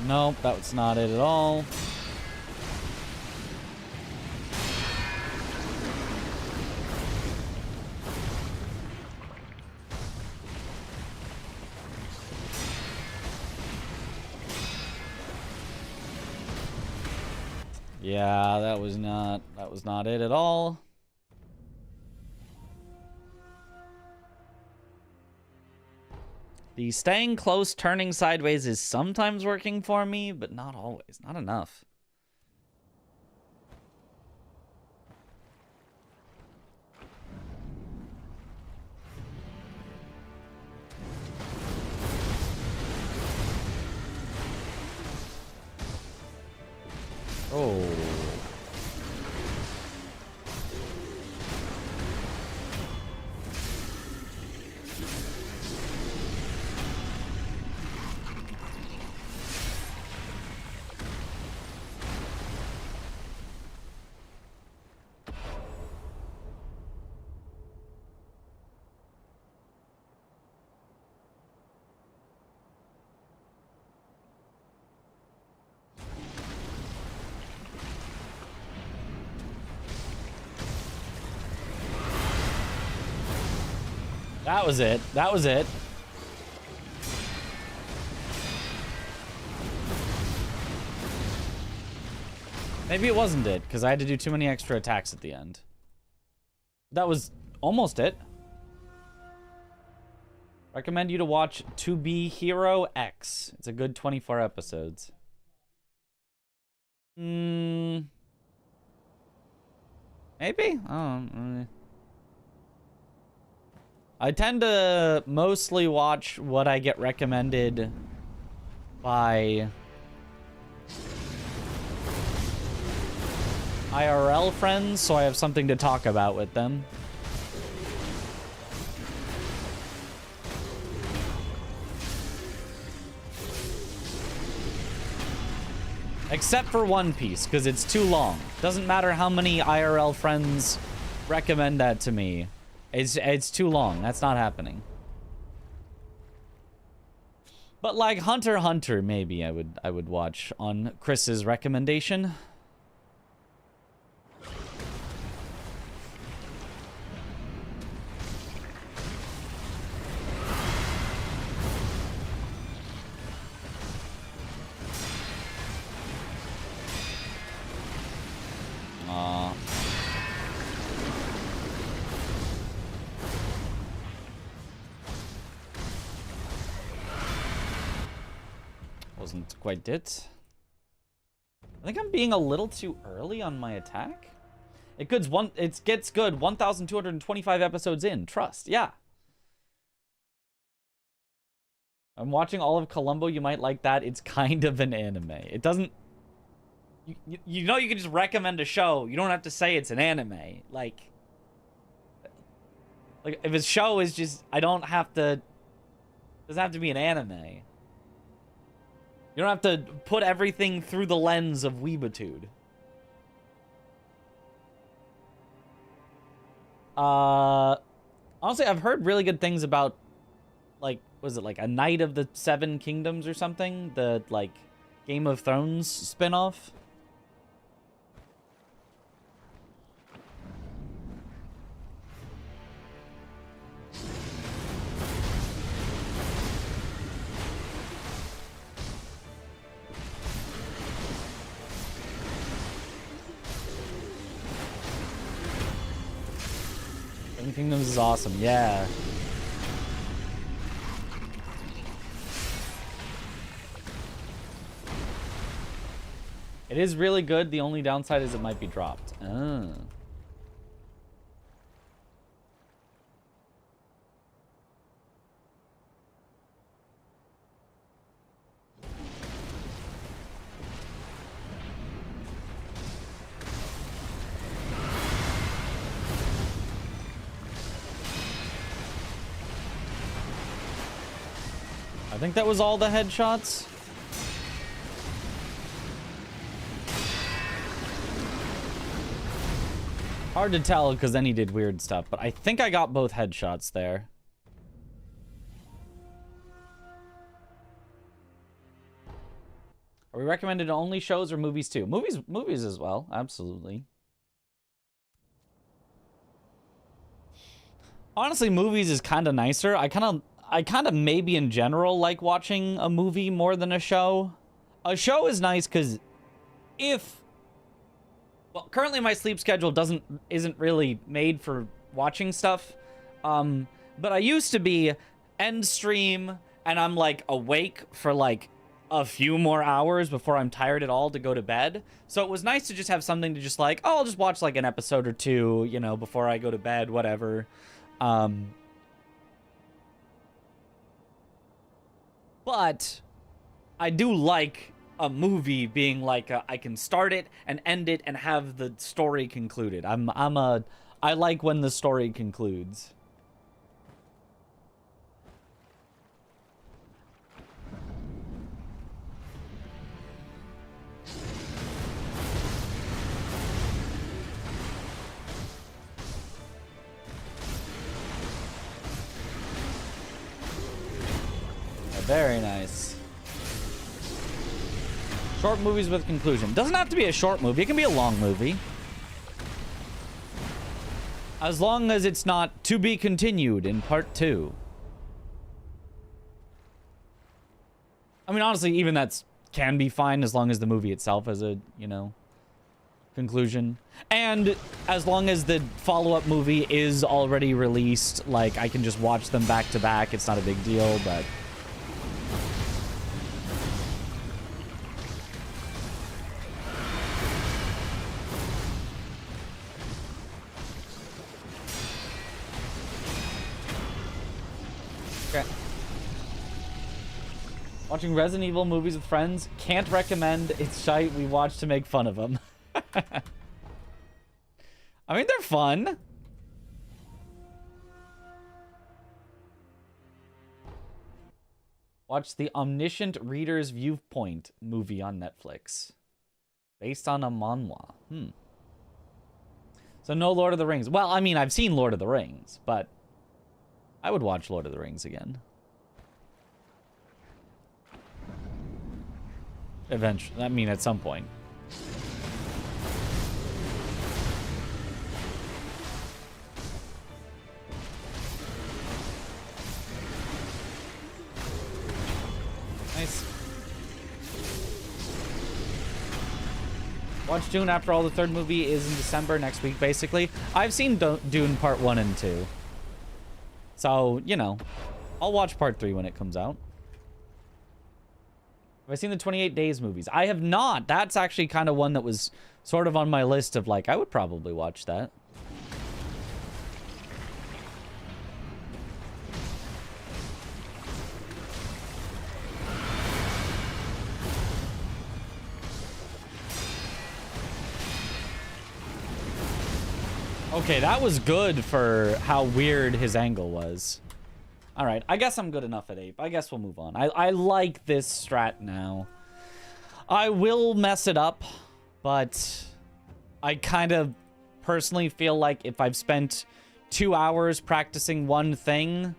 Nope, that was not it at all. Yeah, that was not it at all. The staying close, turning sideways is sometimes working for me, but not always. Not enough. Oh. That was it. That was it. Maybe it wasn't it, because I had to do too many extra attacks at the end. That was almost it. Recommend you to watch To Be Hero X. It's a good 24 episodes. Maybe? I tend to mostly watch what I get recommended by IRL friends, so I have something to talk about with them. Except for One Piece, because it's too long. Doesn't matter how many IRL friends recommend that to me. It's too long. That's not happening. But like Hunter x Hunter, maybe I would watch on Chris's recommendation. Aw. Wasn't quite it. I think I'm being a little too early on my attack. It gets good 1,225 episodes in. Trust, yeah. I'm watching all of Columbo. You might like that. It's kind of an anime. It doesn't. You know, you can just recommend a show. You don't have to say it's an anime. Like if a show is just, I don't have to. It doesn't have to be an anime. You don't have to put everything through the lens of weebitude. Honestly, I've heard really good things about, like, was it like A Knight of the Seven Kingdoms or something? The, like, Game of Thrones spinoff. Seven Kingdoms is awesome, yeah. It is really good. The only downside is it might be dropped. Oh. I think that was all the headshots. Hard to tell because then he did weird stuff, but I think I got both headshots there. Are we recommended only shows or movies too? Movies as well, absolutely. Honestly, movies is kind of nicer. I kind of maybe in general like watching a movie more than a show. A show is nice because well, currently my sleep schedule isn't really made for watching stuff. But I used to be end stream and I'm like awake for like a few more hours before I'm tired at all to go to bed. So it was nice to just have something to just like, oh, I'll just watch like an episode or two, you know, before I go to bed, whatever. But I do like a movie being like I can start it and end it and have the story concluded. I like when the story concludes. Very nice. Short movies with conclusion. Doesn't have to be a short movie. It can be a long movie. As long as it's not to be continued in part 2. I mean, honestly, even that's can be fine as long as the movie itself has a, you know, conclusion. And as long as the follow-up movie is already released, like, I can just watch them back to back. It's not a big deal, but... Watching Resident Evil movies with friends. Can't recommend. It's shite. We watch to make fun of them. I mean, they're fun. Watch the Omniscient Reader's Viewpoint movie on Netflix. Based on a manhwa. So no Lord of the Rings. Well, I mean, I've seen Lord of the Rings, but I would watch Lord of the Rings again. Eventually. I mean, at some point. Nice. Watch Dune after all. The third movie is in December next week, basically. I've seen Dune Part 1 and 2. So, you know, I'll watch Part 3 when it comes out. Have I seen the 28 Days movies? I have not. That's actually kind of one that was sort of on my list of, like, I would probably watch that. Okay, that was good for how weird his angle was. All right, I guess I'm good enough at Ape. I guess we'll move on. I like this strat now. I will mess it up, but I kind of personally feel like if I've spent 2 hours practicing one thing,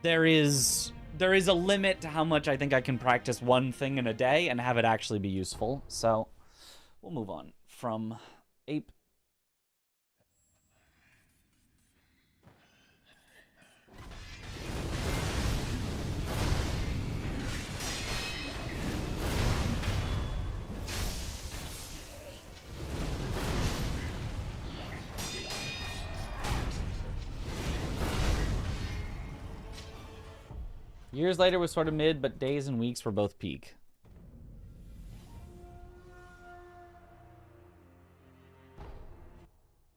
there is a limit to how much I think I can practice one thing in a day and have it actually be useful. So we'll move on from Ape. Years later was sort of mid, but days and weeks were both peak.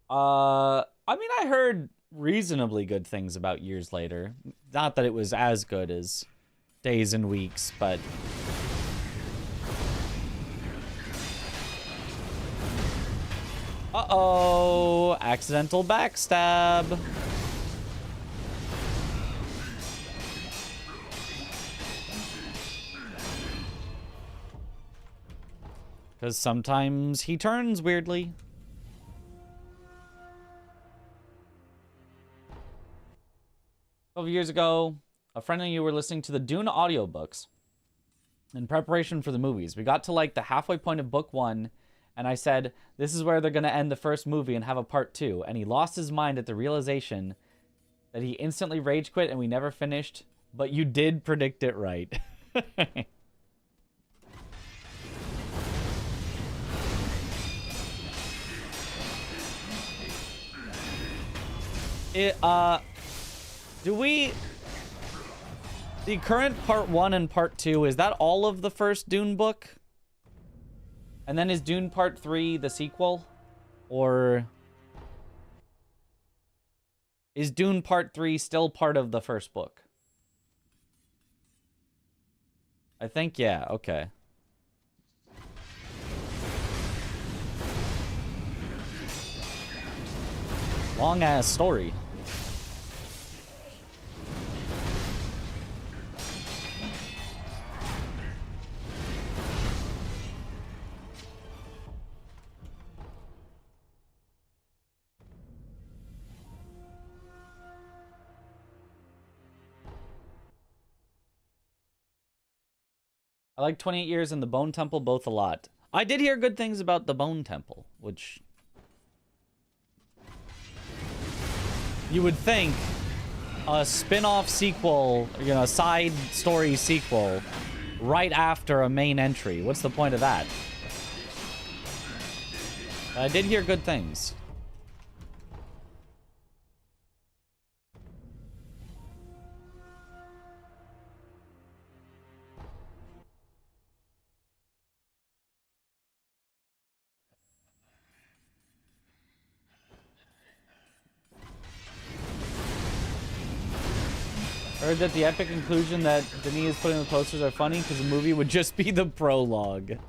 I mean, I heard reasonably good things about Years Later. Not that it was as good as Days and Weeks, but... Uh-oh! Accidental backstab! Because sometimes he turns weirdly. A couple years ago, a friend and you were listening to the Dune audiobooks in preparation for the movies. We got to like the halfway point of book 1, and I said, this is where they're going to end the first movie and have a part 2. And he lost his mind at the realization that he instantly rage quit and we never finished, but you did predict it right. The current part 1 and part 2, is that all of the first Dune book? And then is Dune part 3 the sequel? Or is Dune part 3 still part of the first book? I think, yeah, okay. Long ass story. I like 28 Years and the Bone Temple both a lot. I did hear good things about the Bone Temple, which you would think a spin-off sequel, you know, a side story sequel right after a main entry. What's the point of that? I did hear good things. Heard that the epic conclusion that Denis is putting in the posters are funny because the movie would just be the prologue.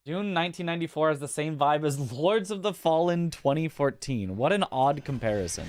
June 1994 has the same vibe as Lords of the Fallen 2014. What an odd comparison.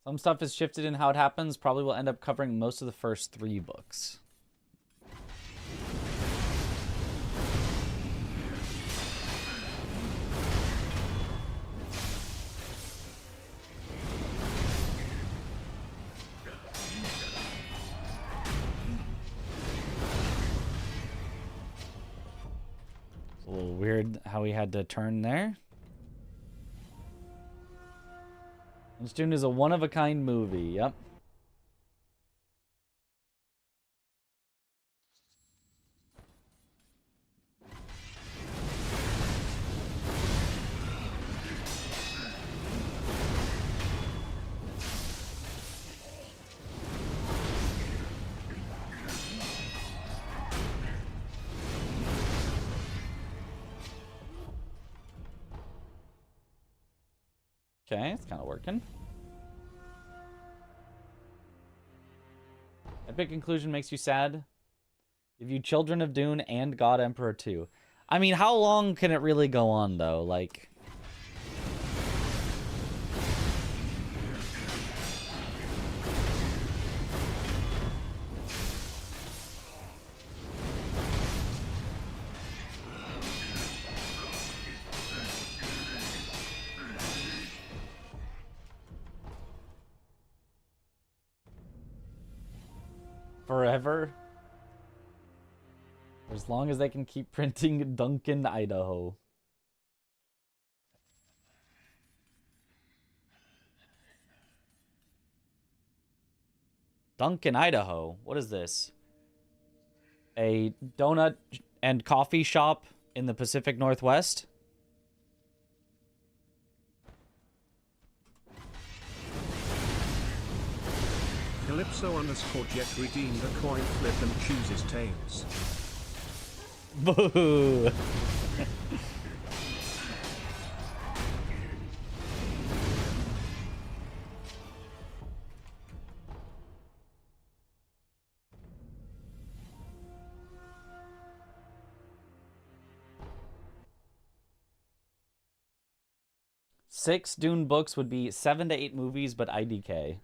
Some stuff is shifted in how it happens. Probably will end up covering most of the first 3 books. It's a little weird how he had to turn there. This Dune is a one-of-a-kind movie, yep. Okay, it's kind of working. Epic conclusion makes you sad. Give you Children of Dune and God Emperor 2. I mean, how long can it really go on, though? Like... forever. As long as they can keep printing Duncan, Idaho. Duncan, Idaho. What is this? A donut and coffee shop in the Pacific Northwest? Calypso_Jet redeemed a coin flip and chooses tails. Boo! Six Dune books would be 7 to 8 movies, but IDK.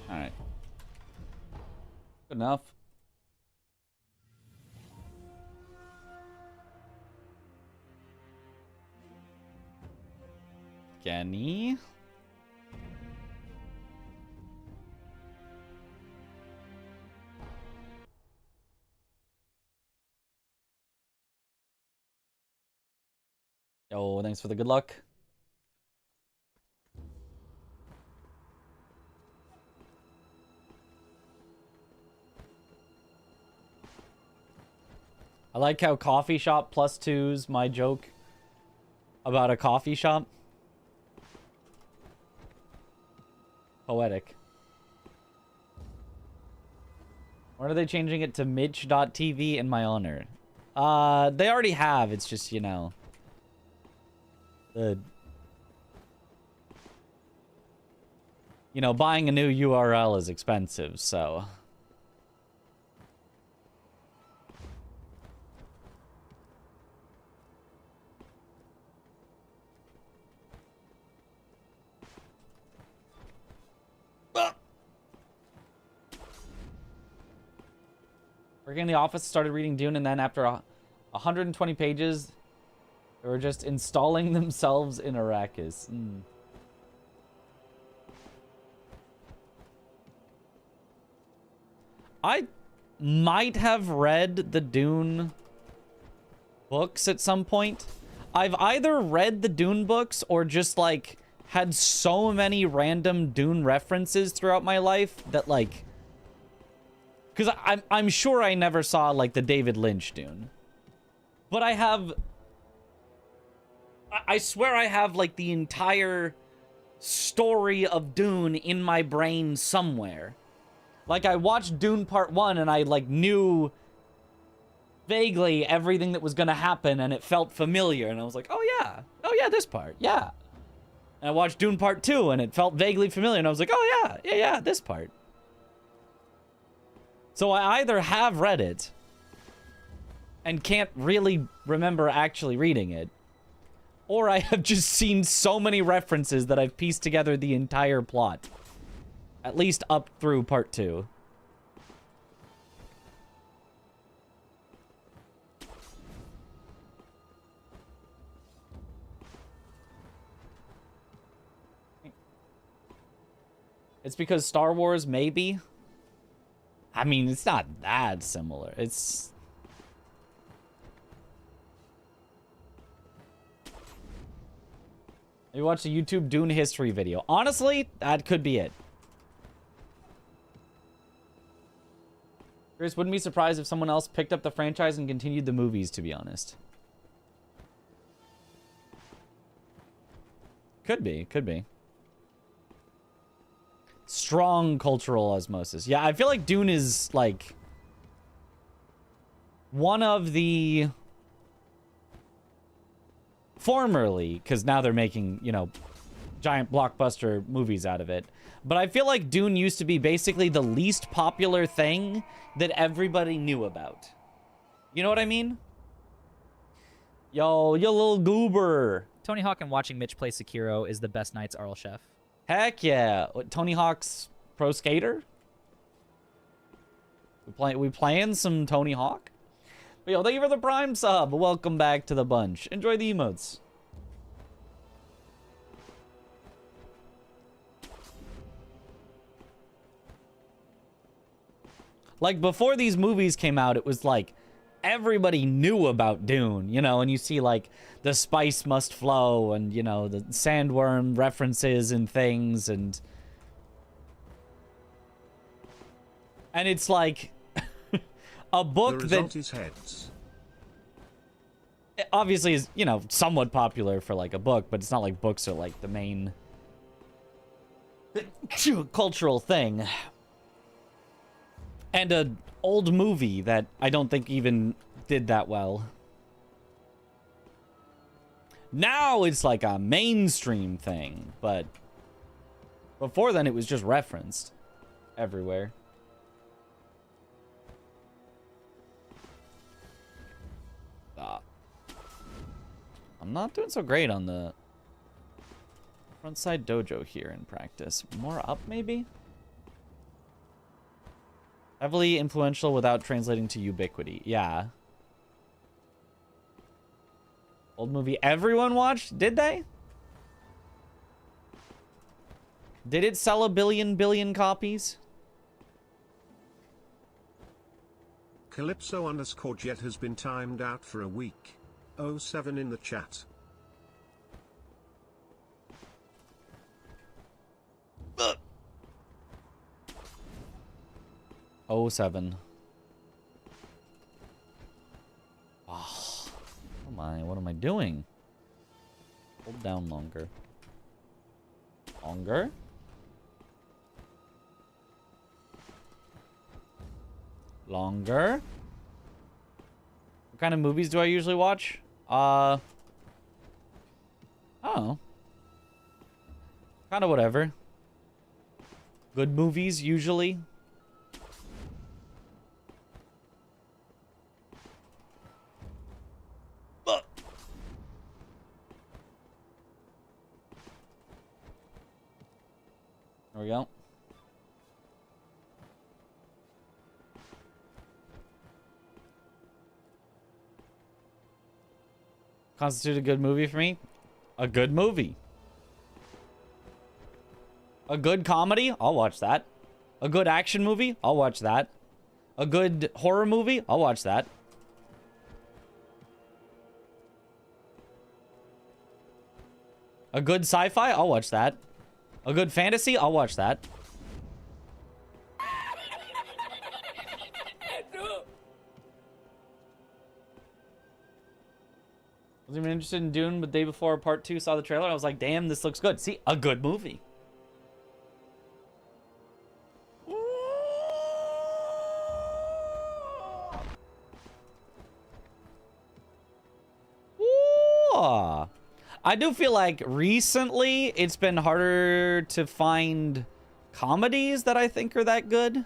Alright. Good enough. Kenny? Yo, thanks for the good luck. I like how coffee shop plus 2's my joke about a coffee shop. Poetic. When are they changing it to Mitch.tv in my honor? They already have. It's just, you know, buying a new URL is expensive, so. Working in the office, started reading Dune, and then after 120 pages, they were just installing themselves in Arrakis. I might have read the Dune books at some point. I've either read the Dune books or just, like, had so many random Dune references throughout my life that, like... Because I'm sure I never saw, like, the David Lynch Dune. But I have... I swear I have, like, the entire story of Dune in my brain somewhere. Like, I watched Dune Part 1 and I, like, knew vaguely everything that was going to happen, and it felt familiar, and I was like, oh yeah, this part, yeah. And I watched Dune Part 2, and it felt vaguely familiar, and I was like, oh yeah, this part. So I either have read it and can't really remember actually reading it, or I have just seen so many references that I've pieced together the entire plot. At least up through Part 2. It's because Star Wars, maybe? I mean, it's not that similar. It's... You watch a YouTube Dune history video. Honestly, that could be it. Chris, wouldn't be surprised if someone else picked up the franchise and continued the movies, to be honest. Could be, could be. Strong cultural osmosis. Yeah, I feel like Dune is, like, one of the... Formerly, because now they're making, you know, giant blockbuster movies out of it. But I feel like Dune used to be basically the least popular thing that everybody knew about. You know what I mean? Yo, you little goober. Tony Hawk and watching Mitch play Sekiro is the best night's Arl Chef. Heck yeah. What, Tony Hawk's Pro Skater? We playing some Tony Hawk? But yo, thank you for the Prime sub. Welcome back to the bunch. Enjoy the emotes. Like, before these movies came out, it was like, everybody knew about Dune, you know, and you see, like, the spice must flow, and, you know, the sandworm references and things, and it's like, a book the result that is heads. Obviously is, you know, somewhat popular for, like, a book, but it's not like books are, like, the main cultural thing. And an old movie that I don't think even did that well. Now it's like a mainstream thing, but before then it was just referenced everywhere. I'm not doing so great on the frontside dojo here in practice. More up, maybe? Heavily influential without translating to ubiquity. Yeah. Old movie everyone watched? Did they? Did it sell a billion copies? Calypso_jet has been timed out for a week. 07 in the chat. Ugh. 07. Oh, what am I doing? Hold down longer. Longer? Longer? What kind of movies do I usually watch? Oh. Kind of whatever. Good movies, usually. There we go. Constitute a good movie for me? A good movie. A good comedy? I'll watch that. A good action movie? I'll watch that. A good horror movie? I'll watch that. A good sci-fi? I'll watch that. A good fantasy? I'll watch that. Wasn't even interested in Dune, but the day before part 2 saw the trailer. I was like, damn, this looks good. See, a good movie. Oh, I do feel like recently it's been harder to find comedies that I think are that good.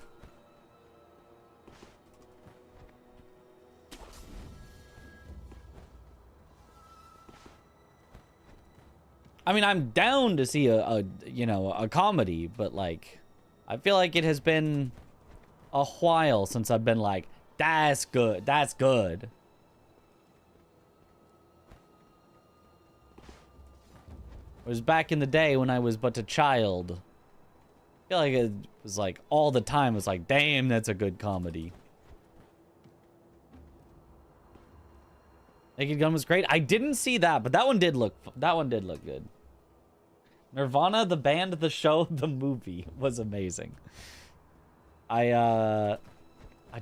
I mean, I'm down to see a you know, a comedy, but like, I feel like it has been a while since I've been like, that's good, that's good. It was back in the day when I was but a child. I feel like it was like all the time. It was like, damn, that's a good comedy. Naked Gun was great. I didn't see that, but that one did look good. Nirvana, the band, the show, the movie was amazing. I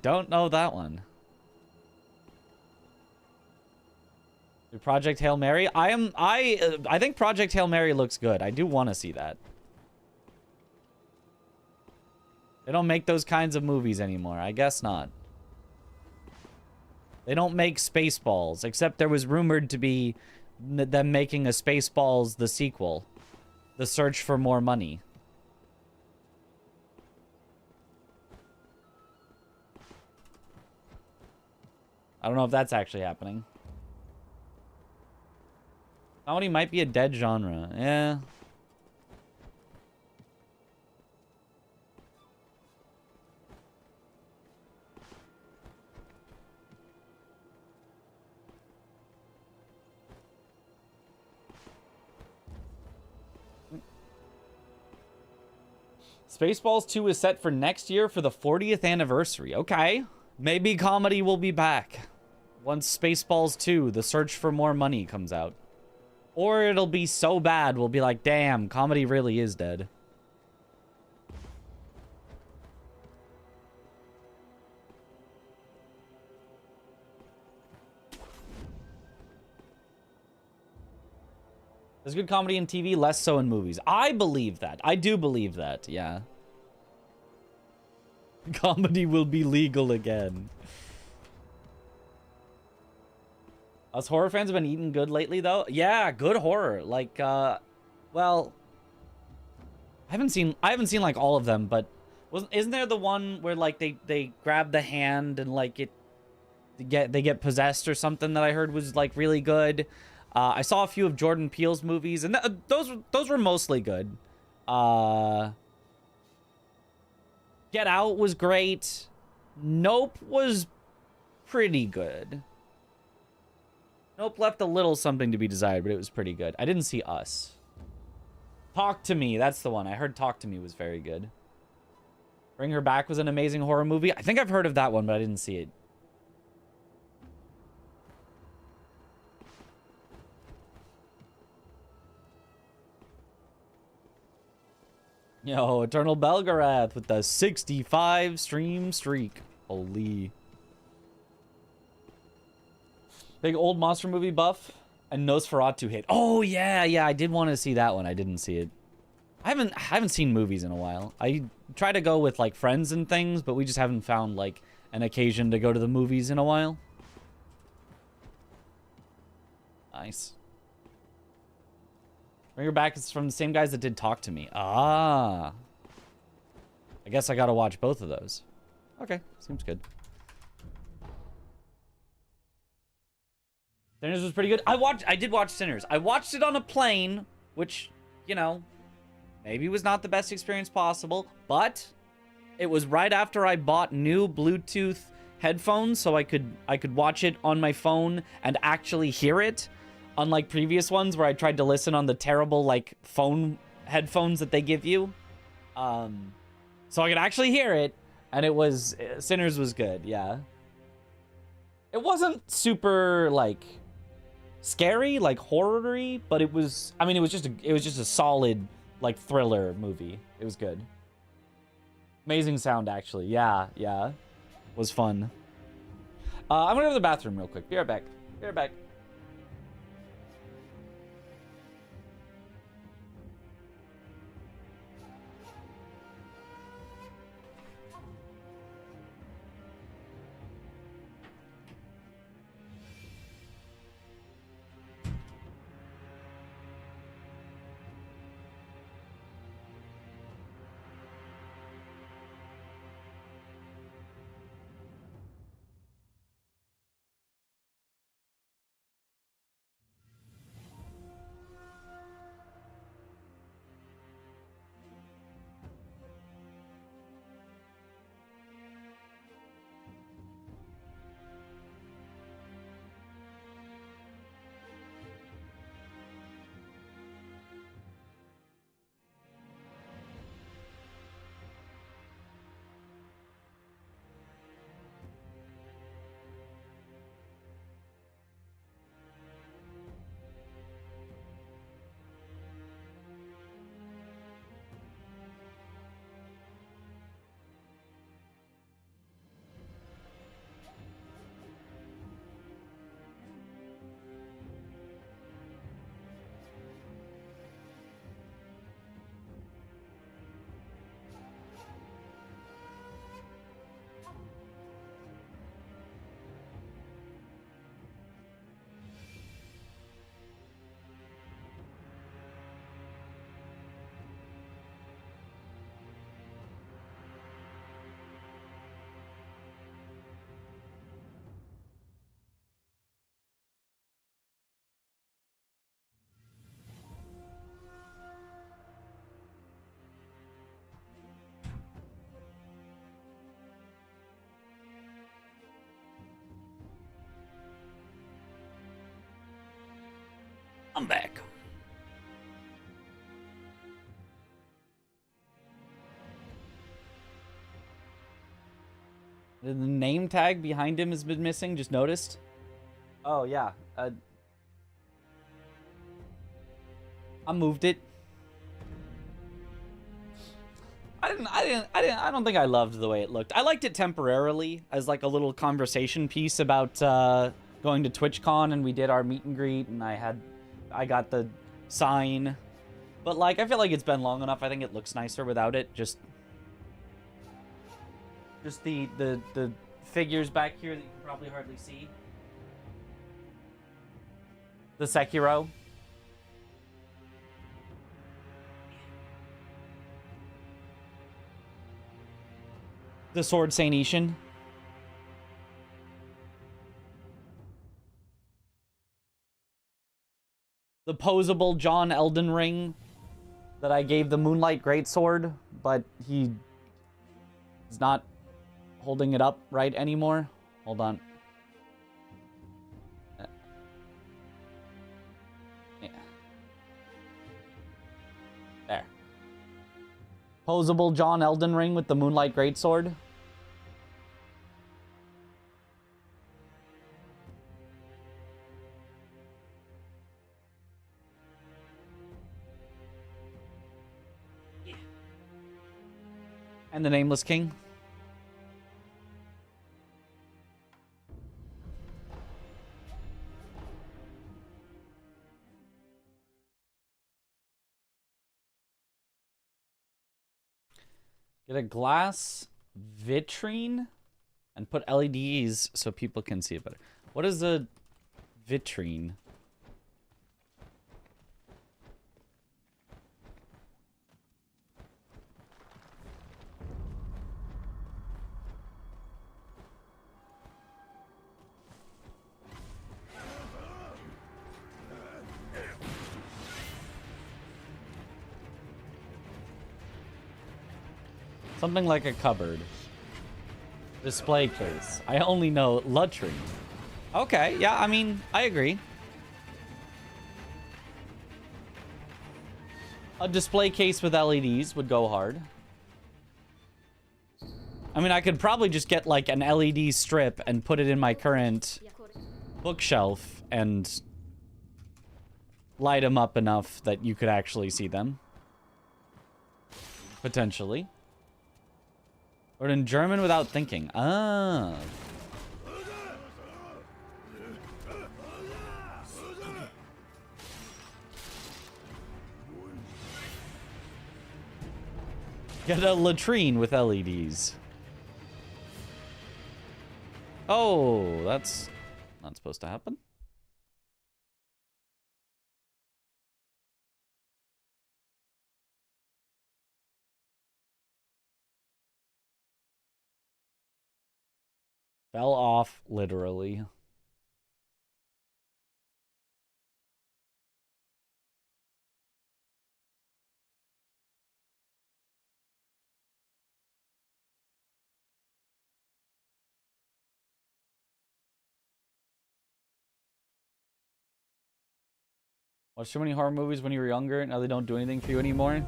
don't know that one. Project Hail Mary. I think Project Hail Mary looks good. I do want to see that. They don't make those kinds of movies anymore. I guess not. They don't make Spaceballs, except there was rumored to be them making a Spaceballs the sequel. The Search for More Money. I don't know if that's actually happening. Comedy might be a dead genre. Yeah. Spaceballs 2 is set for next year for the 40th anniversary. Okay. Maybe comedy will be back once Spaceballs 2, The Search for More Money comes out. Or it'll be so bad, we'll be like, damn, comedy really is dead. There's good comedy in TV, less so in movies. I believe that. I do believe that, yeah. Comedy will be legal again. Us horror fans have been eating good lately, though. Yeah, good horror. Like, well, I haven't seen like all of them, but isn't there the one where like they grab the hand and like they get possessed or something that I heard was like really good. I saw a few of Jordan Peele's movies, and those were mostly good. Get Out was great. Nope was pretty good. Nope left a little something to be desired, but it was pretty good. I didn't see Us. Talk to Me, that's the one. I heard Talk to Me was very good. Bring Her Back was an amazing horror movie. I think I've heard of that one, but I didn't see it. Yo, Eternal Belgarath with the 65 stream streak. Holy. Big old monster movie buff and Nosferatu hit. Oh yeah, I did want to see that one. I didn't see it. I haven't seen movies in a while. I try to go with like friends and things, but we just haven't found like an occasion to go to the movies in a while. Nice. Bring Her Back is from the same guys that did Talk to Me. Ah. I guess I gotta watch both of those. Okay, seems good. Sinners was pretty good. I did watch Sinners. I watched it on a plane, which, you know, maybe was not the best experience possible, but it was right after I bought new Bluetooth headphones so I could watch it on my phone and actually hear it. Unlike previous ones where I tried to listen on the terrible, like, phone headphones that they give you. So I could actually hear it, and it was... Sinners was good, yeah. It wasn't super, like, scary, like, horror-y, but it was... I mean, it was just a solid, like, thriller movie. It was good. Amazing sound, actually. Yeah. Was fun. I'm gonna go to the bathroom real quick. Be right back. I'm back. The name tag behind him has been missing, just noticed. Oh, yeah. I moved it. I don't think I loved the way it looked. I liked it temporarily as like a little conversation piece about going to TwitchCon, and we did our meet and greet, and I got the sign. But like, I feel like it's been long enough. I think it looks nicer without it. Just the figures back here that you can probably hardly see. The Sekiro. The Sword Saint Ishin. The posable John Elden Ring that I gave the Moonlight Greatsword, but he is not holding it up right anymore. Hold on. Yeah. There. Posable John Elden Ring with the Moonlight Greatsword. Yeah. And the Nameless King. Get a glass vitrine and put LEDs so people can see it better. What is a vitrine? Something like a cupboard. Display case. I only know latrine. Okay, yeah, I mean, I agree. A display case with LEDs would go hard. I mean, I could probably just get like an LED strip and put it in my current bookshelf and light them up enough that you could actually see them. Potentially. Or in German without thinking. Ah. Get a latrine with LEDs. Oh, that's not supposed to happen. Fell off, literally. Watched too many horror movies when you were younger, now they don't do anything for you anymore?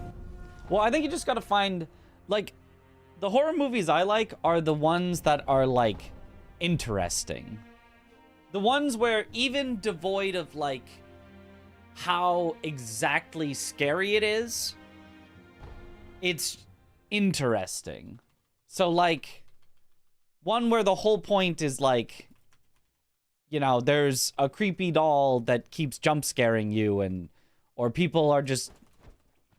Well, I think you just gotta find, like, the horror movies I like are the ones that are, like, interesting. The ones where, even devoid of, like, how exactly scary it is, it's interesting. So, like, one where the whole point is, like, you know, there's a creepy doll that keeps jump scaring you, and or people are just,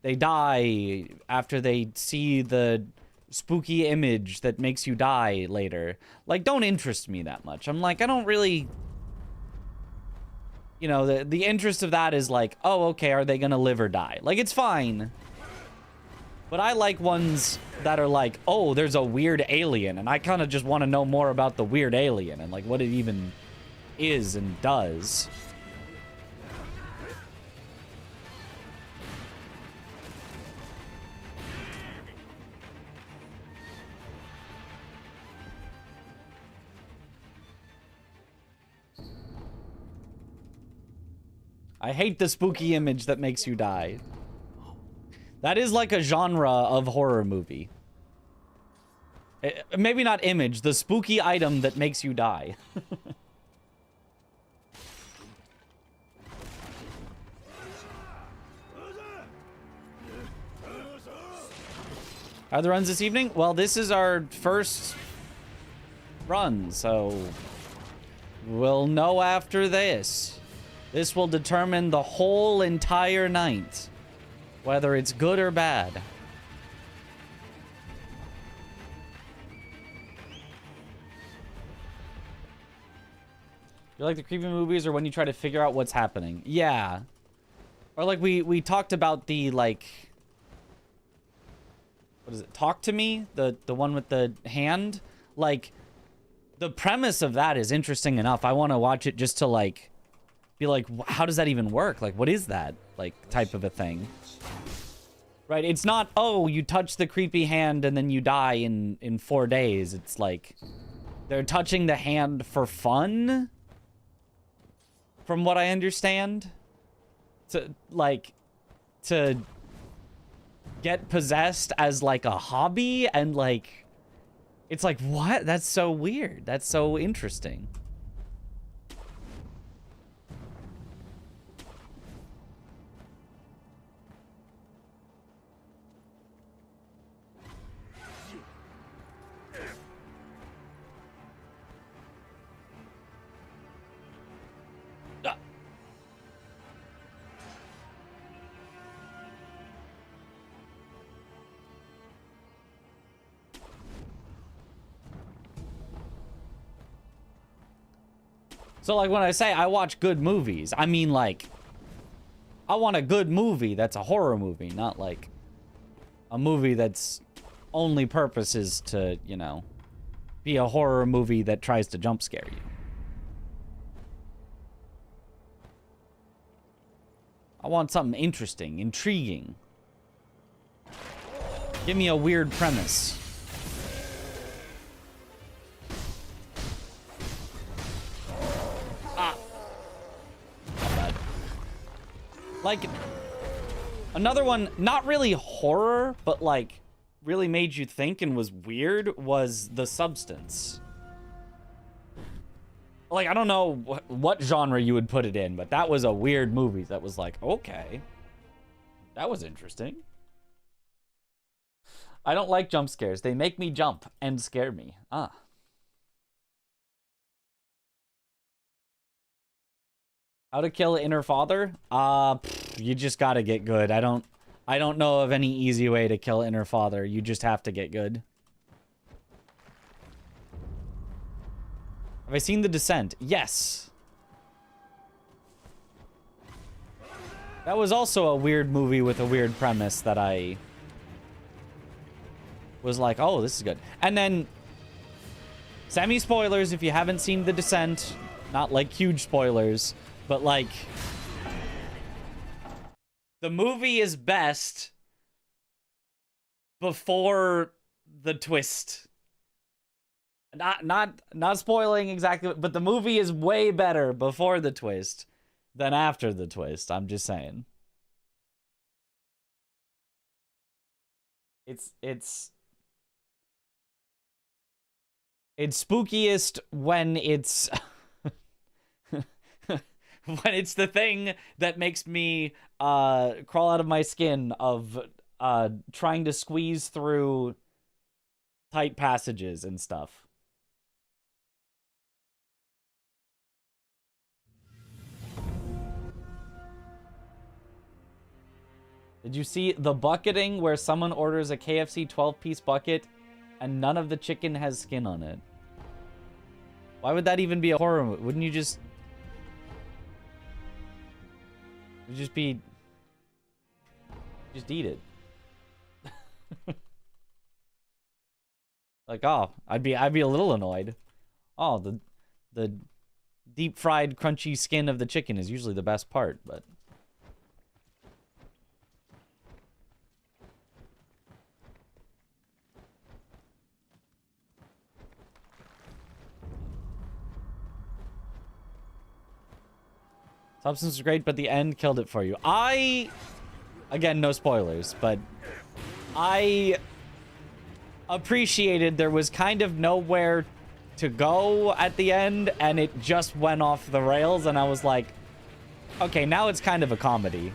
they die after they see the spooky image that makes you die later. Like, don't interest me that much. I'm like, I don't really, you know, the interest of that is like, oh, okay, are they gonna live or die? Like, it's fine. But I like ones that are like, oh, there's a weird alien, and I kind of just want to know more about the weird alien and like what it even is and does. I hate the spooky image that makes you die. That is like a genre of horror movie. Maybe not image, the spooky item that makes you die. Are the runs this evening? Well, this is our first run, so we'll know after this. This will determine the whole entire night, whether it's good or bad. You like the creepy movies or when you try to figure out what's happening? Yeah. Or like we talked about the like, what is it? Talk to Me? The one with the hand? Like, the premise of that is interesting enough. I want to watch it just to like be like, how does that even work? Like, what is that? Like, type of a thing. Right? It's not, oh, you touch the creepy hand and then you die in 4 days. It's like, they're touching the hand for fun? From what I understand. To get possessed as like a hobby and like, it's like, what? That's so weird. That's so interesting. So, like, when I say I watch good movies, I mean, like, I want a good movie that's a horror movie, not, like, a movie that's only purpose is to, you know, be a horror movie that tries to jump scare you. I want something interesting, intriguing. Give me a weird premise. Like, another one, not really horror, but like, really made you think and was weird, was The Substance. Like, I don't know what genre you would put it in, but that was a weird movie that was like, okay, that was interesting. I don't like jump scares. They make me jump and scare me. Ah. How to kill Inner Father? You just gotta get good. I don't know of any easy way to kill Inner Father. You just have to get good. Have I seen The Descent? Yes. That was also a weird movie with a weird premise that I was like, oh, this is good. And then, semi-spoilers if you haven't seen The Descent. Not like huge spoilers. But, like, the movie is best before the twist. Not spoiling exactly, but the movie is way better before the twist than after the twist. I'm just saying. It's spookiest when it's... when it's the thing that makes me crawl out of my skin of trying to squeeze through tight passages and stuff. Did you see the bucketing where someone orders a KFC 12-piece bucket and none of the chicken has skin on it? Why would that even be a horror movie? Wouldn't you just... It'd just be... Just eat it. Like, oh, I'd be a little annoyed. Oh, the deep fried crunchy skin of the chicken is usually the best part, but... Substance was great, but the end killed it for you. Again, no spoilers, but I appreciated there was kind of nowhere to go at the end, and it just went off the rails, and I was like, okay, now it's kind of a comedy.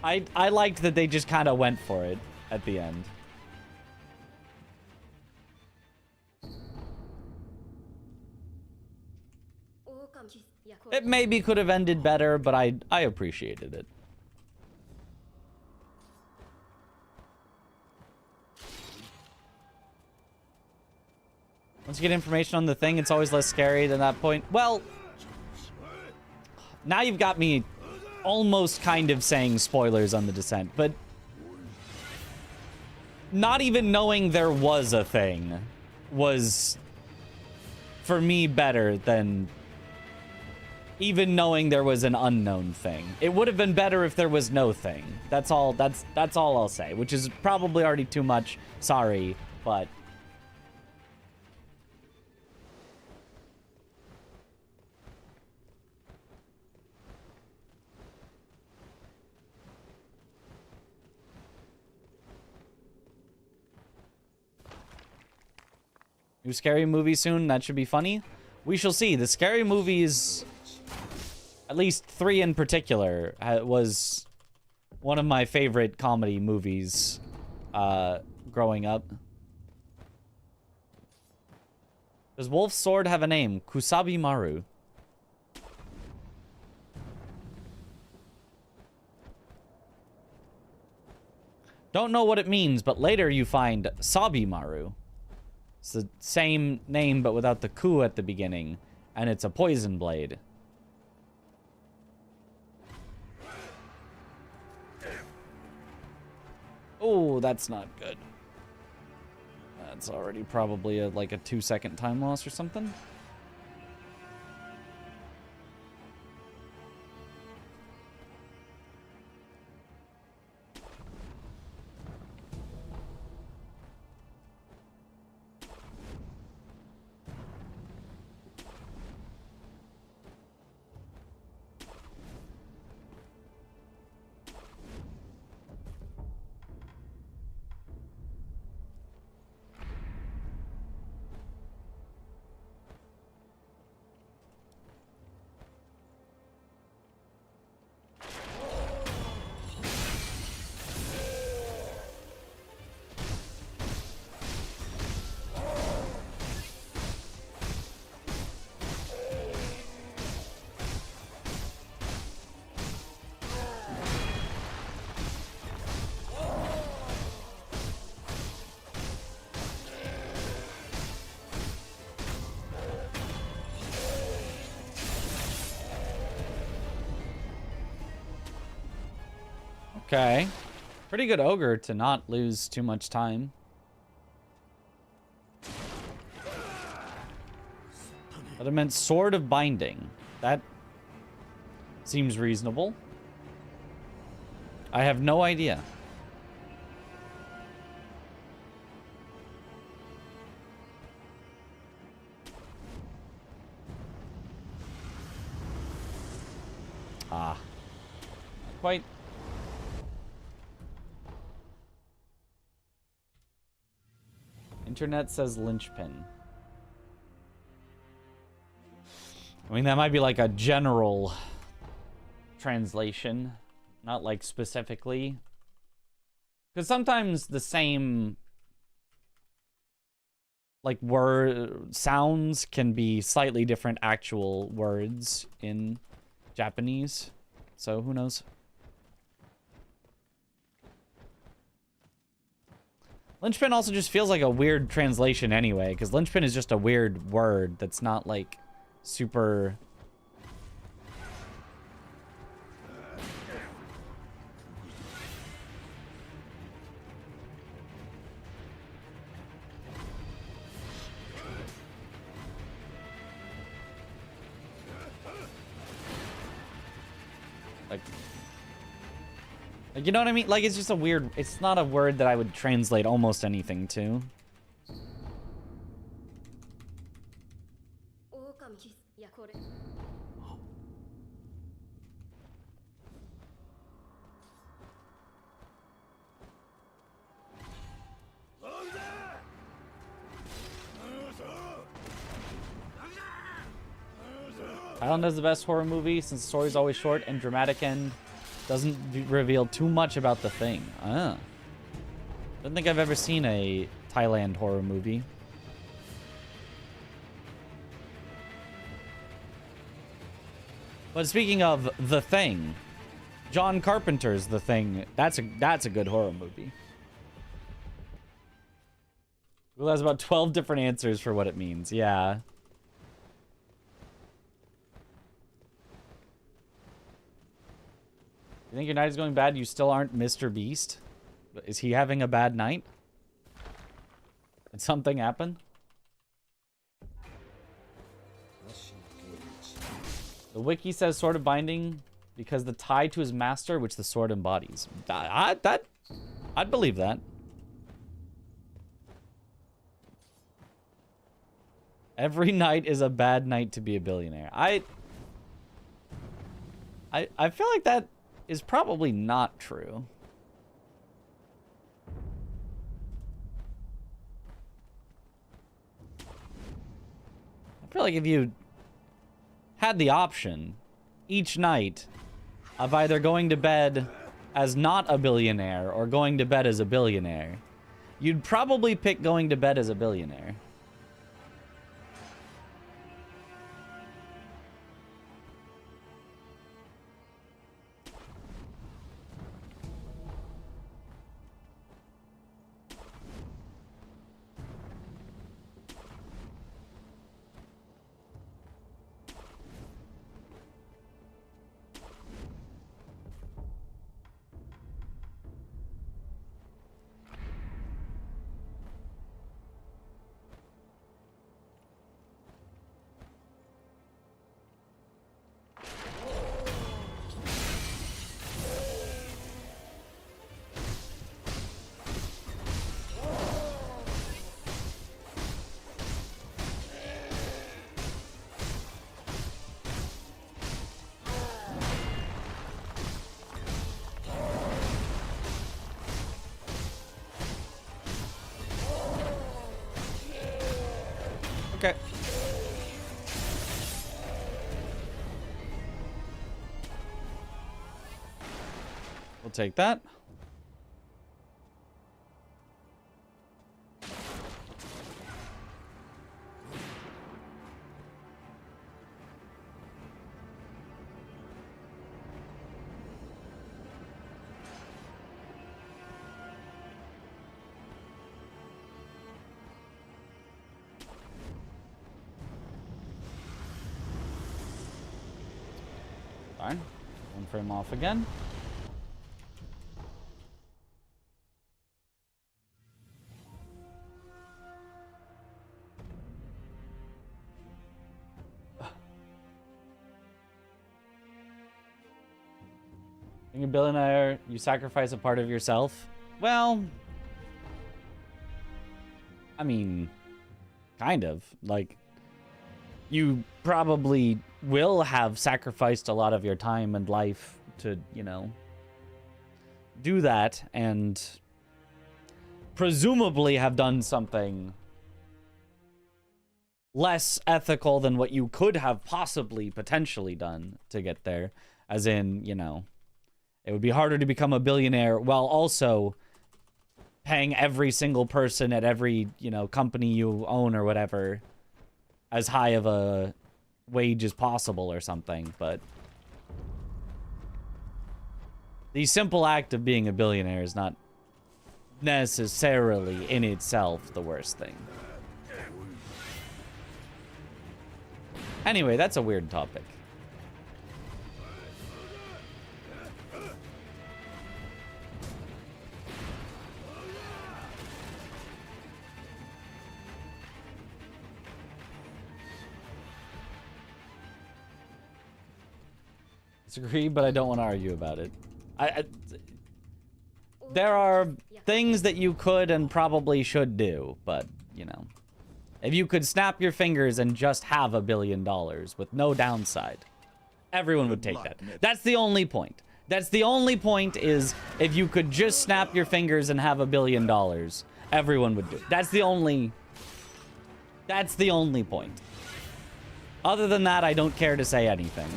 I liked that they just kind of went for it at the end. It maybe could have ended better, but I appreciated it. Once you get information on the thing, it's always less scary than that point. Well, now you've got me almost kind of saying spoilers on the Descent, but not even knowing there was a thing was, for me, better than even knowing there was an unknown thing. It would have been better if there was no thing. That's all I'll say, which is probably already too much. Sorry, but new Scary Movie soon. That should be funny. We shall see. The Scary Movies, at least 3 in particular, was one of my favorite comedy movies growing up. Does Wolf's sword have a name? Kusabi Maru. Don't know what it means, but later you find Sabi Maru. It's the same name, but without the ku at the beginning. And it's a poison blade. Oh, that's not good. That's already probably like a 2-second time loss or something. Okay. Pretty good ogre to not lose too much time. But it meant Sword of Binding. That seems reasonable. I have no idea. Ah. Not quite. Internet says linchpin. I mean, that might be like a general translation, not like specifically. Because sometimes the same like word sounds can be slightly different actual words in Japanese. So who knows? Linchpin also just feels like a weird translation anyway, because linchpin is just a weird word that's not, like, super... Like, you know what I mean? Like, it's just a weird... It's not a word that I would translate almost anything to. Island has the best horror movie since the story's always short and dramatic end doesn't reveal too much about the thing. Ah. Don't think I've ever seen a Thailand horror movie. But speaking of The Thing, John Carpenter's The Thing, that's a good horror movie. Google has about 12 different answers for what it means. Yeah. You think your night is going bad? You still aren't Mr. Beast? Is he having a bad night? Did something happen? The wiki says sword of binding because the tie to his master, which the sword embodies. I'd believe that. Every night is a bad night to be a billionaire. I feel like that is probably not true. I feel like if you had the option each night of either going to bed as not a billionaire or going to bed as a billionaire, you'd probably pick going to bed as a billionaire. Okay. We'll take that. Fine. One frame off again. Being a billionaire, you sacrifice a part of yourself? Well, I mean, kind of. Like, you probably will have sacrificed a lot of your time and life to, you know, do that, and presumably have done something less ethical than what you could have possibly potentially done to get there. As in, you know, it would be harder to become a billionaire while also paying every single person at every, you know, company you own or whatever as high of a wage as possible or something. But the simple act of being a billionaire is not necessarily in itself the worst thing. Anyway, that's a weird topic. Disagree, but I don't want to argue about it. There are things that you could and probably should do, but, you know. If you could snap your fingers and just have $1 billion with no downside, everyone would take that. That's the only point. That's the only point, is if you could just snap your fingers and have $1 billion, everyone would do it. That's the only point. Other than that, I don't care to say anything.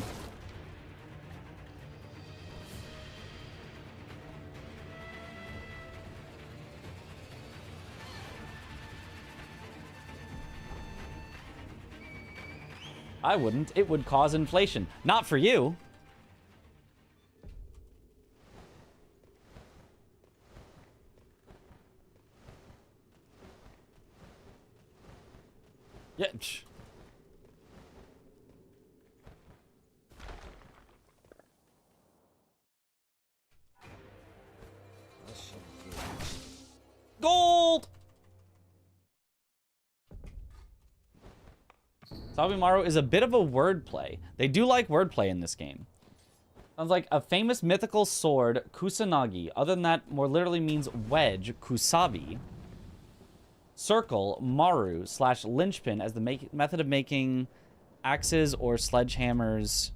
I wouldn't. It would cause inflation. Not for you. Yeah. Gold! Sabimaru is a bit of a wordplay. They do like wordplay in this game. Sounds like a famous mythical sword, Kusanagi. Other than that, more literally means wedge, Kusabi. Circle, Maru, / linchpin as the method of making axes or sledgehammers.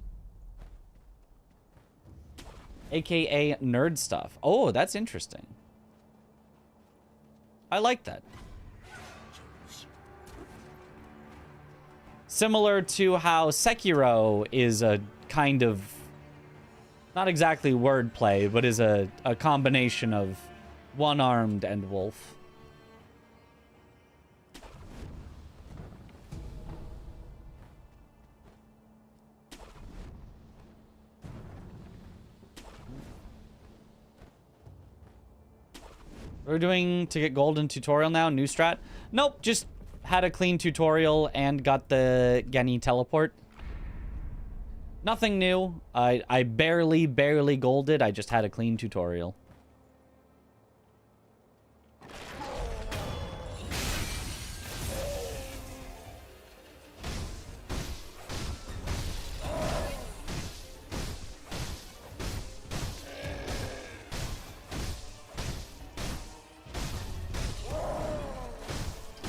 AKA nerd stuff. Oh, that's interesting. I like that. Similar to how Sekiro is a kind of, not exactly wordplay, but is a combination of one-armed and wolf. We're doing to get golden tutorial now, new strat? Nope, just had a clean tutorial and got the Genny teleport. Nothing new. I barely golded. I just had a clean tutorial.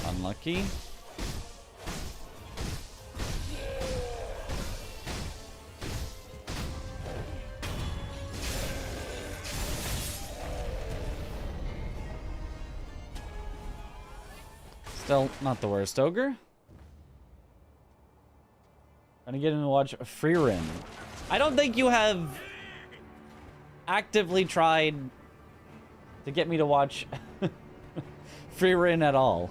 Unlucky. Still not the worst ogre. Trying to get in and watch Freerin. I don't think you have actively tried to get me to watch Freerin at all.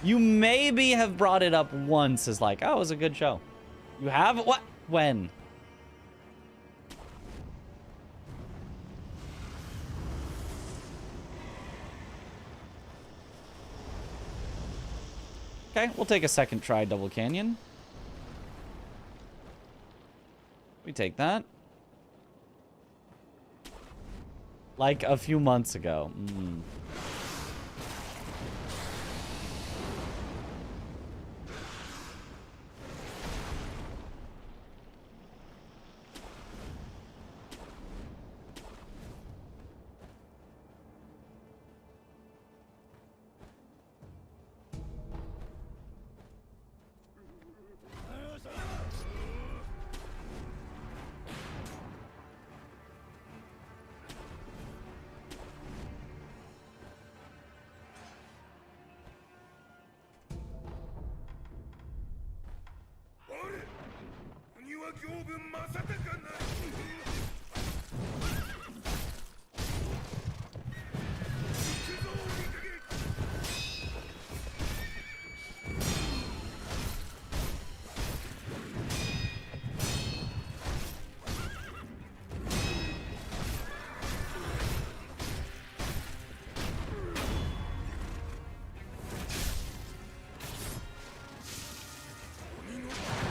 You maybe have brought it up once as like, oh, it was a good show. You have? What? When? Okay, we'll take a second try, Double Canyon. We take that. Like a few months ago.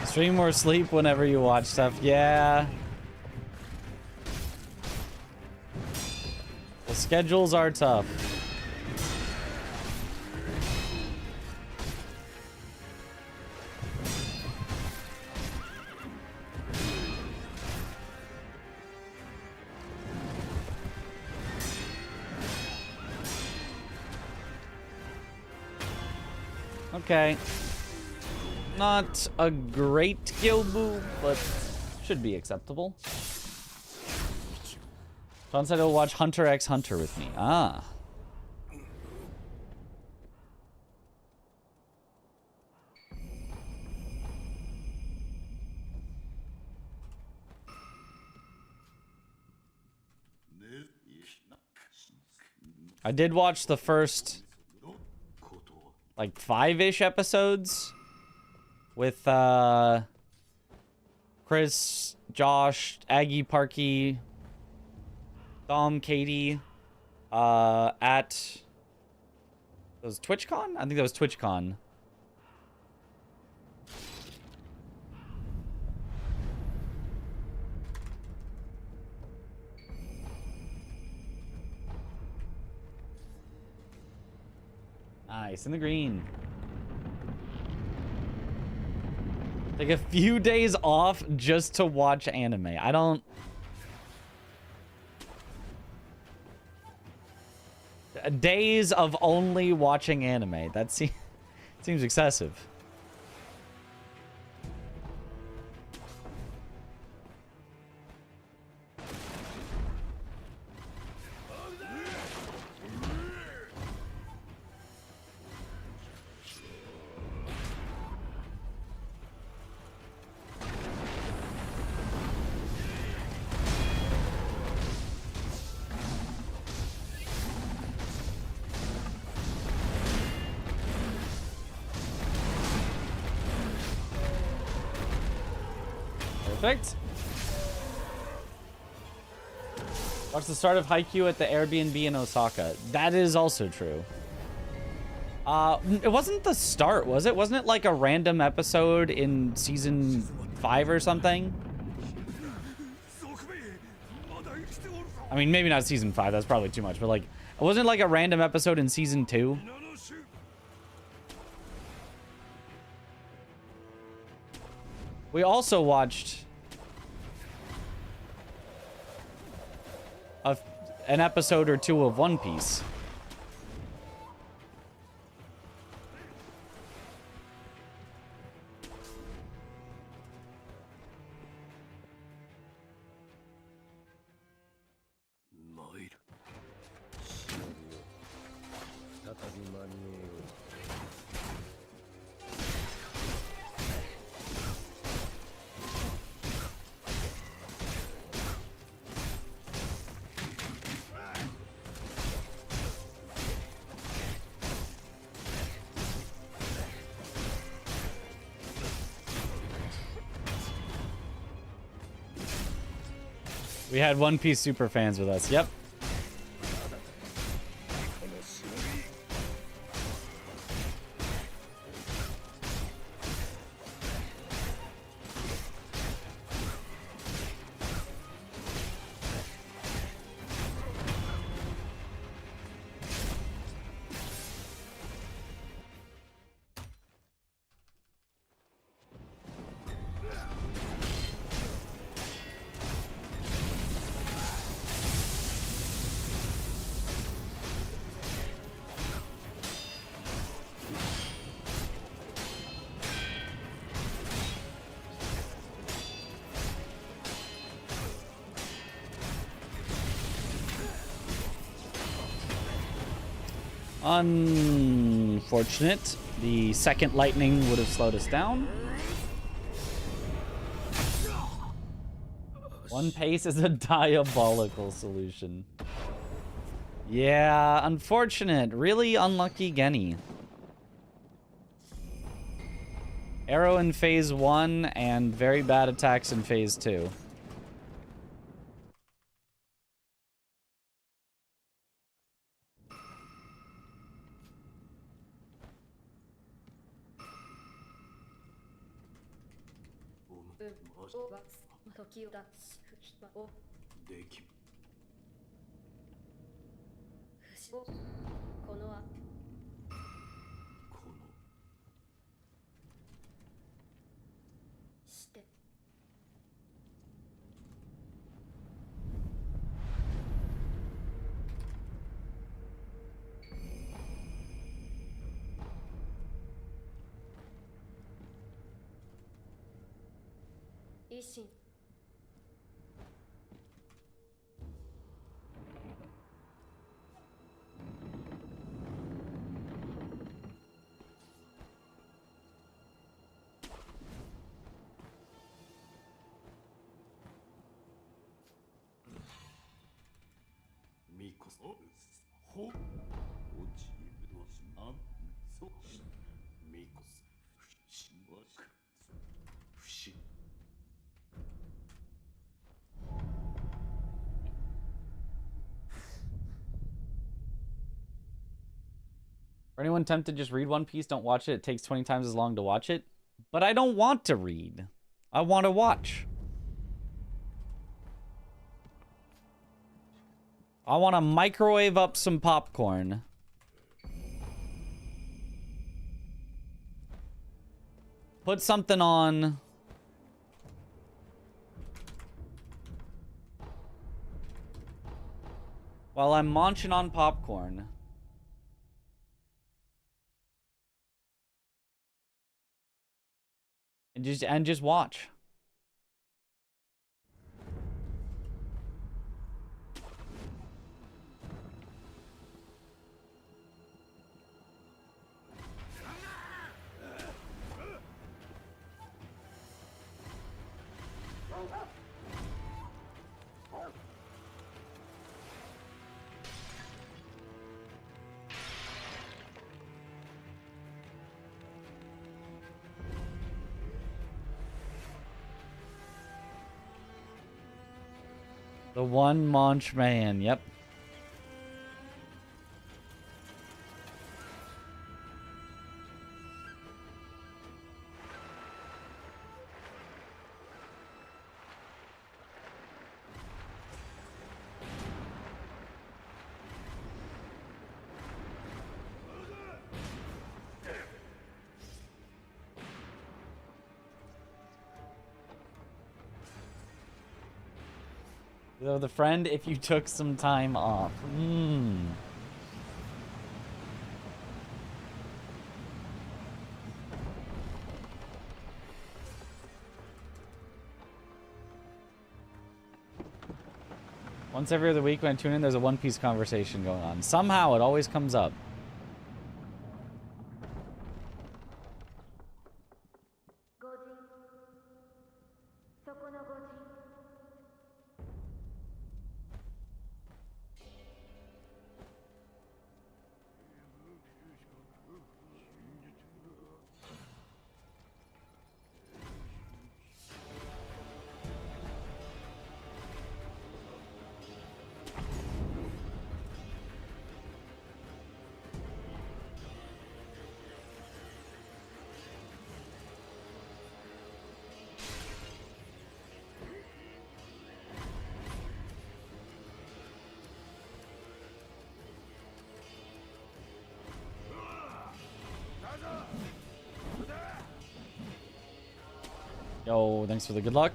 Stream or sleep whenever you watch stuff. Yeah. The schedules are tough. Okay. Not a great skill move, but should be acceptable. John said he'll watch Hunter x Hunter with me. Ah. I did watch the first, like, 5-ish episodes with, Chris, Josh, Aggie, Parky, Dom, Katie, at, it was TwitchCon? I think that was TwitchCon. Nice, in the green. Take a few days off just to watch anime. I don't... Days of only watching anime. That seems excessive. Perfect. Watch the start of Haikyuu at the Airbnb in Osaka. That is also true. It wasn't the start, was it? Wasn't it like a random episode in season 5 or something? I mean, maybe not season 5. That's probably too much. But like, wasn't it like a random episode in season 2? We also watched an episode or two of One Piece. We had One Piece super fans with us. Yep. Unfortunate. The second lightning would have slowed us down. One pace is a diabolical solution. Yeah, unfortunate. Really unlucky Genny. Arrow in phase 1 and very bad attacks in phase 2. 維新 For anyone tempted, just read One Piece, don't watch it. It takes 20 times as long to watch it. But I don't want to read. I want to watch. I want to microwave up some popcorn. Put something on. While I'm munching on popcorn. And just watch. The one Munch man, yep. So the friend, if you took some time off. Once every other week when I tune in, there's a One Piece conversation going on. Somehow it always comes up. Yo, thanks for the good luck.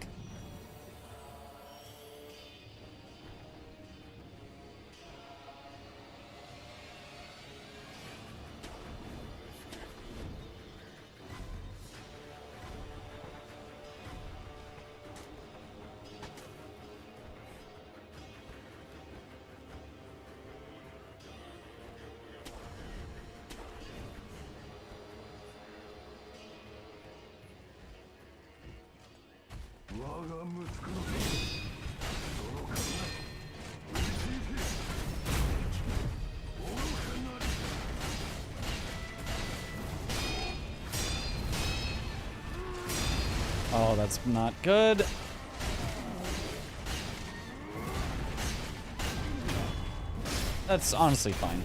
Oh, that's not good. That's honestly fine.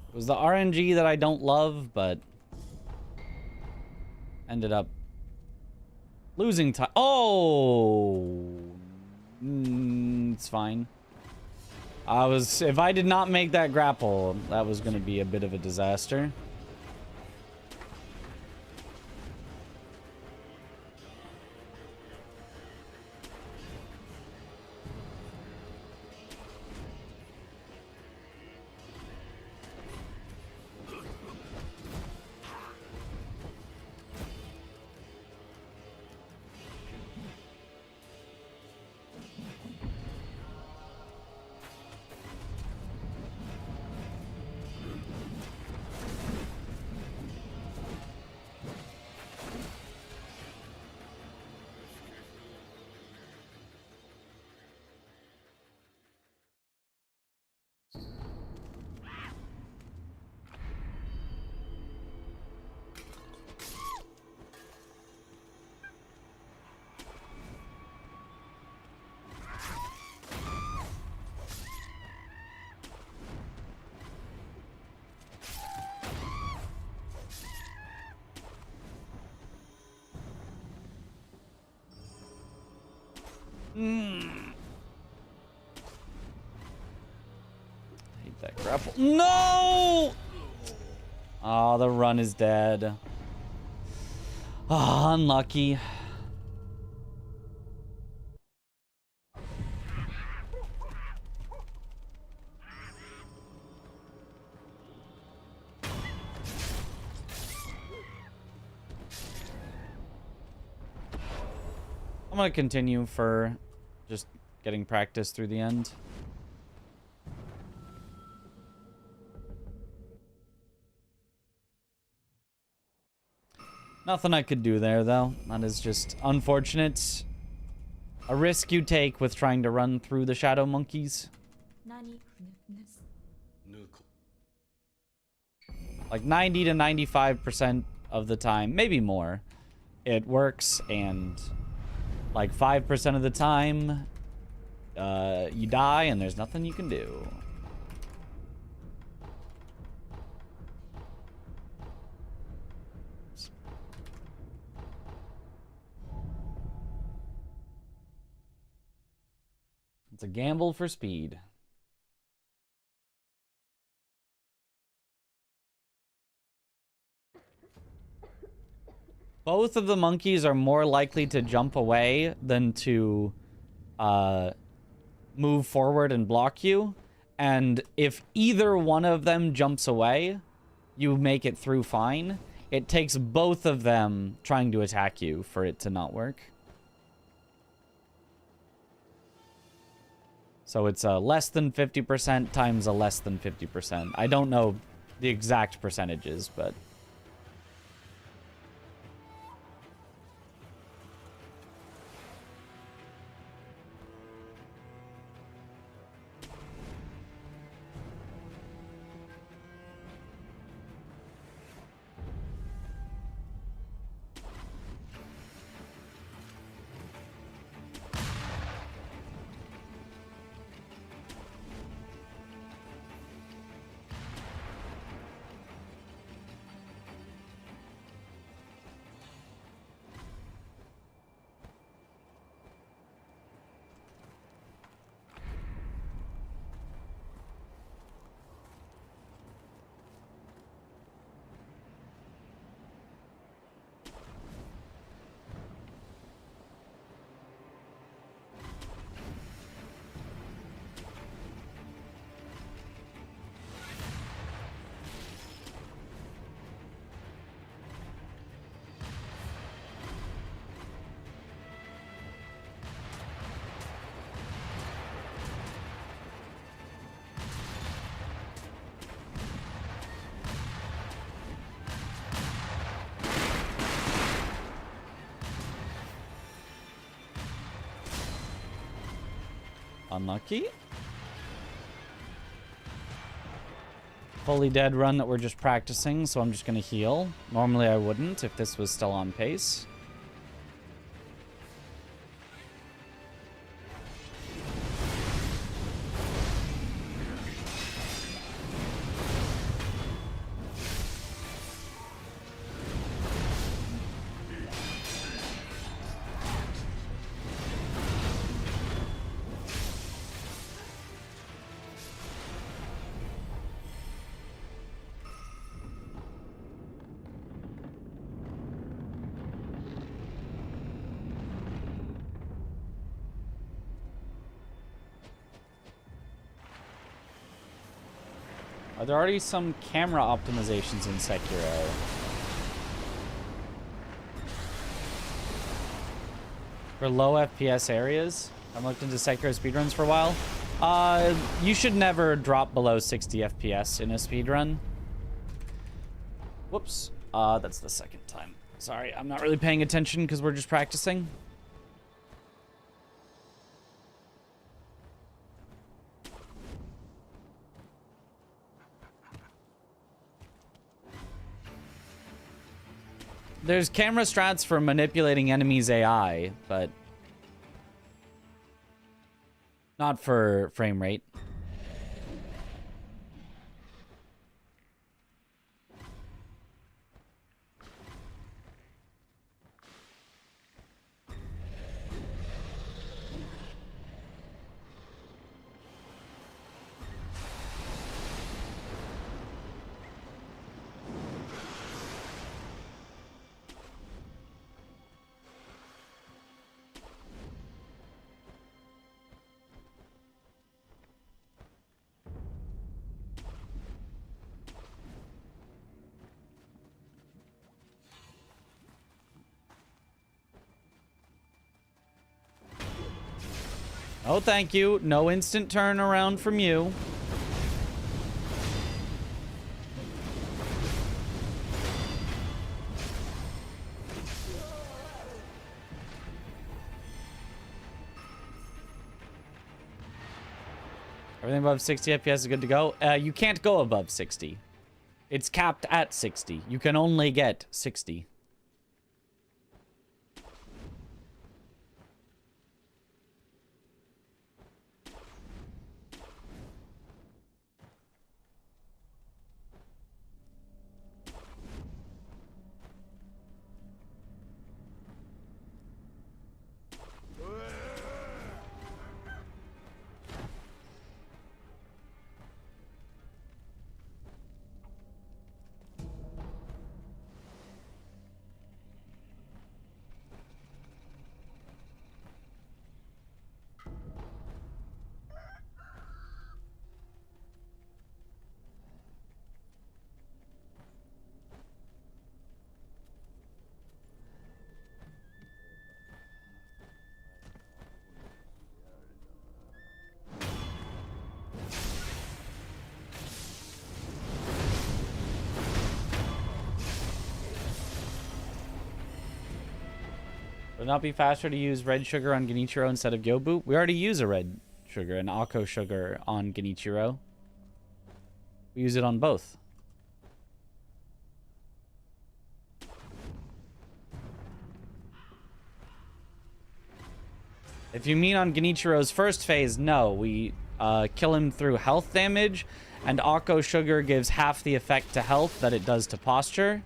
It was the RNG that I don't love, but ended up losing time. Oh, it's fine. If I did not make that grapple, that was going to be a bit of a disaster. that grapple. No! Oh, the run is dead. Ah, unlucky. I'm gonna continue for just getting practice through the end. Nothing I could do there, though. That is just unfortunate. A risk you take with trying to run through the shadow monkeys. Like 90 to 95% of the time, maybe more, it works, and like 5% of the time, you die and there's nothing you can do. It's a gamble for speed. Both of the monkeys are more likely to jump away than to move forward and block you. And if either one of them jumps away, you make it through fine. It takes both of them trying to attack you for it to not work. So it's a less than 50% times a less than 50%. I don't know the exact percentages, but... Unlucky. Fully dead run that we're just practicing, so I'm just gonna heal. Normally I wouldn't if this was still on pace. Are there already some camera optimizations in Sekiro? For low FPS areas? I've looked into Sekiro speedruns for a while. You should never drop below 60 FPS in a speedrun. Whoops. That's the second time. Sorry, I'm not really paying attention because we're just practicing. There's camera strats for manipulating enemies' AI, but not for frame rate. Oh, thank you. No instant turnaround from you. Everything above 60 FPS is good to go. You can't go above 60. It's capped at 60. You can only get 60. Would it not be faster to use red sugar on Genichiro instead of Gyobu? We already use a red sugar, an Akko sugar on Genichiro. We use it on both. If you mean on Genichiro's first phase, no. We kill him through health damage, and Akko sugar gives half the effect to health that it does to posture.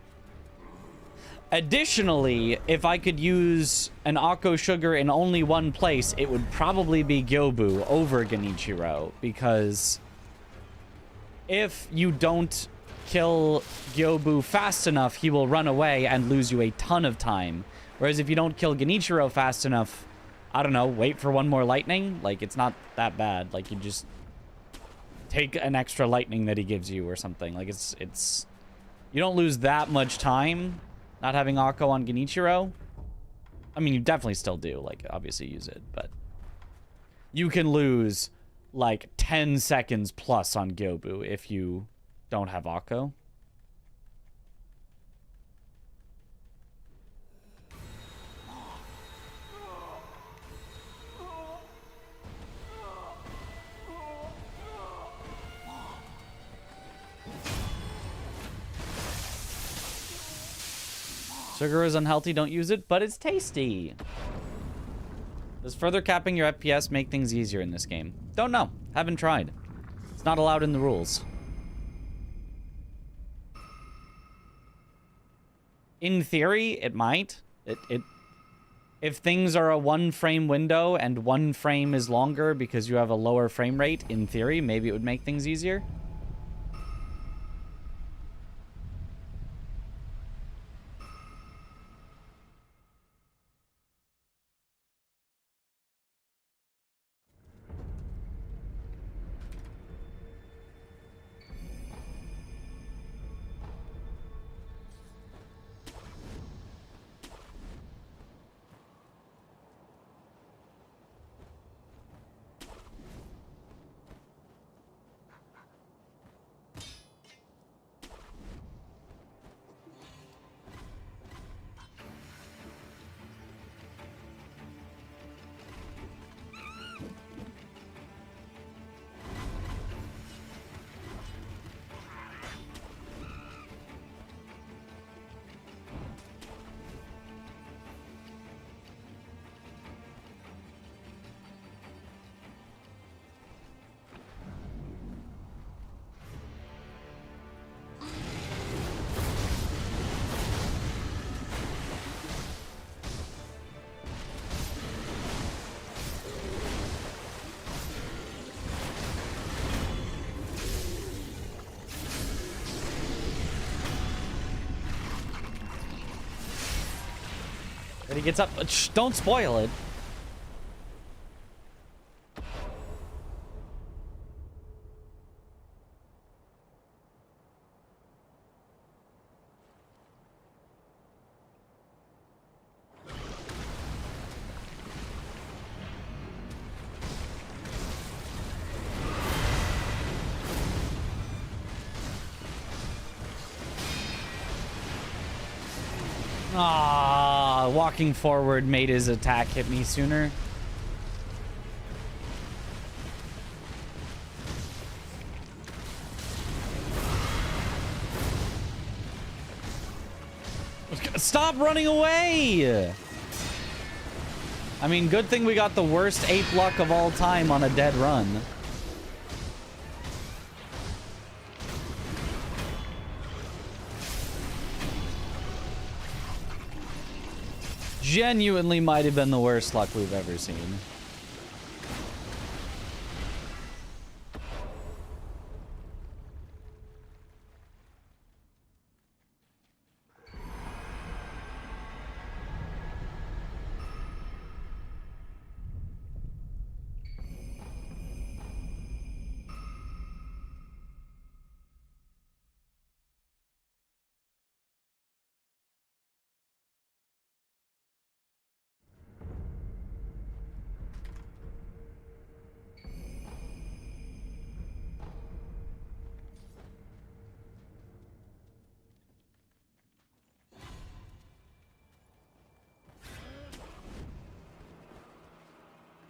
Additionally, if I could use an Akko sugar in only one place, it would probably be Gyobu over Genichiro, because if you don't kill Gyobu fast enough, he will run away and lose you a ton of time. Whereas if you don't kill Genichiro fast enough, I don't know, wait for one more lightning, like, it's not that bad. Like, you just take an extra lightning that he gives you or something. Like, it's you don't lose that much time not having Akko on Genichiro. I mean, you definitely still do, like, obviously use it, but you can lose like 10 seconds plus on Gyobu if you don't have Akko. Sugar is unhealthy, don't use it, but it's tasty. Does further capping your FPS make things easier in this game? Don't know. Haven't tried. It's not allowed in the rules. In theory, it might. If things are a 1 frame window and 1 frame is longer because you have a lower frame rate, in theory, maybe it would make things easier. And he gets up. Shh, don't spoil it. Ah, walking forward made his attack hit me sooner. Stop running away! I mean, good thing we got the worst ape luck of all time on a dead run. Genuinely might have been the worst luck we've ever seen.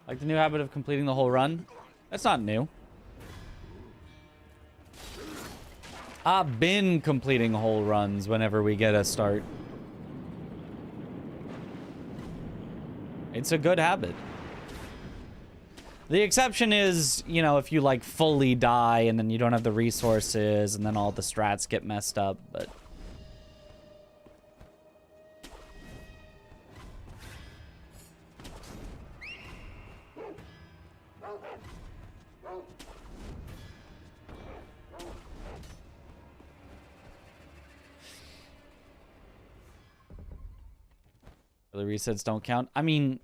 Like the new habit of completing the whole run? That's not new. I've been completing whole runs whenever we get a start. It's a good habit. The exception is, you know, if you like fully die and then you don't have the resources and then all the strats get messed up, but... The resets don't count. I mean,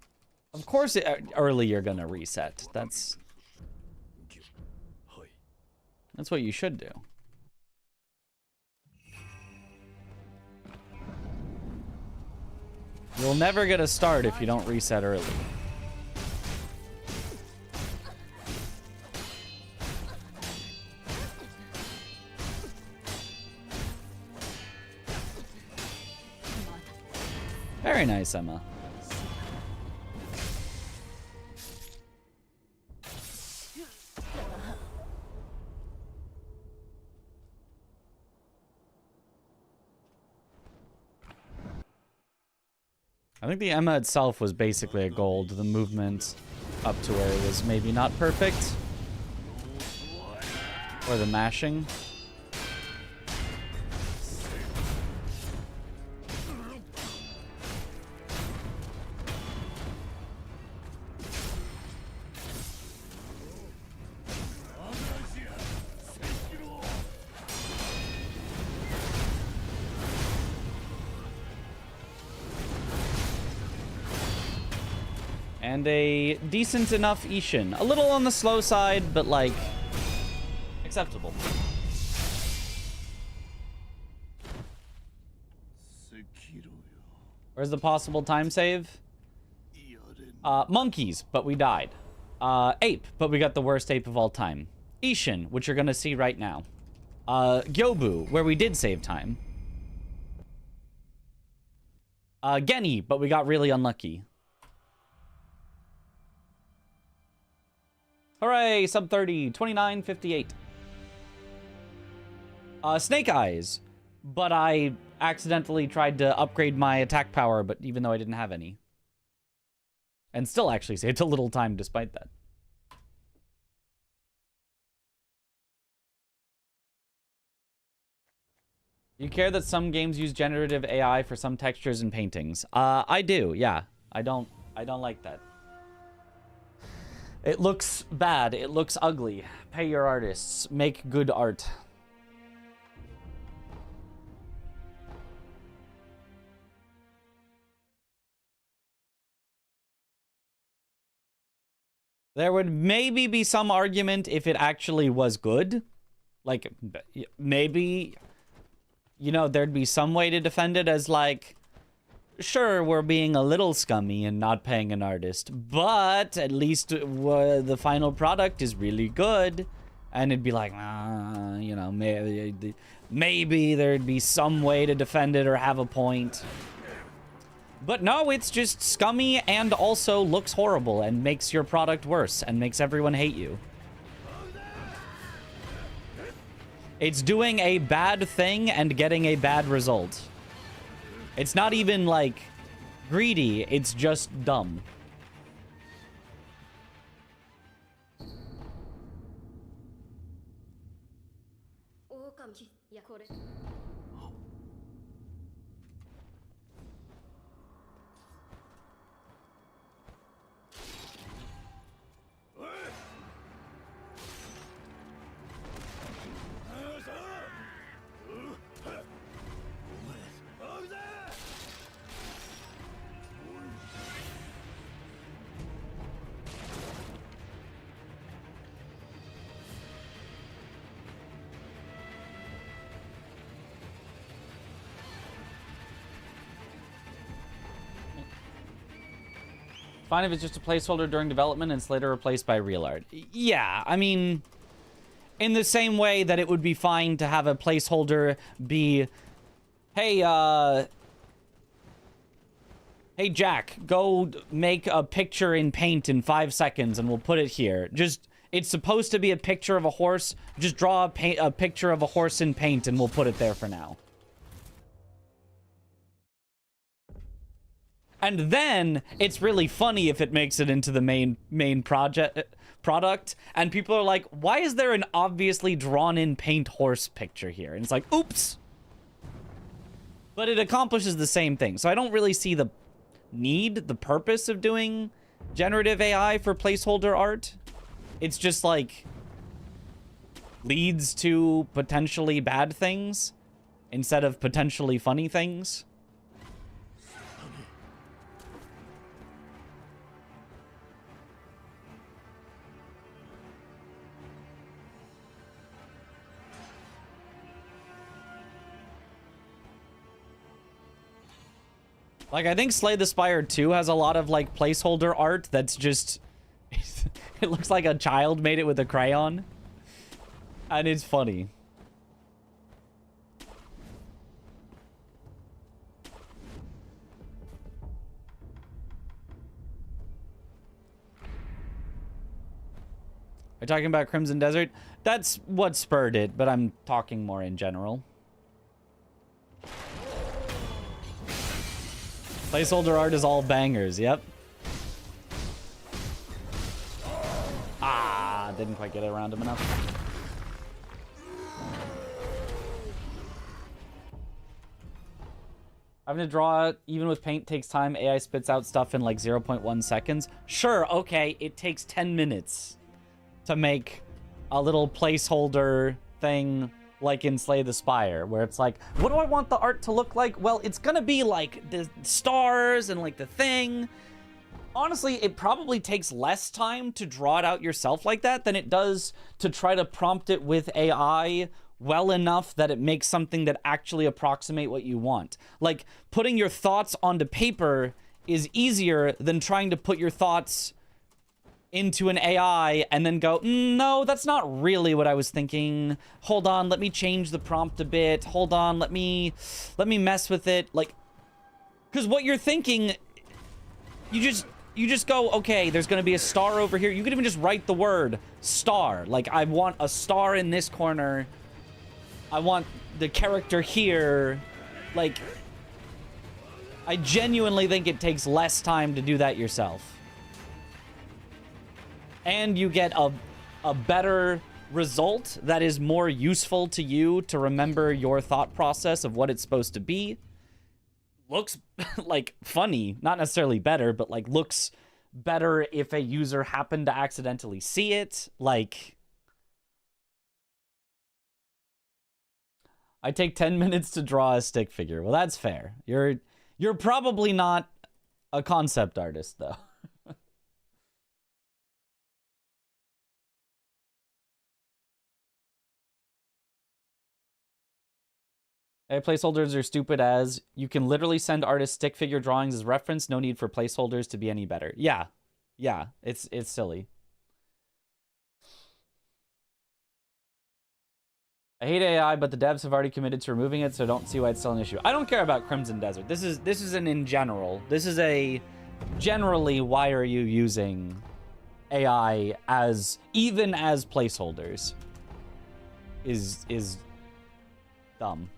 of course, early you're gonna reset. That's what you should do. You'll never get a start if you don't reset early. Very nice, Emma. I think the Emma itself was basically a gold. The movement up to where it was maybe not perfect. Or the mashing. And a decent enough Ishin. A little on the slow side, but like, acceptable. Where's the possible time save? Monkeys, but we died. Ape, but we got the worst ape of all time. Ishin, which you're gonna see right now. Gyobu, where we did save time. Genny, but we got really unlucky. Hooray, sub 30, 29.58. Snake Eyes, but I accidentally tried to upgrade my attack power, but even though I didn't have any. And still actually saved a little time despite that. You care that some games use generative AI for some textures and paintings? I do, yeah. I don't like that. It looks bad. It looks ugly. Pay your artists. Make good art. There would maybe be some argument if it actually was good. Like, maybe, you know, there'd be some way to defend it as like, sure, we're being a little scummy and not paying an artist, but at least the final product is really good. And it'd be like, you know, maybe there'd be some way to defend it or have a point. But no, it's just scummy and also looks horrible and makes your product worse and makes everyone hate you. It's doing a bad thing and getting a bad result. It's not even, like, greedy. It's just dumb. Fine if it's just a placeholder during development and it's later replaced by real art. Yeah, I mean, in the same way that it would be fine to have a placeholder be, hey, hey Jack, go make a picture in paint in 5 seconds and we'll put it here. Just, it's supposed to be a picture of a horse. Just draw a picture of a horse in paint and we'll put it there for now. And then it's really funny if it makes it into the main product, and people are like, why is there an obviously drawn in paint horse picture here? And it's like, oops. But it accomplishes the same thing. So I don't really see the purpose of doing generative AI for placeholder art. It's just like leads to potentially bad things instead of potentially funny things. Like, I think Slay the Spire 2 has a lot of, like, placeholder art that's just... it looks like a child made it with a crayon. And it's funny. Are you talking about Crimson Desert? That's what spurred it, but I'm talking more in general. Placeholder art is all bangers, yep. Ah, didn't quite get around him enough. Having to draw, even with paint, takes time. AI spits out stuff in like 0.1 seconds. Sure, okay, it takes 10 minutes to make a little placeholder thing like in Slay the Spire, where it's like, what do I want the art to look like? Well, it's gonna be like the stars and like the thing. Honestly, it probably takes less time to draw it out yourself like that than it does to try to prompt it with AI well enough that it makes something that actually approximate what you want. Like, putting your thoughts onto paper is easier than trying to put your thoughts into an AI and then go, no, that's not really what I was thinking. Hold on, let me change the prompt a bit. Hold on, let me mess with it. Like, because what you're thinking, you just go, okay, there's gonna be a star over here. You could even just write the word star. Like, I want a star in this corner. I want the character here. Like, I genuinely think it takes less time to do that yourself. And you get a better result that is more useful to you to remember your thought process of what it's supposed to be. Looks like funny, not necessarily better, but like looks better if a user happened to accidentally see it. Like, I take 10 minutes to draw a stick figure. Well, that's fair. You're probably not a concept artist though. Placeholders are stupid as you can literally send artists stick figure drawings as reference. No need for placeholders to be any better. Yeah. Yeah, it's silly. I hate AI, but the devs have already committed to removing it, so I don't see why it's still an issue. I don't care about Crimson Desert. This is an in general. This is a generally why are you using AI as even as placeholders is dumb.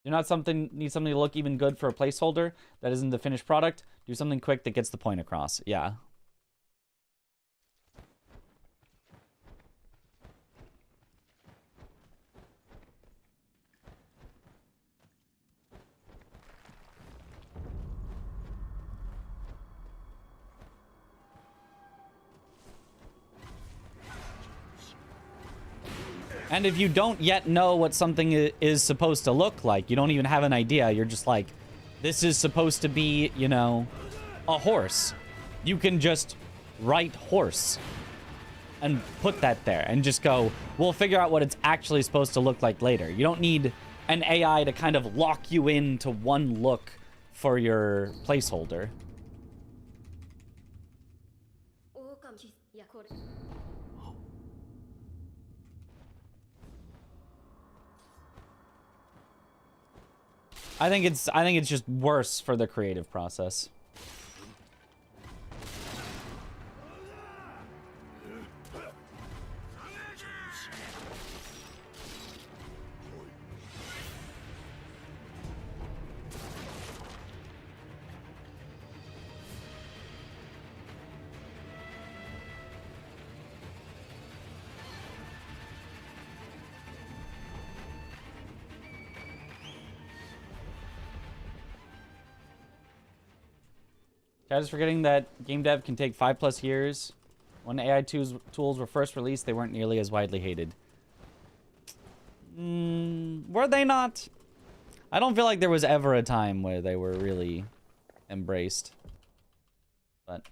You're not need something to look even good for a placeholder that isn't the finished product. Do something quick that gets the point across. Yeah. And if you don't yet know what something is supposed to look like, you don't even have an idea, you're just like, this is supposed to be, you know, a horse. You can just write horse and put that there and just go, we'll figure out what it's actually supposed to look like later. You don't need an AI to kind of lock you into one look for your placeholder. I think it's just worse for the creative process. Guys, forgetting that game dev can take 5+ years. When AI tools were first released, they weren't nearly as widely hated. Were they not? I don't feel like there was ever a time where they were really embraced. But...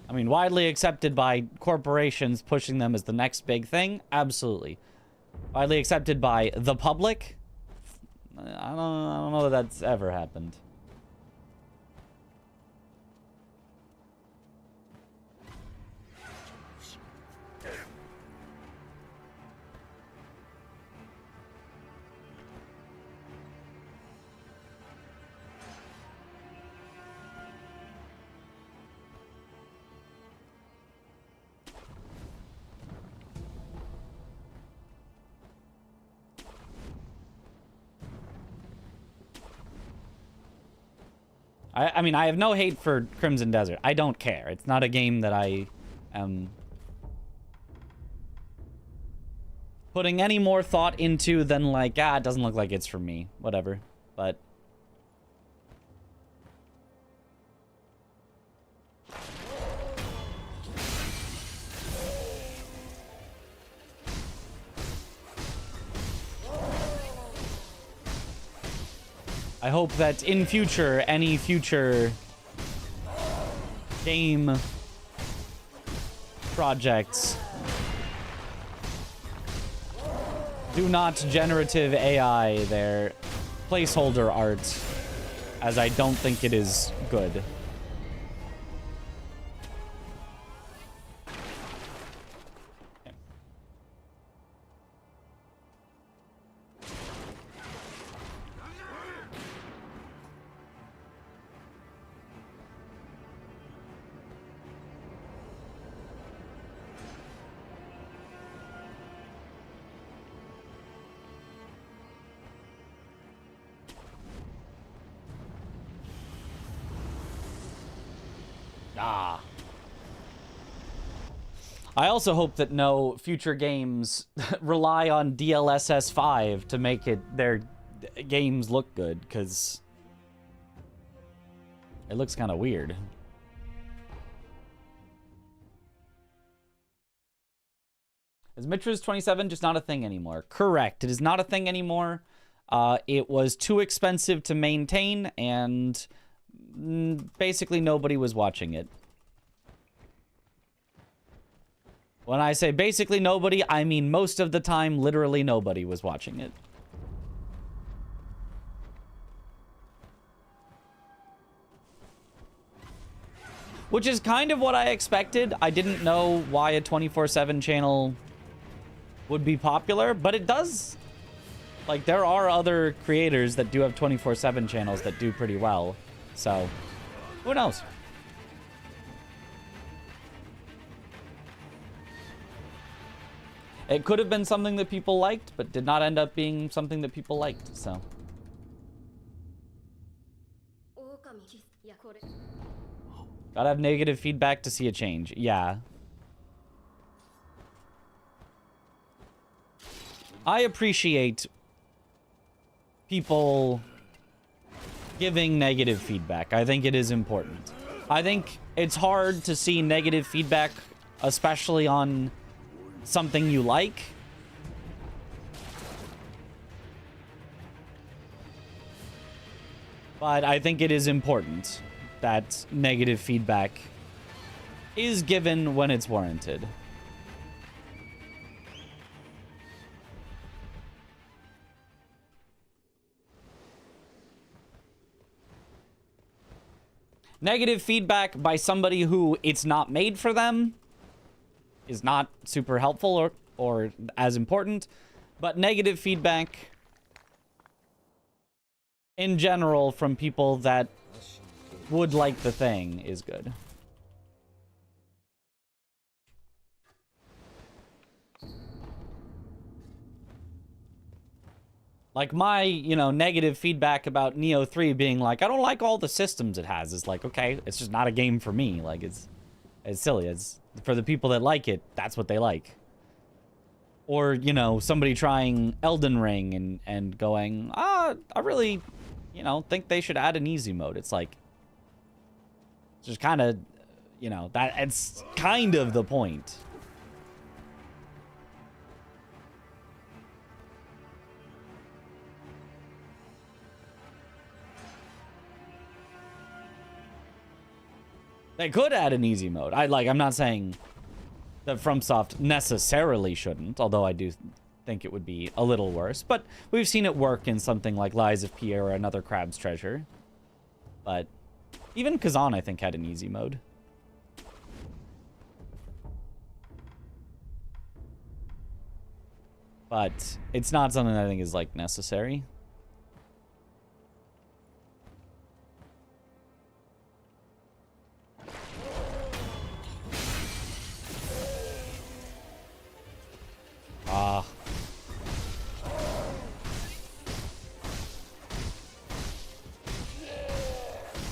I mean, widely accepted by corporations pushing them as the next big thing? Absolutely. Widely accepted by the public? I don't know that that's ever happened. I mean, I have no hate for Crimson Desert. I don't care. It's not a game that I am putting any more thought into than like, it doesn't look like it's for me. Whatever. But... I hope that in future, any future game projects do not generative AI their placeholder art, as I don't think it is good. I also hope that no future games rely on DLSS 5 to make their games look good, because it looks kind of weird. Is Mitras 27 just not a thing anymore? Correct. It is not a thing anymore. It was too expensive to maintain, and basically nobody was watching it. When I say basically nobody, I mean most of the time, literally nobody was watching it. Which is kind of what I expected. I didn't know why a 24/7 channel would be popular, but it does. Like, there are other creators that do have 24/7 channels that do pretty well. So, who knows? It could have been something that people liked, but did not end up being something that people liked, so. Gotta have negative feedback to see a change. Yeah. I appreciate people giving negative feedback. I think it is important. I think it's hard to see negative feedback, especially on something you like. But I think it is important that negative feedback is given when it's warranted. Negative feedback by somebody who it's not made for them is not super helpful or as important, but negative feedback in general from people that would like the thing is good. Like my, negative feedback about Neo 3 being like, I don't like all the systems it has. It's like, okay, it's just not a game for me. Like, it's silly. It's for the people that like it, that's what they like. Or, somebody trying Elden Ring and going, I really, think they should add an easy mode. It's like, it's just kind of, that it's kind of the point. They could add an easy mode. I'm not saying that FromSoft necessarily shouldn't, although I do think it would be a little worse. But we've seen it work in something like Lies of P or Another Crab's Treasure. But even Kazan, I think, had an easy mode. But it's not something that I think is, necessary.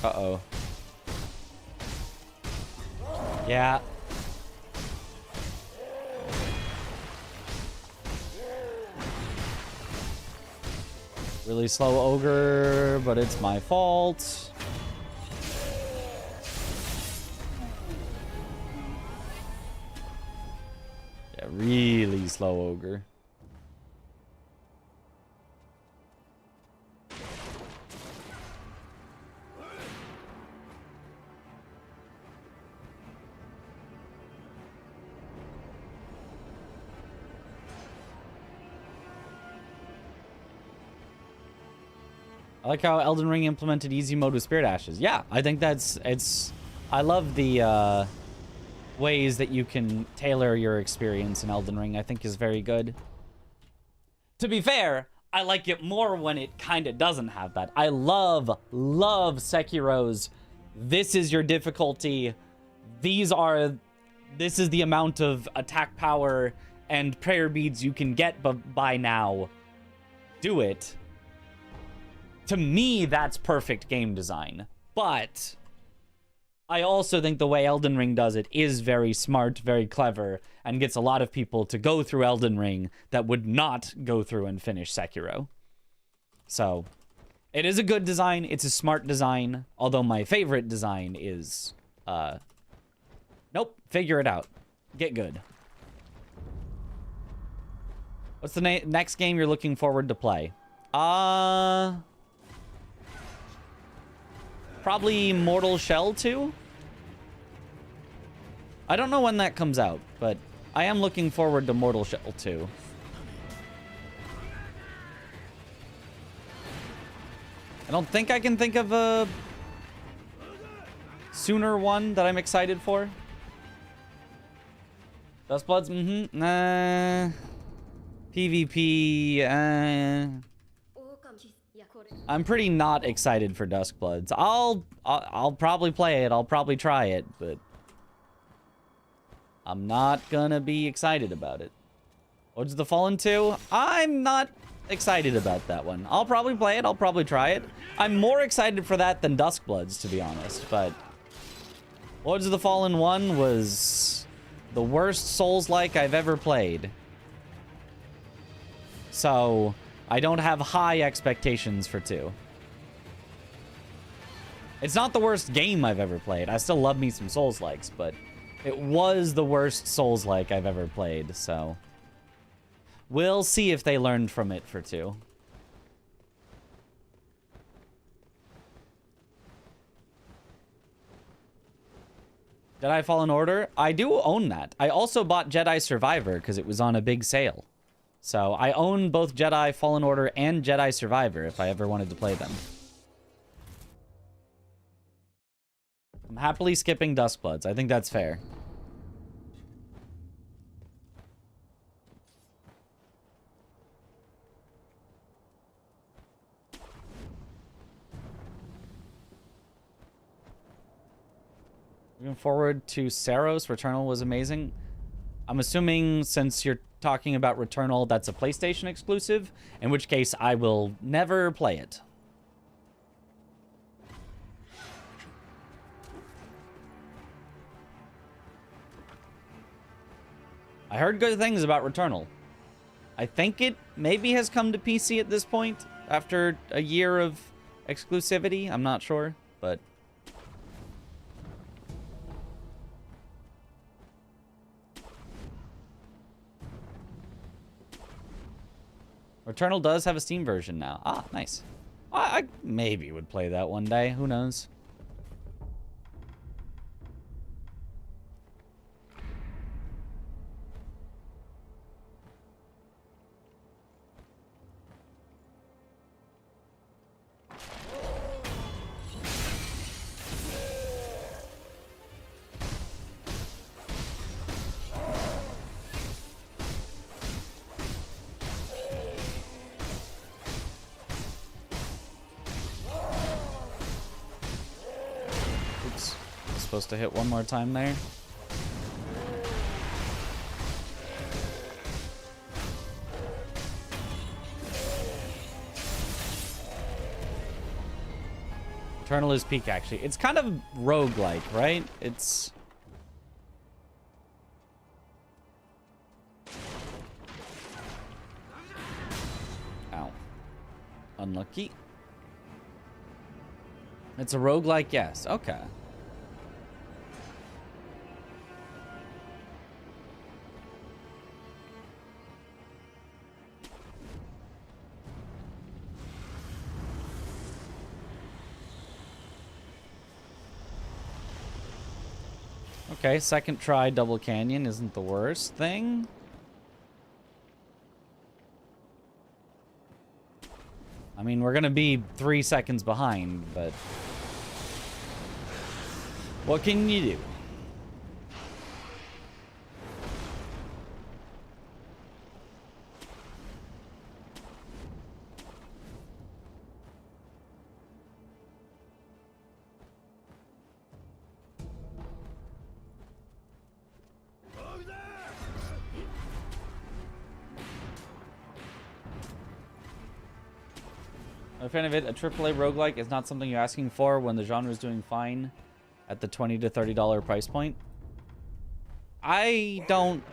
Uh-oh. Yeah. Really slow ogre, but it's my fault. Yeah, really slow ogre. I like how Elden Ring implemented easy mode with Spirit Ashes. Yeah, I think I love the ways that you can tailor your experience in Elden Ring. I think is very good. To be fair, I like it more when it kind of doesn't have that. I love Sekiro's, this is your difficulty. This is the amount of attack power and prayer beads you can get by now. Do it. To me, that's perfect game design. But I also think the way Elden Ring does it is very smart, very clever, and gets a lot of people to go through Elden Ring that would not go through and finish Sekiro. So, it is a good design. It's a smart design. Although my favorite design is, nope, figure it out. Get good. What's the next game you're looking forward to play? Probably Mortal Shell 2? I don't know when that comes out, but I am looking forward to Mortal Shell 2. I don't think I can think of a sooner one that I'm excited for. Dustbloods, nah. PvP, I'm pretty not excited for Duskbloods. I'll probably play it. I'll probably try it, but I'm not gonna be excited about it. What's the Fallen 2? I'm not excited about that one. I'll probably play it. I'll probably try it. I'm more excited for that than Duskbloods, to be honest, but Lords of the Fallen 1 was the worst Souls-like I've ever played. So, I don't have high expectations for 2. It's not the worst game I've ever played. I still love me some Souls-likes, but it was the worst Souls-like I've ever played, so we'll see if they learned from it for 2. Jedi Fallen Order? I do own that. I also bought Jedi Survivor because it was on a big sale. So I own both Jedi Fallen Order and Jedi Survivor if I ever wanted to play them. I'm happily skipping Duskbloods. I think that's fair. Moving forward to Saros, Returnal was amazing. I'm assuming since you're talking about Returnal, that's a PlayStation exclusive, in which case I will never play it. I heard good things about Returnal. I think it maybe has come to PC at this point after a year of exclusivity. I'm not sure, but Returnal does have a Steam version now. Ah, nice. I maybe would play that one day. Who knows? Supposed to hit one more time there. Eternal is peak, actually. It's kind of roguelike, right? It's... Ow. Unlucky. It's a roguelike, yes. Okay. Okay, second try double canyon isn't the worst thing. I mean, we're gonna be 3 seconds behind, but what can you do? I'm a fan of it. A AAA roguelike is not something you're asking for when the genre is doing fine at the $20 to $30 price point. I don't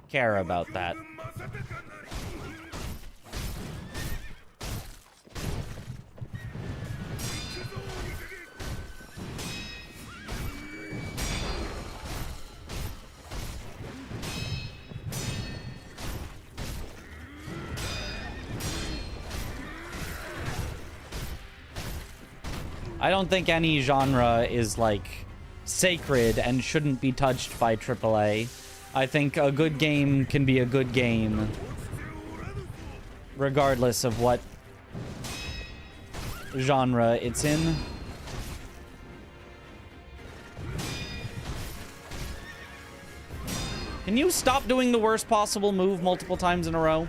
care about that. I don't think any genre is, like, sacred and shouldn't be touched by AAA. I think a good game can be a good game regardless of what genre it's in. Can you stop doing the worst possible move multiple times in a row?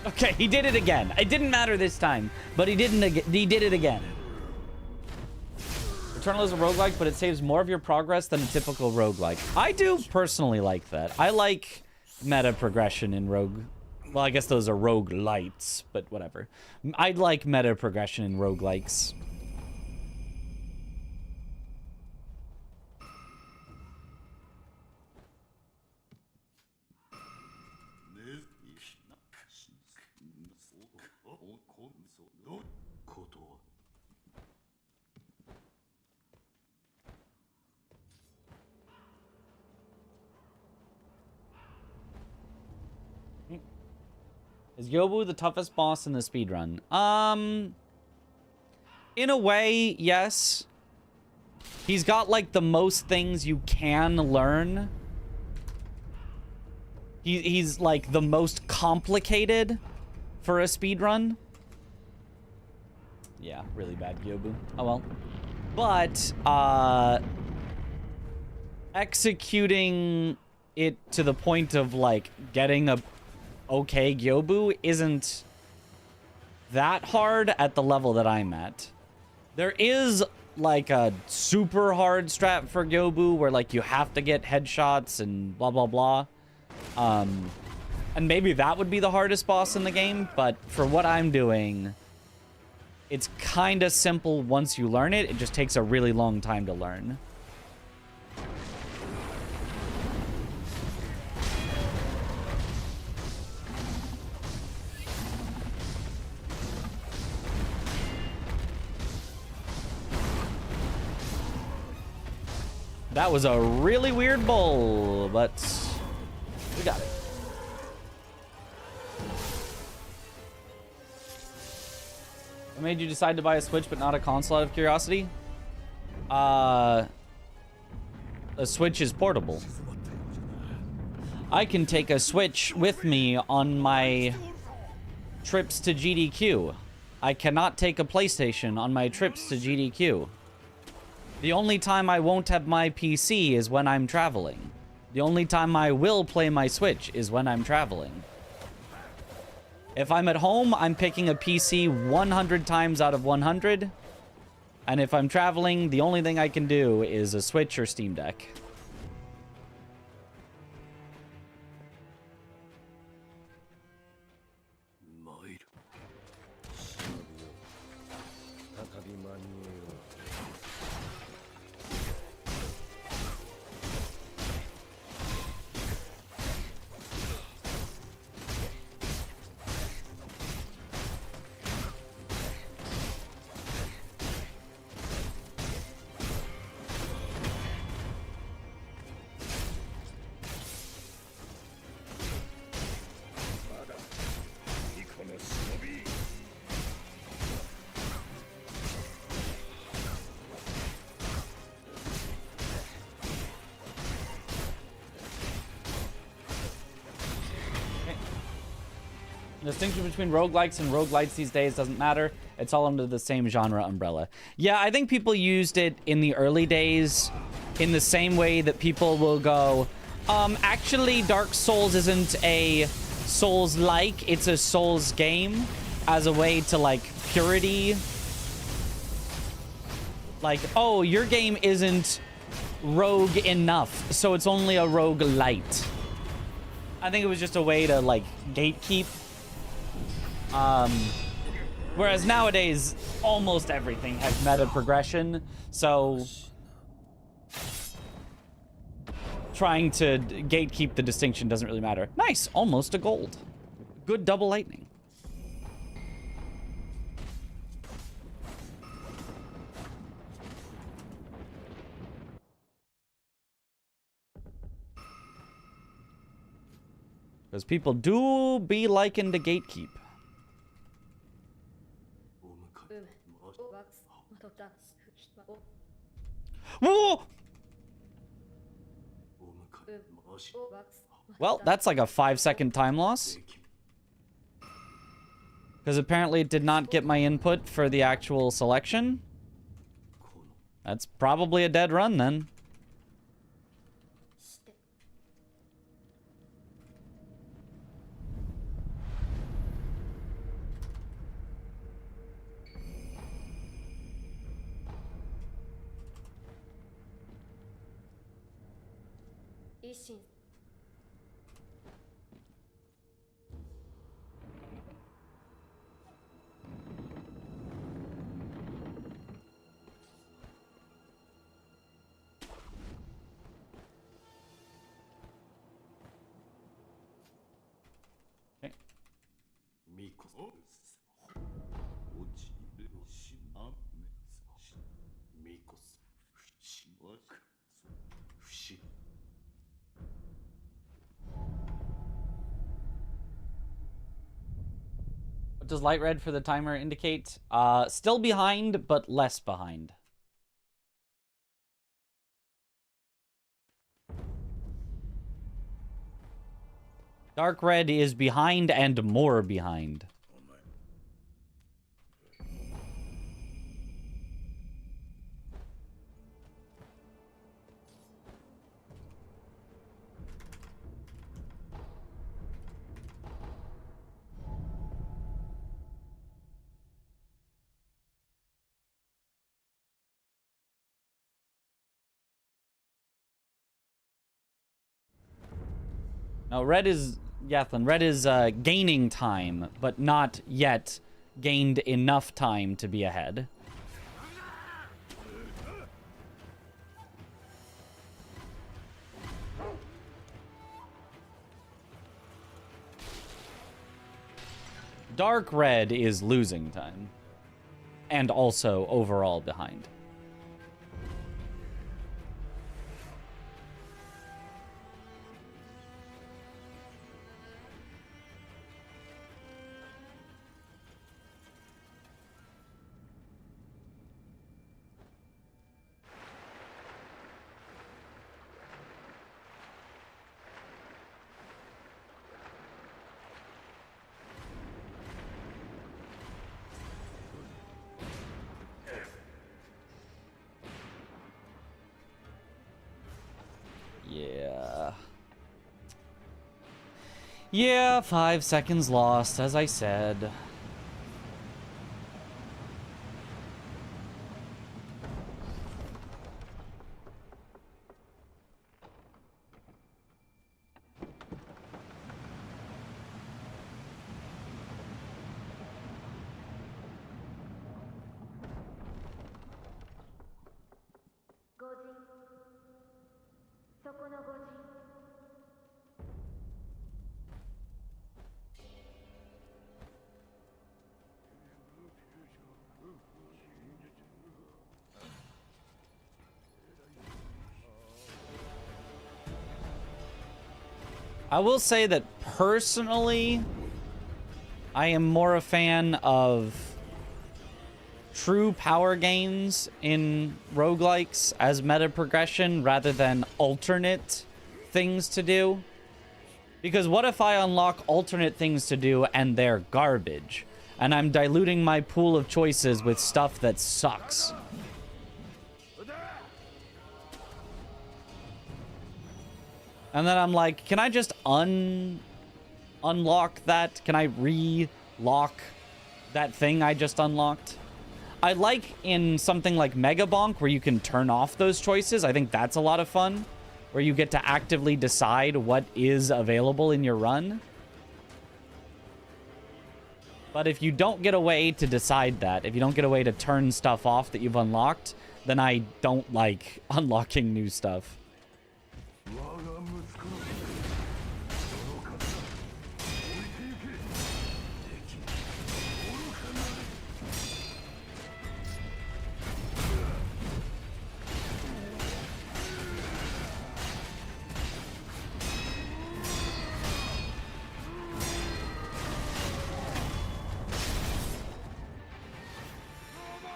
Okay, he did it again. It didn't matter this time, but he did it again. Eternal is a roguelike, but it saves more of your progress than a typical roguelike. I do personally like that. I like meta progression in rogue. Well, I guess those are roguelites, but whatever. I like meta progression in roguelikes. Is Yobu the toughest boss in the speedrun? In a way, yes. He's got, like, the most things you can learn. He's like, the most complicated for a speedrun. Yeah, really bad Yobu. Oh, well. But, executing it to the point of, like, getting a okay Gyobu isn't that hard at the level that I'm at. There is like a super hard strat for Gyobu where like you have to get headshots and blah blah blah. And maybe that would be the hardest boss in the game, but for what I'm doing, it's kind of simple once you learn it. It just takes a really long time to learn. That was a really weird bowl, but we got it. What made you decide to buy a Switch but not a console out of curiosity? A Switch is portable. I can take a Switch with me on my trips to GDQ. I cannot take a PlayStation on my trips to GDQ. The only time I won't have my PC is when I'm traveling. The only time I will play my Switch is when I'm traveling. If I'm at home, I'm picking a PC 100 times out of 100. And if I'm traveling, the only thing I can do is a Switch or Steam Deck. The distinction between roguelikes and roguelites these days doesn't matter. It's all under the same genre umbrella. Yeah, I think people used it in the early days in the same way that people will go, actually, Dark Souls isn't a Souls-like, it's a Souls game, as a way to, like, purity. Like, oh, your game isn't rogue enough, so it's only a roguelite. I think it was just a way to, like, gatekeep. Whereas nowadays, almost everything has meta progression, so trying to gatekeep the distinction doesn't really matter. Nice, almost a gold. Good double lightning. Because people do be liking to gatekeep. Whoa! Well, that's like a 5-second time loss. Because apparently it did not get my input for the actual selection. That's probably a dead run then. What does light red for the timer indicate? Still behind, but less behind. Dark red is behind and more behind. No, red is... Yathlin, red is gaining time, but not yet gained enough time to be ahead. Dark red is losing time. And also overall behind. Yeah, 5 seconds lost, as I said. I will say that personally, I am more a fan of true power gains in roguelikes as meta progression rather than alternate things to do. Because what if I unlock alternate things to do and they're garbage? And I'm diluting my pool of choices with stuff that sucks. And then I'm like, can I just unlock that? Can I re-lock that thing I just unlocked? I like in something like Mega Bonk where you can turn off those choices. I think that's a lot of fun. Where you get to actively decide what is available in your run. But if you don't get a way to decide that, if you don't get a way to turn stuff off that you've unlocked, then I don't like unlocking new stuff.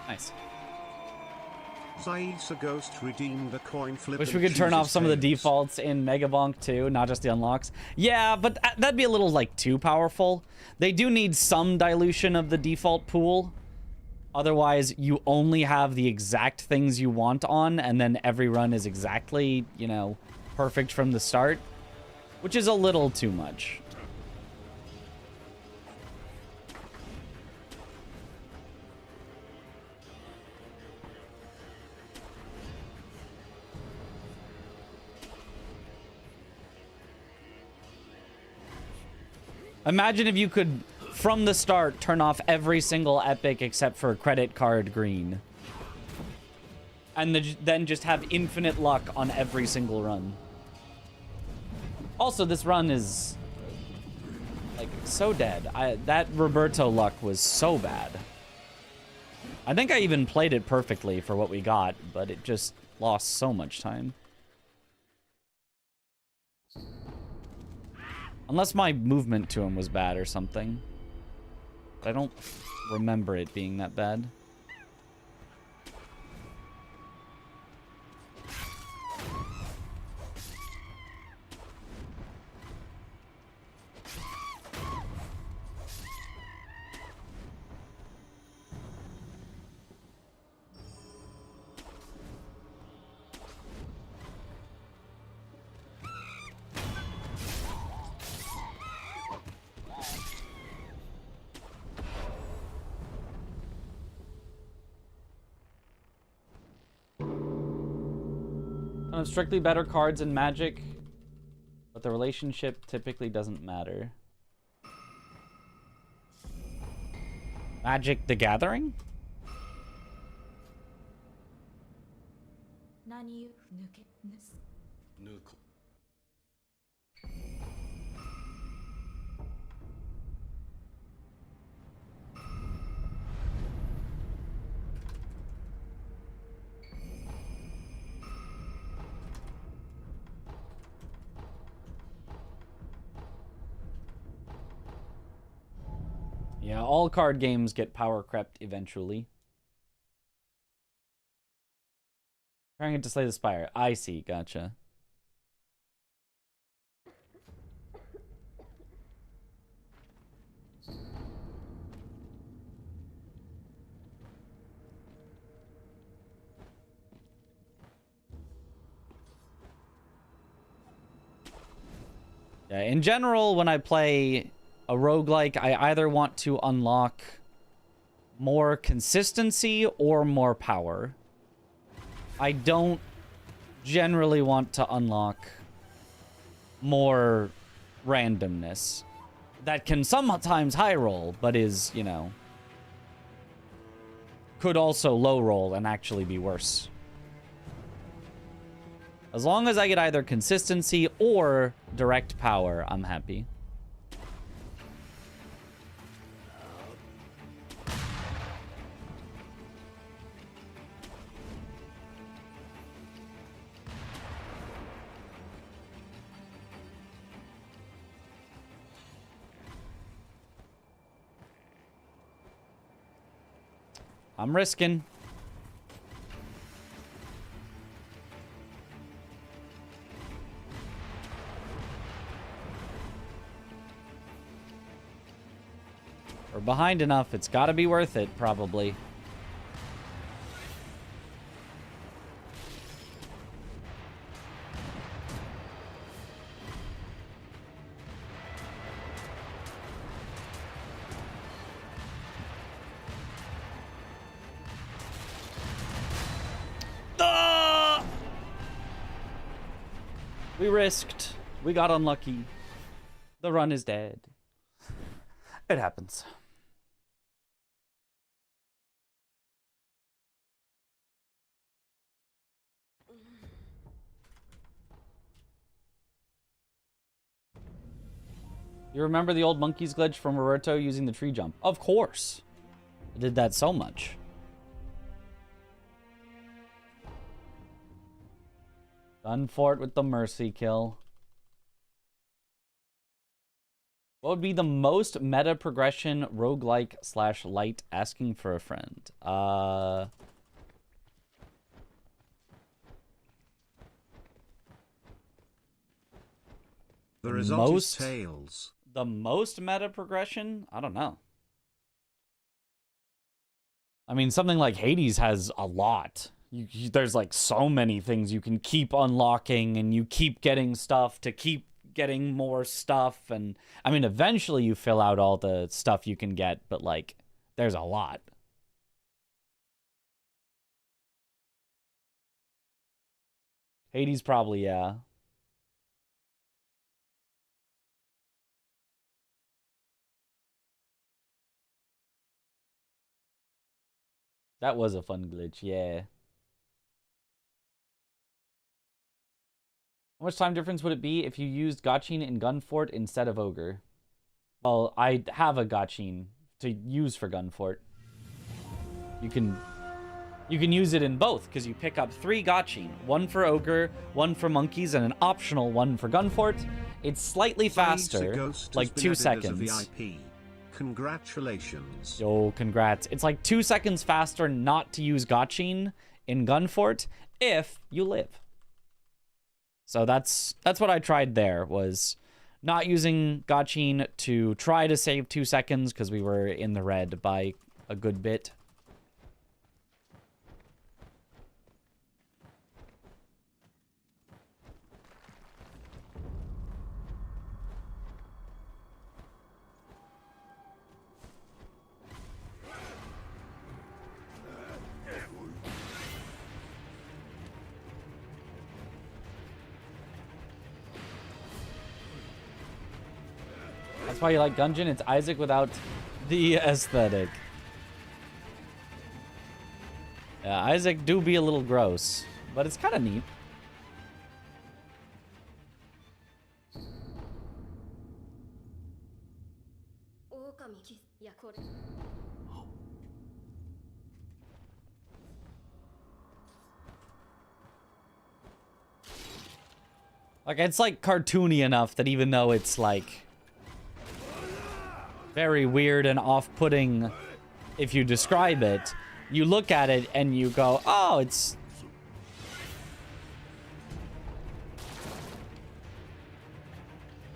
Nice. Saisa Ghost redeemed the coin flip. Wish and we could turn off chooses some of the tails. defaults in Megabonk too, not just the unlocks. Yeah, but that'd be a little, like, too powerful. They do need some dilution of the default pool. Otherwise, you only have the exact things you want on, and then every run is exactly, you know, perfect from the start. Which is a little too much. Imagine if you could, from the start, turn off every single epic except for credit card green. And then just have infinite luck on every single run. Also, this run is, like, so dead. That Roberto luck was so bad. I think I even played it perfectly for what we got, but it just lost so much time. Unless my movement to him was bad or something. But I don't remember it being that bad. Strictly better cards in Magic, but the relationship typically doesn't matter. Magic the Gathering? Yeah, all card games get power crept eventually. Trying to slay the spire. I see, gotcha. Yeah, in general, when I play a roguelike, I either want to unlock more consistency or more power. I don't generally want to unlock more randomness. That can sometimes high roll, but is, you know, could also low roll and actually be worse. As long as I get either consistency or direct power, I'm happy. I'm risking. We're behind enough. It's got to be worth it, probably. Ah! We risked. We got unlucky. The run is dead. It happens. You remember the old monkeys glitch from Roberto using the tree jump? Of course. I did that so much. Done for it with the mercy kill. What would be the most meta progression roguelike / light asking for a friend? The result is Tails. The most meta progression? I don't know. I mean, something like Hades has a lot. There's like so many things you can keep unlocking, and you keep getting stuff to keep getting more stuff. And I mean, eventually you fill out all the stuff you can get, but like, there's a lot. Hades probably, yeah. That was a fun glitch, yeah. How much time difference would it be if you used Gotchine in Gunfort instead of Ogre? Well, I have a Gotchine to use for Gunfort. You can use it in both, because you pick up 3 Gotchine. 1 for Ogre, 1 for Monkeys, and an optional 1 for Gunfort. It's slightly faster, like 2 seconds. Congratulations. Yo, congrats. It's like 2 seconds faster not to use Gotchine in Gunfort if you live. So that's what I tried there, was not using Gotchine to try to save 2 seconds because we were in the red by a good bit. That's why you like Gungeon. It's Isaac without the aesthetic. Yeah, Isaac do be a little gross, but it's kind of neat. Like, it's like cartoony enough that even though it's like very weird and off-putting if you describe it, you look at it and you go, oh, it's...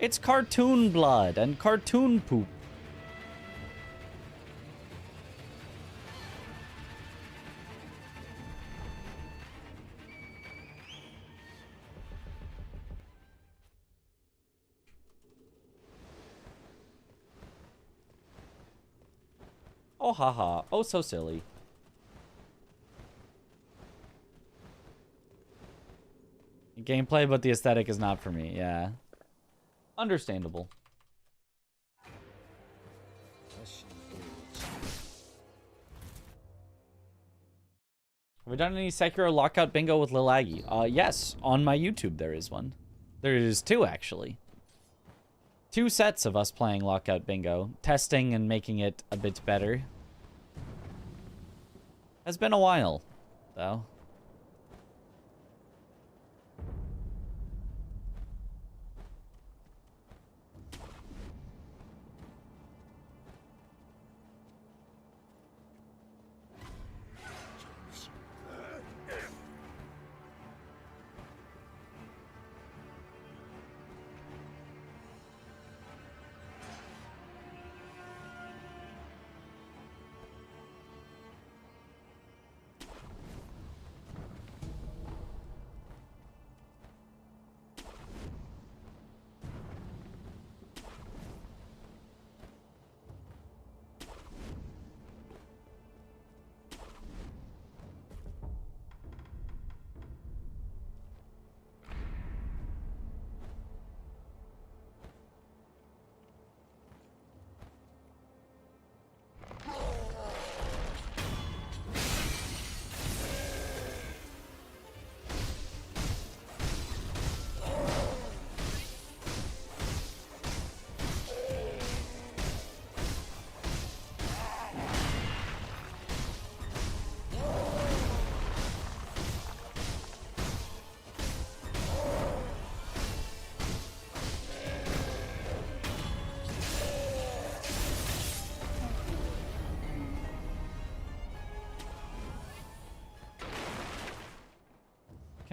It's cartoon blood and cartoon poop. Oh, haha. Oh, so silly. Gameplay, but the aesthetic is not for me. Yeah. Understandable. Have we done any Sekiro lockout bingo with Lil Aggie? Yes. On my YouTube, there is one. There is 2, actually. 2 sets of us playing lockout bingo. Testing and making it a bit better. Has been a while, though.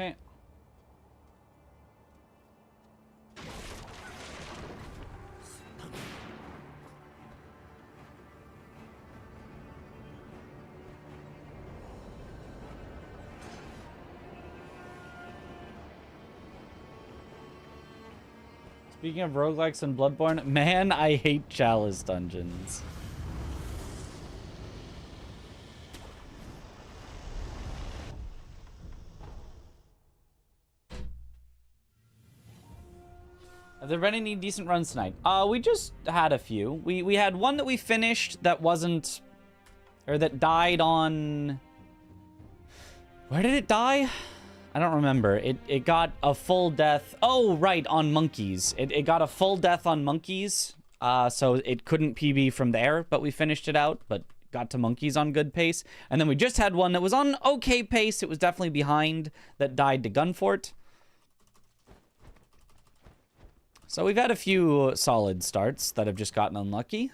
Okay. Speaking of roguelikes and Bloodborne, man, I hate Chalice dungeons. Have there been any decent runs tonight? We just had a few. We had one that we finished that wasn't, or that died on. Where did it die? I don't remember. It got a full death. Oh, right, on monkeys. It got a full death on monkeys. So it couldn't PB from there, but we finished it out, but got to monkeys on good pace. And then we just had one that was on okay pace. It was definitely behind, that died to Gunfort. So we've had a few solid starts that have just gotten unlucky.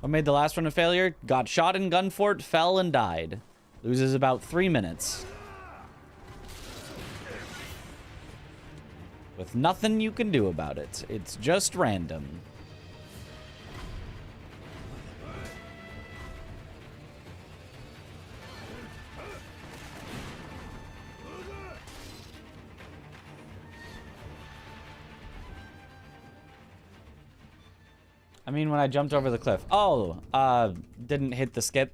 What made the last run a failure? Got shot in Gunfort, fell, and died. Loses about 3 minutes. With nothing you can do about it. It's just random. I mean, when I jumped over the cliff. Oh, didn't hit the skip.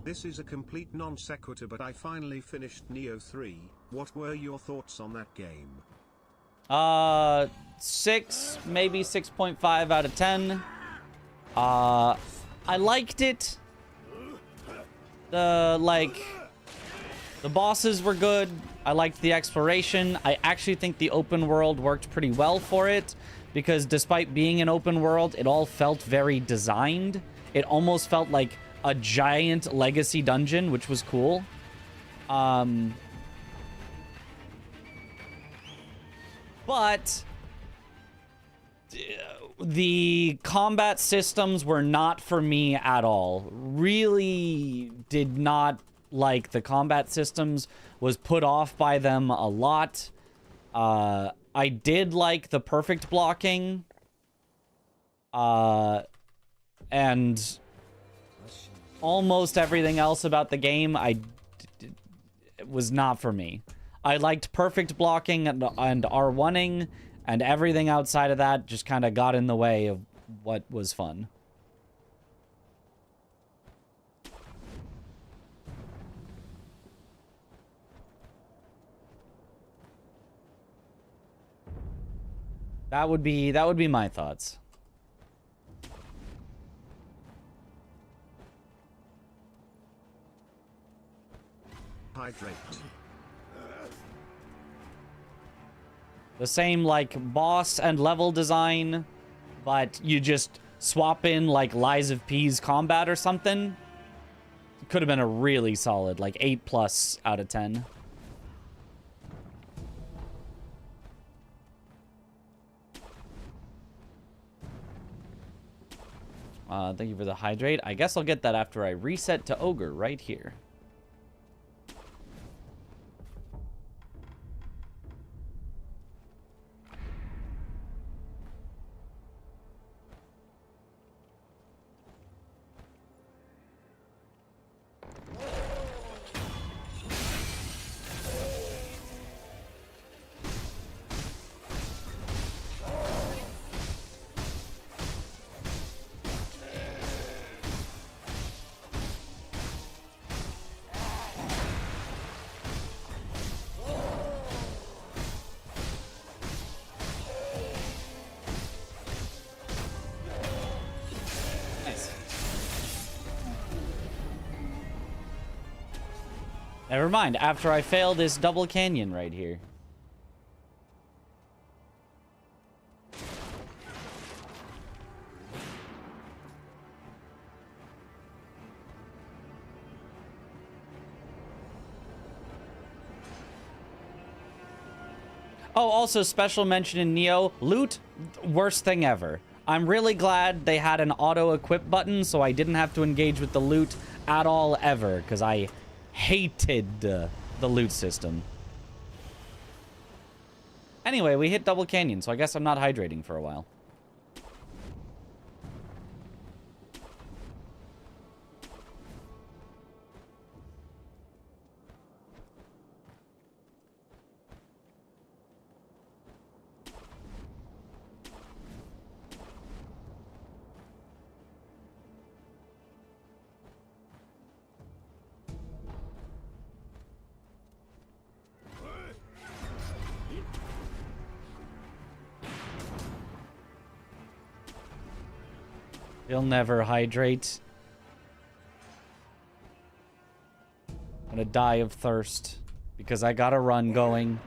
This is a complete non sequitur, but I finally finished Neo 3. What were your thoughts on that game? 6, maybe 6.5 out of 10. I liked it. The bosses were good. I liked the exploration. I actually think the open world worked pretty well for it, because despite being an open world, it all felt very designed. It almost felt like a giant legacy dungeon, which was cool. But the combat systems were not for me at all. Really did not like the combat systems, was put off by them a lot. I did like the perfect blocking. And almost everything else about the game, it was not for me. I liked perfect blocking and R1ing, and everything outside of that just kind of got in the way of what was fun. That would be my thoughts. Hydrate. The same, like, boss and level design, but you just swap in, like, Lies of P's combat or something. Could have been a really solid, like, 8+ out of 10. Thank you for the hydrate. I guess I'll get that after I reset to Ogre right here. Never mind, after I fail this double canyon right here. Oh, also special mention in Neo, loot, worst thing ever. I'm really glad they had an auto-equip button so I didn't have to engage with the loot at all ever, because I hated the loot system. Anyway, we hit Double Canyon, so I guess I'm not hydrating for a while. He'll never hydrate. I'm gonna die of thirst because I got a run going.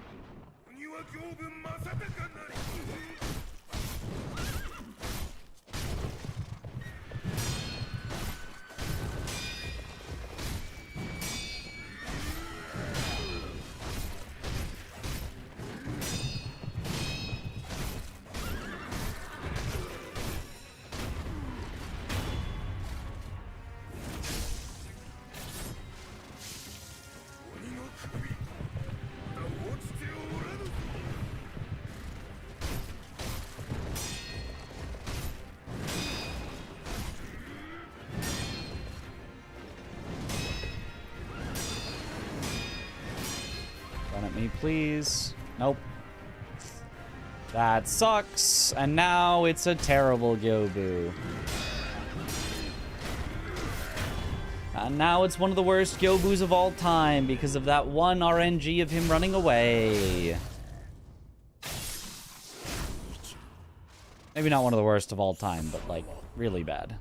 Run at me, please. Nope. That sucks. And now it's a terrible Gyobu. And now it's one of the worst Gyobus of all time because of that one RNG of him running away. Maybe not one of the worst of all time, but like really bad.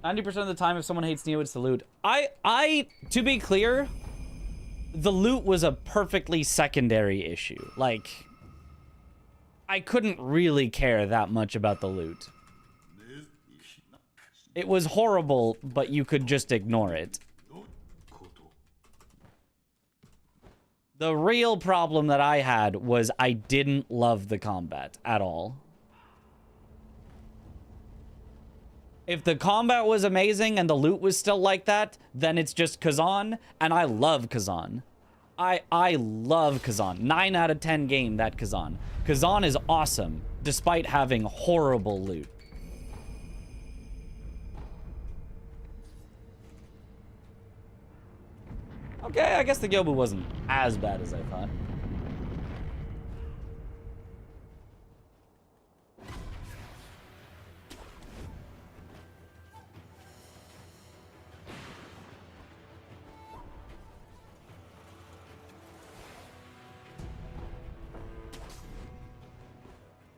90% of the time, if someone hates Neo, it's the loot. To be clear, the loot was a perfectly secondary issue. Like, I couldn't really care that much about the loot. It was horrible, but you could just ignore it. The real problem that I had was I didn't love the combat at all. If the combat was amazing and the loot was still like that, then it's just Kazan, and I love Kazan. I love Kazan. 9 out of 10 game, that Kazan. Kazan is awesome, despite having horrible loot. Okay, I guess the Gyobu wasn't as bad as I thought.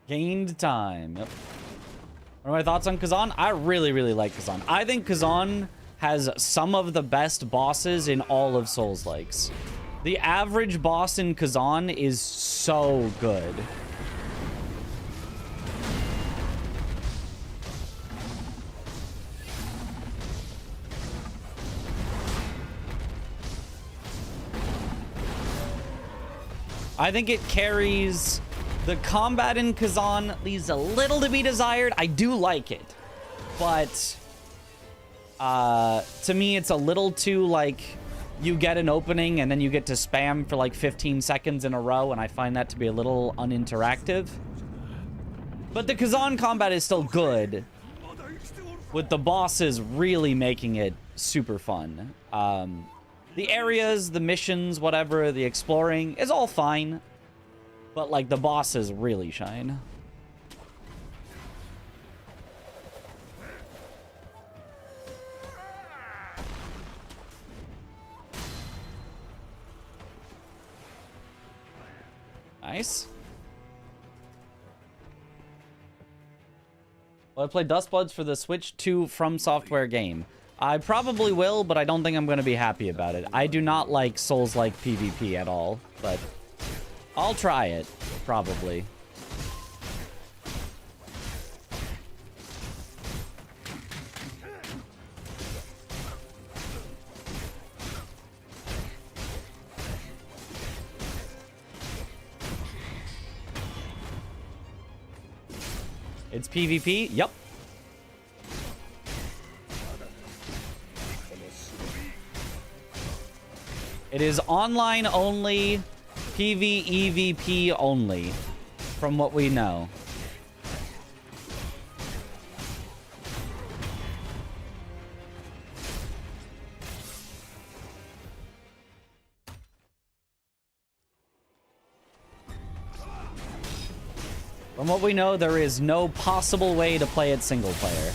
Gained time. Yep. What are my thoughts on Kazan? I really, really like Kazan. I think Kazan has some of the best bosses in all of Souls-likes. The average boss in Kazan is so good. I think it carries... The combat in Kazan leaves a little to be desired. I do like it. But... to me, it's a little too, like, you get an opening and then you get to spam for, like, 15 seconds in a row, and I find that to be a little uninteractive. But the Kazan combat is still good, with the bosses really making it super fun. The areas, the missions, whatever, the exploring is all fine, but, like, the bosses really shine. Nice. Will I play Dustbloods for the Switch 2 From Software game? I probably will, but I don't think I'm going to be happy about it. I do not like Souls-like PvP at all, but I'll try it, probably. It's PvP? Yup. It is online only, PvEVP only, from what we know. From what we know, there is no possible way to play it single player.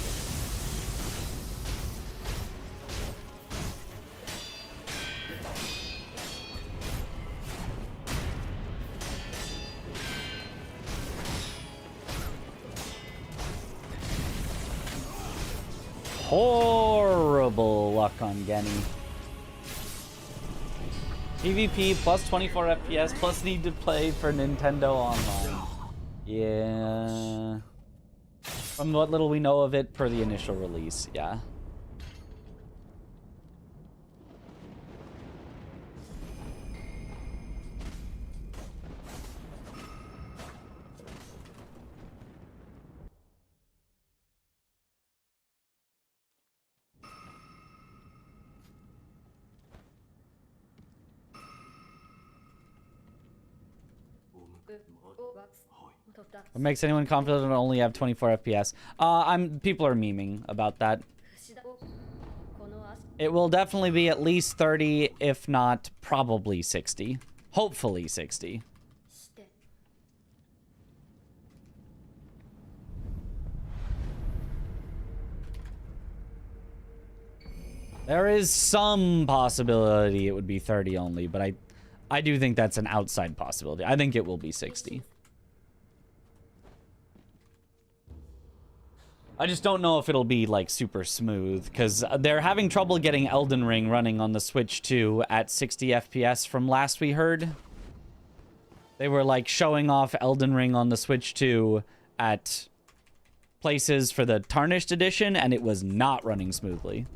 Horrible luck on Genny. PvP plus 24 FPS plus need to play for Nintendo Online. Yeah. From what little we know of it per the initial release, yeah. What makes anyone confident to only have 24 FPS? People are memeing about that. It will definitely be at least 30, if not probably 60. Hopefully 60. There is some possibility it would be 30 only, but I do think that's an outside possibility. I think it will be 60. I just don't know if it'll be, like, super smooth, because they're having trouble getting Elden Ring running on the Switch 2 at 60 FPS from last we heard. They were, like, showing off Elden Ring on the Switch 2 at places for the Tarnished Edition, and it was not running smoothly.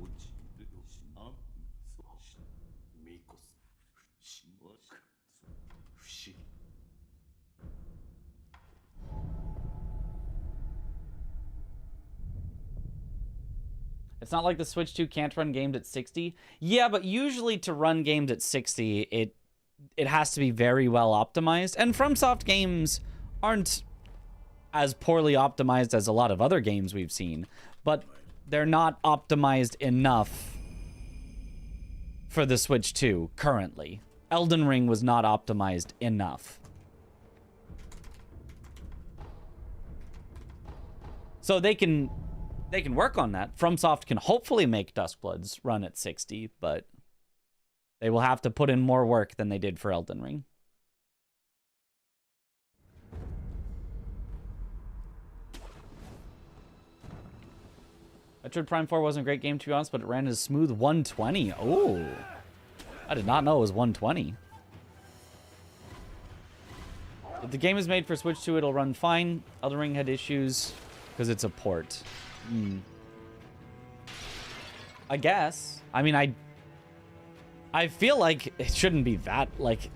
It's not like the Switch 2 can't run games at 60. Yeah, but usually to run games at 60, it has to be very well optimized. And FromSoft games aren't as poorly optimized as a lot of other games we've seen, but they're not optimized enough for the Switch 2 currently. Elden Ring was not optimized enough. So they can work on that. FromSoft can hopefully make Duskbloods run at 60, but they will have to put in more work than they did for Elden Ring. Metroid Prime 4 wasn't a great game, to be honest, but it ran as smooth 120. Oh, I did not know it was 120. If the game is made for Switch 2, it'll run fine. Elden Ring had issues because it's a port. I guess. I mean, I feel like it shouldn't be that, like,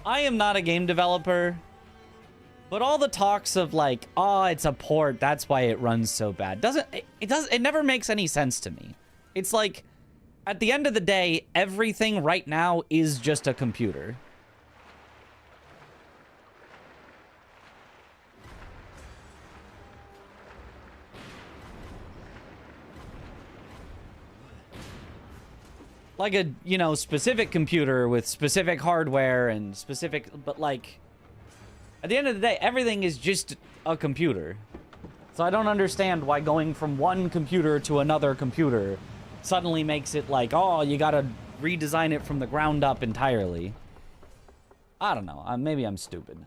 I am not a game developer, but all the talks of like, oh, it's a port, that's why it runs so bad, it never makes any sense to me. It's like, at the end of the day, everything right now is just a computer. Like a, you know, specific computer with specific hardware and specific, but like, at the end of the day, everything is just a computer. So I don't understand why going from one computer to another computer suddenly makes it like, oh, you gotta redesign it from the ground up entirely. I don't know. Maybe I'm stupid.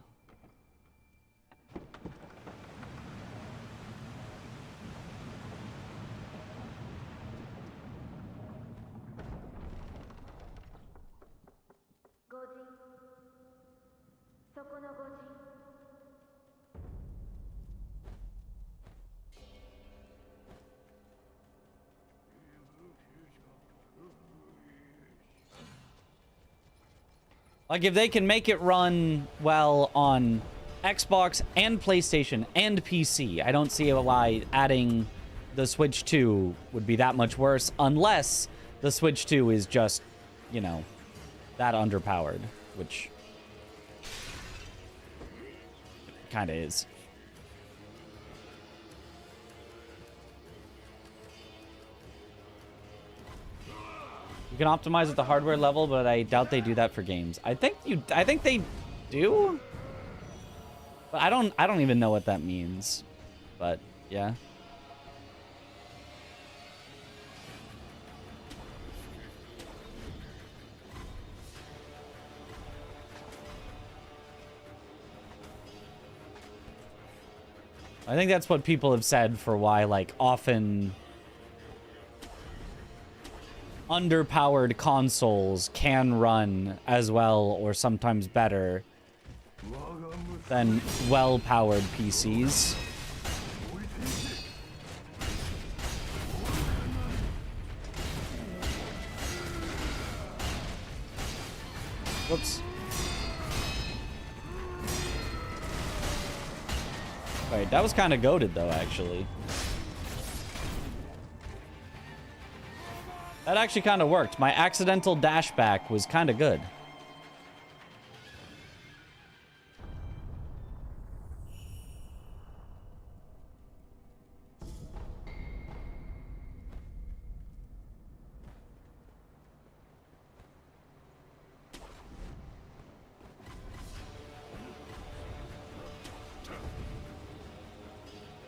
Like, if they can make it run well on Xbox and PlayStation and PC. I don't see why adding the Switch 2 would be that much worse unless the Switch 2 is just, you know, that underpowered, which kind of is. You can optimize at the hardware level, but I doubt they do that for games. I think they do. But I don't even know what that means. But yeah. I think that's what people have said for why, like, often underpowered consoles can run as well or sometimes better than well-powered PCs. Whoops. Wait, that was kind of goated though, actually. That actually kind of worked. My accidental dash back was kind of good.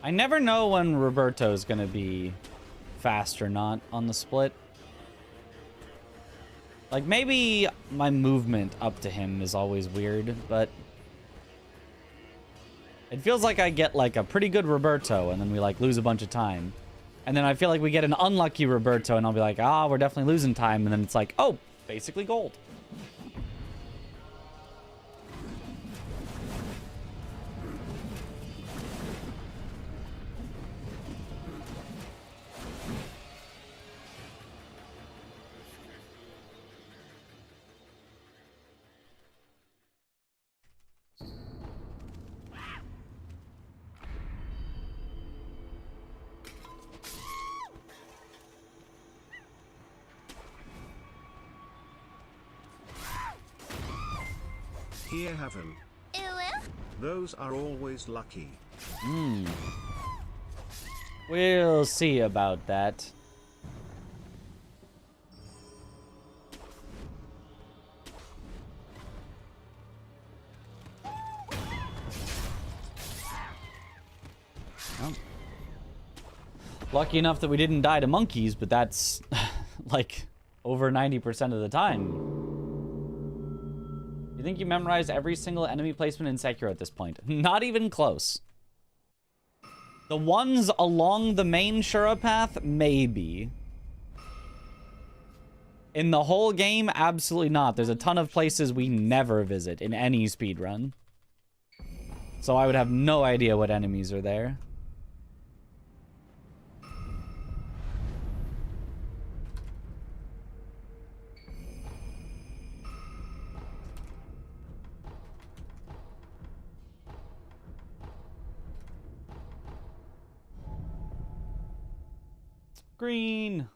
I never know when Roberto's gonna be fast or not on the split. Like, maybe my movement up to him is always weird, but it feels like I get, like, a pretty good Roberto, and then we, like, lose a bunch of time. And then I feel like we get an unlucky Roberto, and I'll be like, ah, we're definitely losing time, and then it's like, oh, basically gold. Here heaven. Those are always lucky. We'll see about that. Well, lucky enough that we didn't die to monkeys, but that's like over 90% of the time. You think you memorized every single enemy placement in Sekiro at this point? Not even close. The ones along the main Shura path, maybe. In the whole game, absolutely not. There's a ton of places we never visit in any speedrun. So I would have no idea what enemies are there. Green.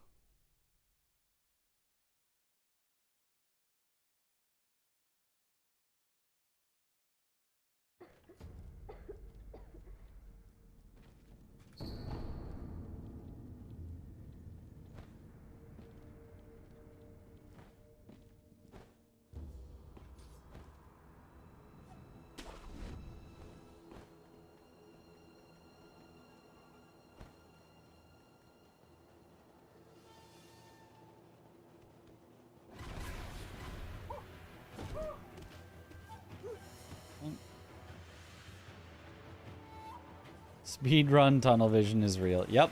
Speedrun tunnel vision is real. Yep.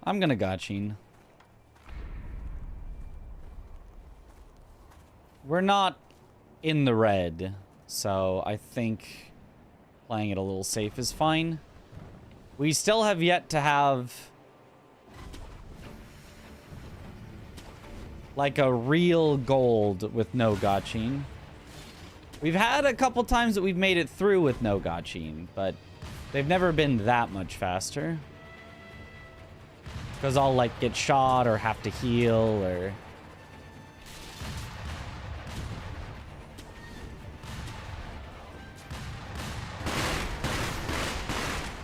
I'm gonna Gachin. We're not in the red, so I think playing it a little safe is fine. We still have yet to have like a real gold with no Gachin. We've had a couple times that we've made it through with no Gachin, but they've never been that much faster. Because I'll like get shot or have to heal or...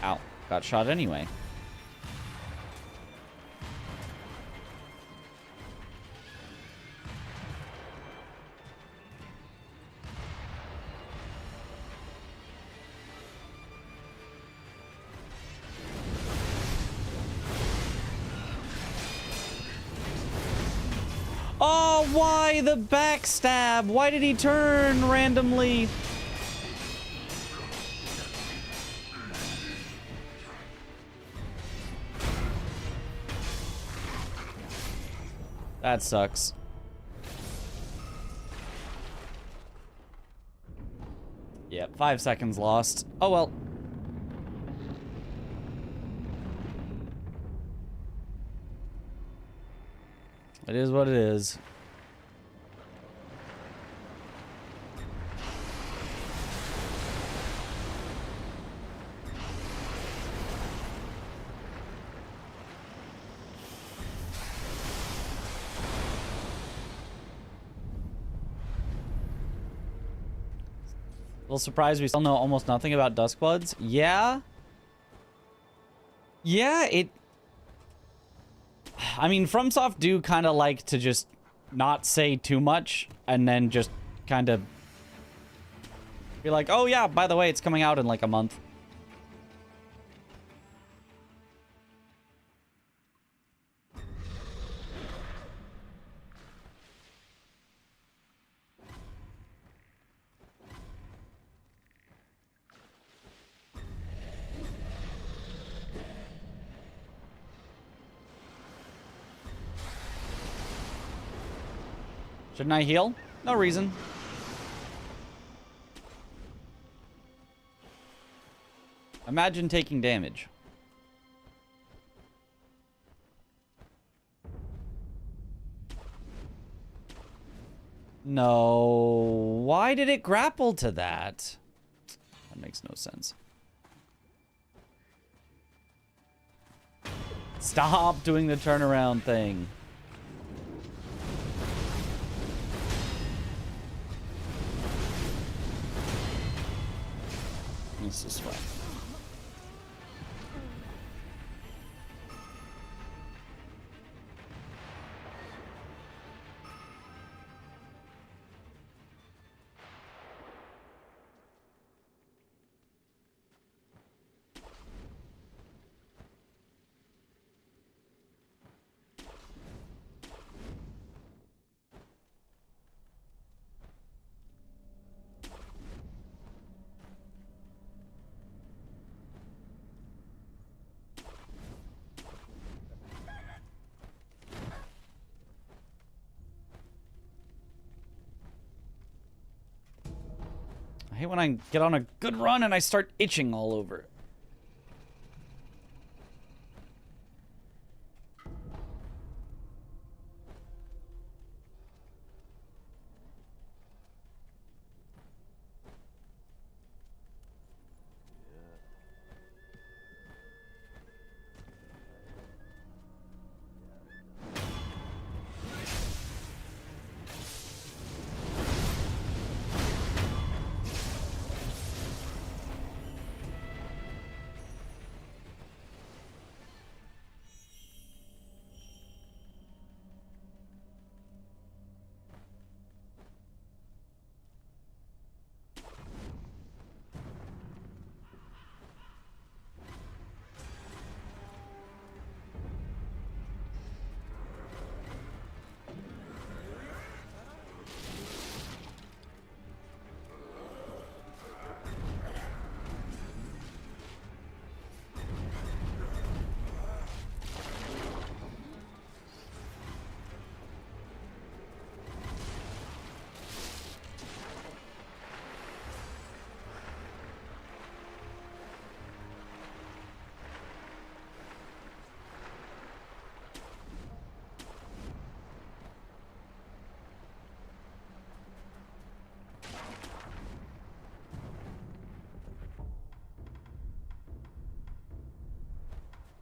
Ow, got shot anyway. Oh, why the backstab? Why did he turn randomly? That sucks. Yep, 5 seconds lost. Oh well. It is what it is. A little surprised we still know almost nothing about Duskbloods. Yeah. Yeah, it... I mean, FromSoft do kind of like to just not say too much and then just kind of be like, oh yeah, by the way, it's coming out in like a month. Shouldn't I heal? No reason. Imagine taking damage. No. Why did it grapple to that? That makes no sense. Stop doing the turnaround thing. It's this way. I hate when I get on a good run and I start itching all over.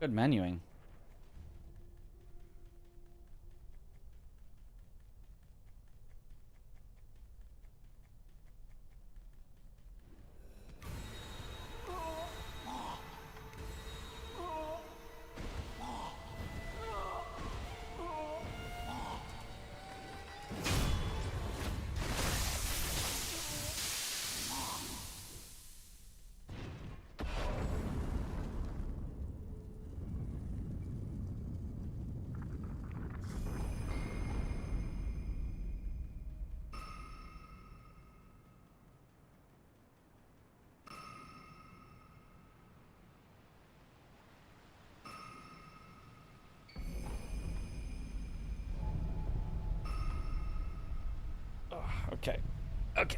Good menuing. Okay. Okay.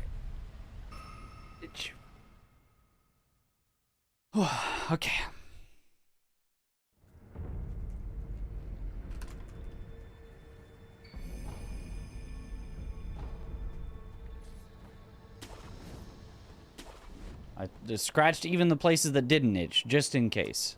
Okay. I just scratched even the places that didn't itch, just in case.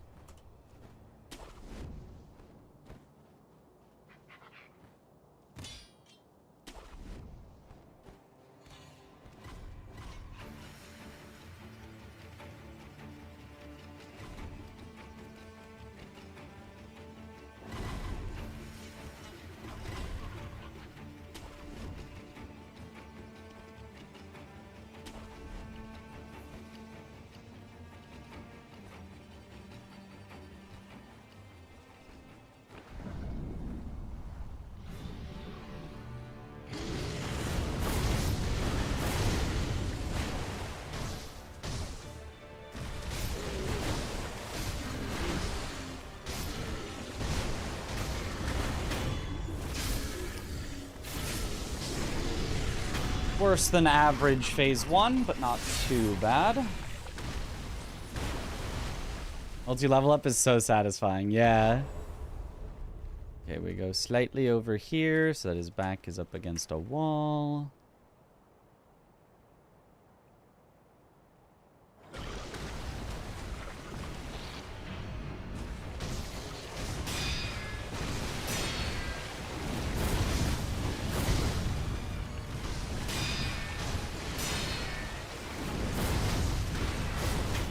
Worse than average phase 1, but not too bad. Multi-level up is so satisfying, yeah. Okay, we go slightly over here so that his back is up against a wall.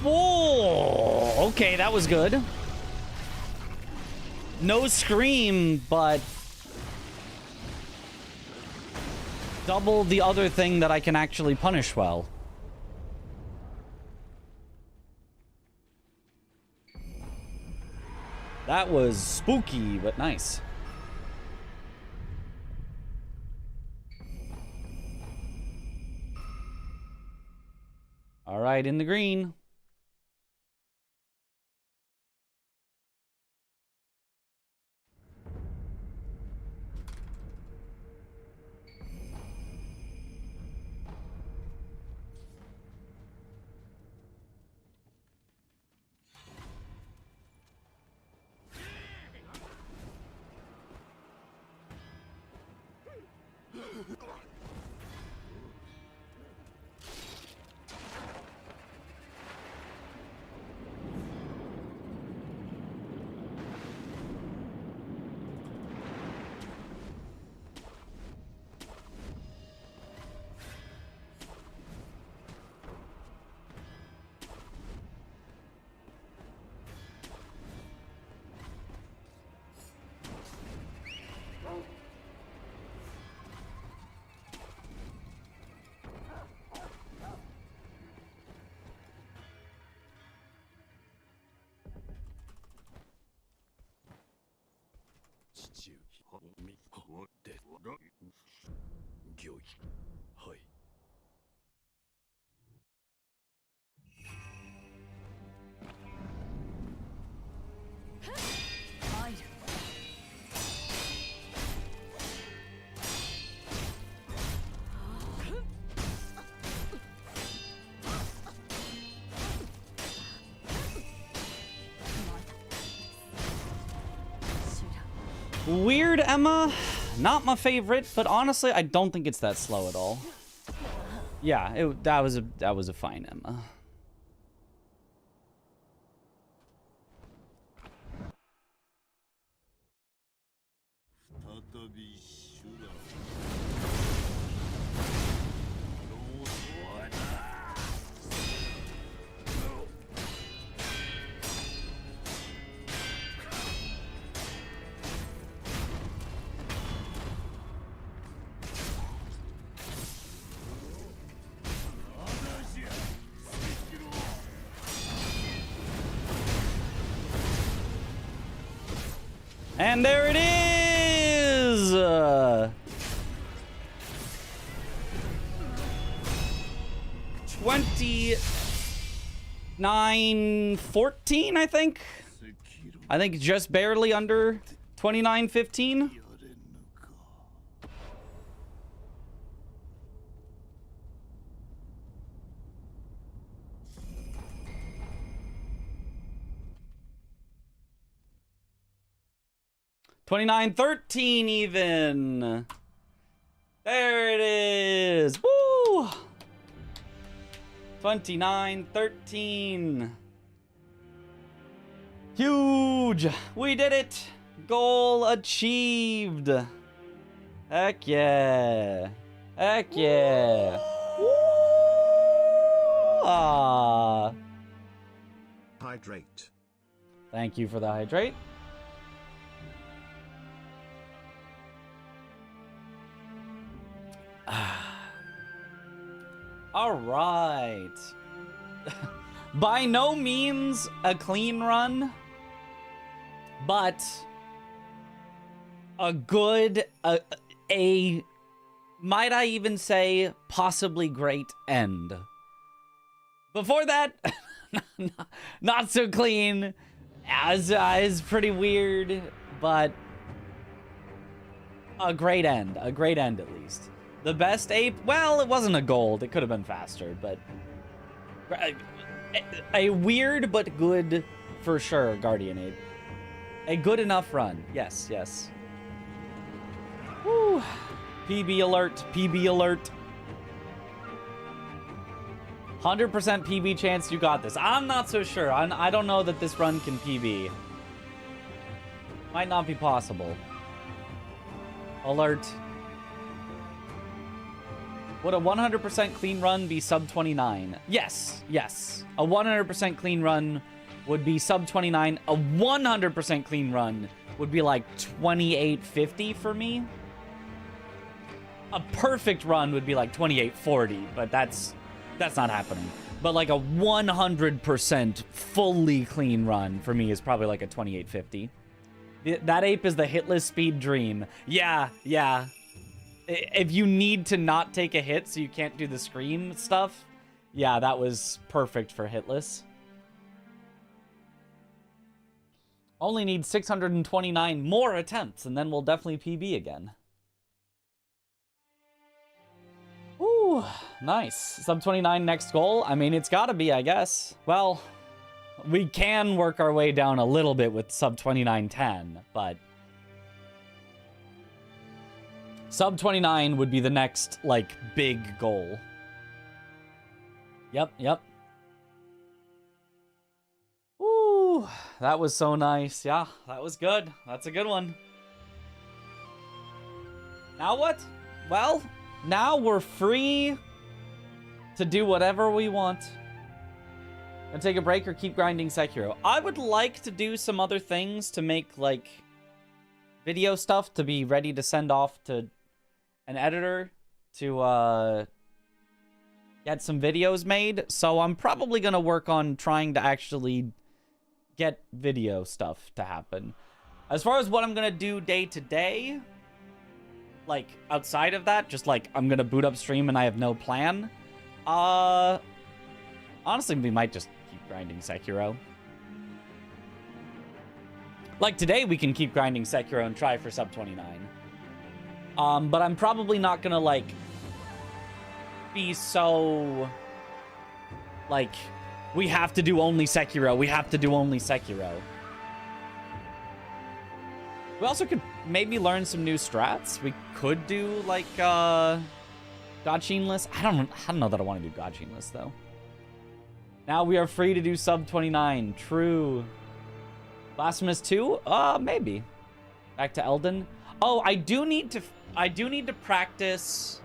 Whoa! Okay, that was good. No scream, but double the other thing that I can actually punish well. That was spooky, but nice. All right, in the green. Weird Emma, not my favorite, but honestly, I don't think it's that slow at all. Yeah, that was a fine Emma. And there it is! 29-14, I think. I think just barely under 29-15. $29-13 even. There it is. Woo! 29-13. Huge. We did it. Goal achieved. Heck yeah. Heck yeah. Woo! Ah. Hydrate. Thank you for the hydrate. All right. By no means a clean run, but a good, might I even say, possibly great end. Before that, not so clean, as pretty weird, but a great end at least. The best ape, well, it wasn't a gold. It could have been faster, but a weird but good for sure Guardian ape. A good enough run. Yes, yes. Woo. PB alert, PB alert. 100% PB chance you got this. I'm not so sure. I don't know that this run can PB. Might not be possible. Alert. Would a 100% clean run be sub 29? Yes, yes. A 100% clean run would be sub 29. A 100% clean run would be like 28.50 for me. A perfect run would be like 28.40, but that's not happening. But like a 100% fully clean run for me is probably like a 28.50. That ape is the hitless speed dream. Yeah, yeah. If you need to not take a hit so you can't do the scream stuff, yeah, that was perfect for hitless. Only need 629 more attempts, and then we'll definitely PB again. Ooh, nice. Sub 29 next goal. I mean, it's gotta be, I guess. Well, we can work our way down a little bit with sub 29.10, but sub 29 would be the next, like, big goal. Yep, yep. Ooh, that was so nice. Yeah, that was good. That's a good one. Now what? Well, now we're free to do whatever we want. And take a break or keep grinding Sekiro. I would like to do some other things to make, like, video stuff to be ready to send off to an editor to get some videos made. So I'm probably going to work on trying to actually get video stuff to happen. As far as what I'm going to do day to day, like outside of that, just like I'm going to boot up stream and I have no plan. Honestly, we might just keep grinding Sekiro. Like today, we can keep grinding Sekiro and try for sub 29. But I'm probably not gonna, like, be so, like, we have to do only Sekiro. We have to do only Sekiro. We also could maybe learn some new strats. We could do, like, Godsheenless. I don't know that I want to do Godsheenless, though. Now we are free to do sub 29. True. Blasphemous 2? Maybe. Back to Elden. Oh, I do need to practice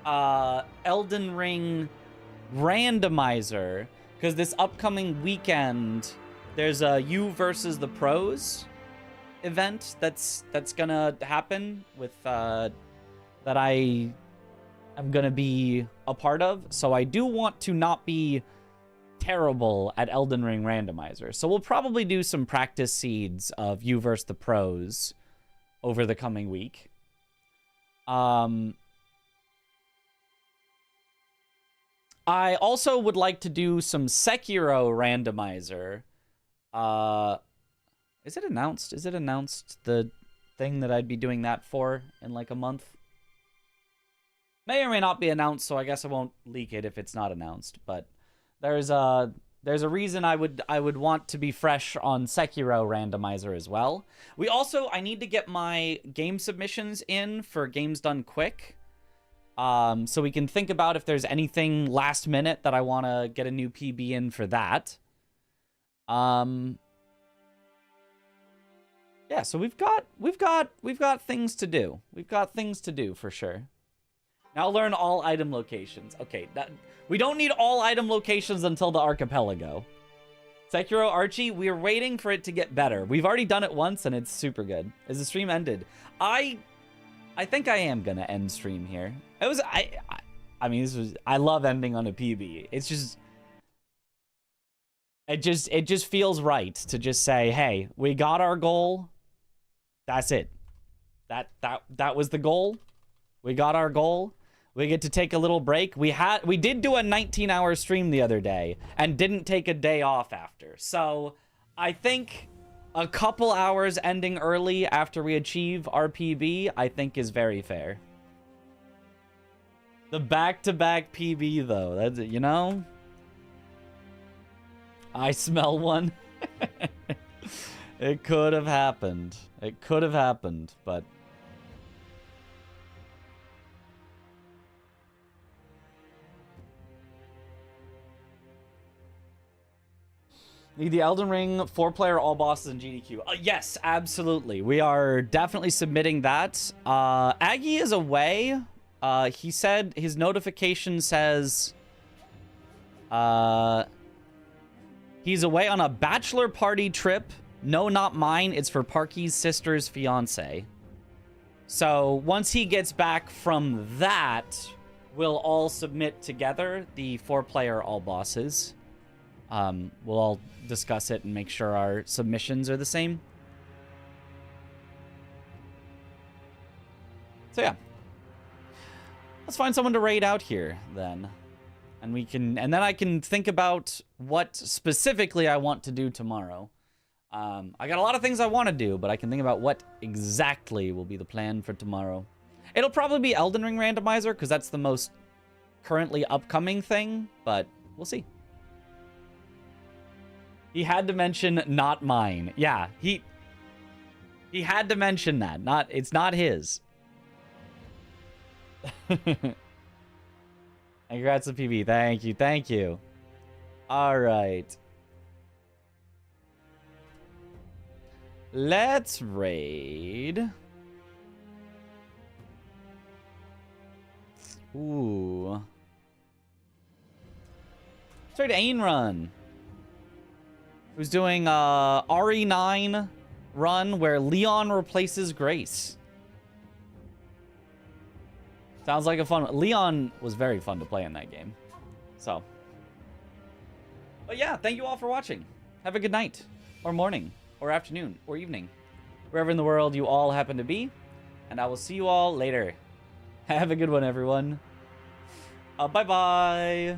Elden Ring randomizer, because this upcoming weekend there's a You versus the Pros event that's gonna happen with that I am gonna be a part of. So I do want to not be terrible at Elden Ring randomizer. So we'll probably do some practice seeds of you versus the pros over the coming week. I also would like to do some Sekiro randomizer. Is it announced? Is it announced the thing that I'd be doing that for in like a month? May or may not be announced, so I guess I won't leak it if it's not announced. But there's a reason I would want to be fresh on Sekiro randomizer as well. I need to get my game submissions in for Games Done Quick. So we can think about if there's anything last minute that I want to get a new PB in for that. Yeah, so we've got things to do. We've got things to do for sure. Now learn all item locations. Okay, we don't need all item locations until the archipelago. Sekiro Archie, we're waiting for it to get better. We've already done it once and it's super good. Is the stream ended? I think I am gonna end stream here. I love ending on a PB. It's just it just feels right to just say, hey, we got our goal. That's it. That was the goal. We got our goal. We get to take a little break. We did do a 19-hour stream the other day and didn't take a day off after. So I think a couple hours ending early after we achieve our PB, I think is very fair. The back-to-back PB though, that's, you know? I smell one. It could have happened. It could have happened, but need the Elden Ring 4-player all bosses in GDQ. Yes, absolutely. We are definitely submitting that. Aggie is away. He said his notification says he's away on a bachelor party trip. No, not mine. It's for Parky's sister's fiance. So once he gets back from that, we'll all submit together the 4-player all bosses. We'll all discuss it and make sure our submissions are the same. So yeah. Let's find someone to raid out here then. And then I can think about what specifically I want to do tomorrow. I got a lot of things I want to do, but I can think about what exactly will be the plan for tomorrow. It'll probably be Elden Ring randomizer because that's the most currently upcoming thing, but we'll see. He had to mention not mine. Yeah, he had to mention that. It's not his. Congrats to PB. Thank you. All right. Let's raid. Ooh. Let's raid Ain Run. Who's doing RE9 run where Leon replaces Grace. Sounds like a fun one. Leon was very fun to play in that game. So. But yeah, thank you all for watching. Have a good night, or morning, or afternoon, or evening. Wherever in the world you all happen to be. And I will see you all later. Have a good one, everyone. Bye-bye.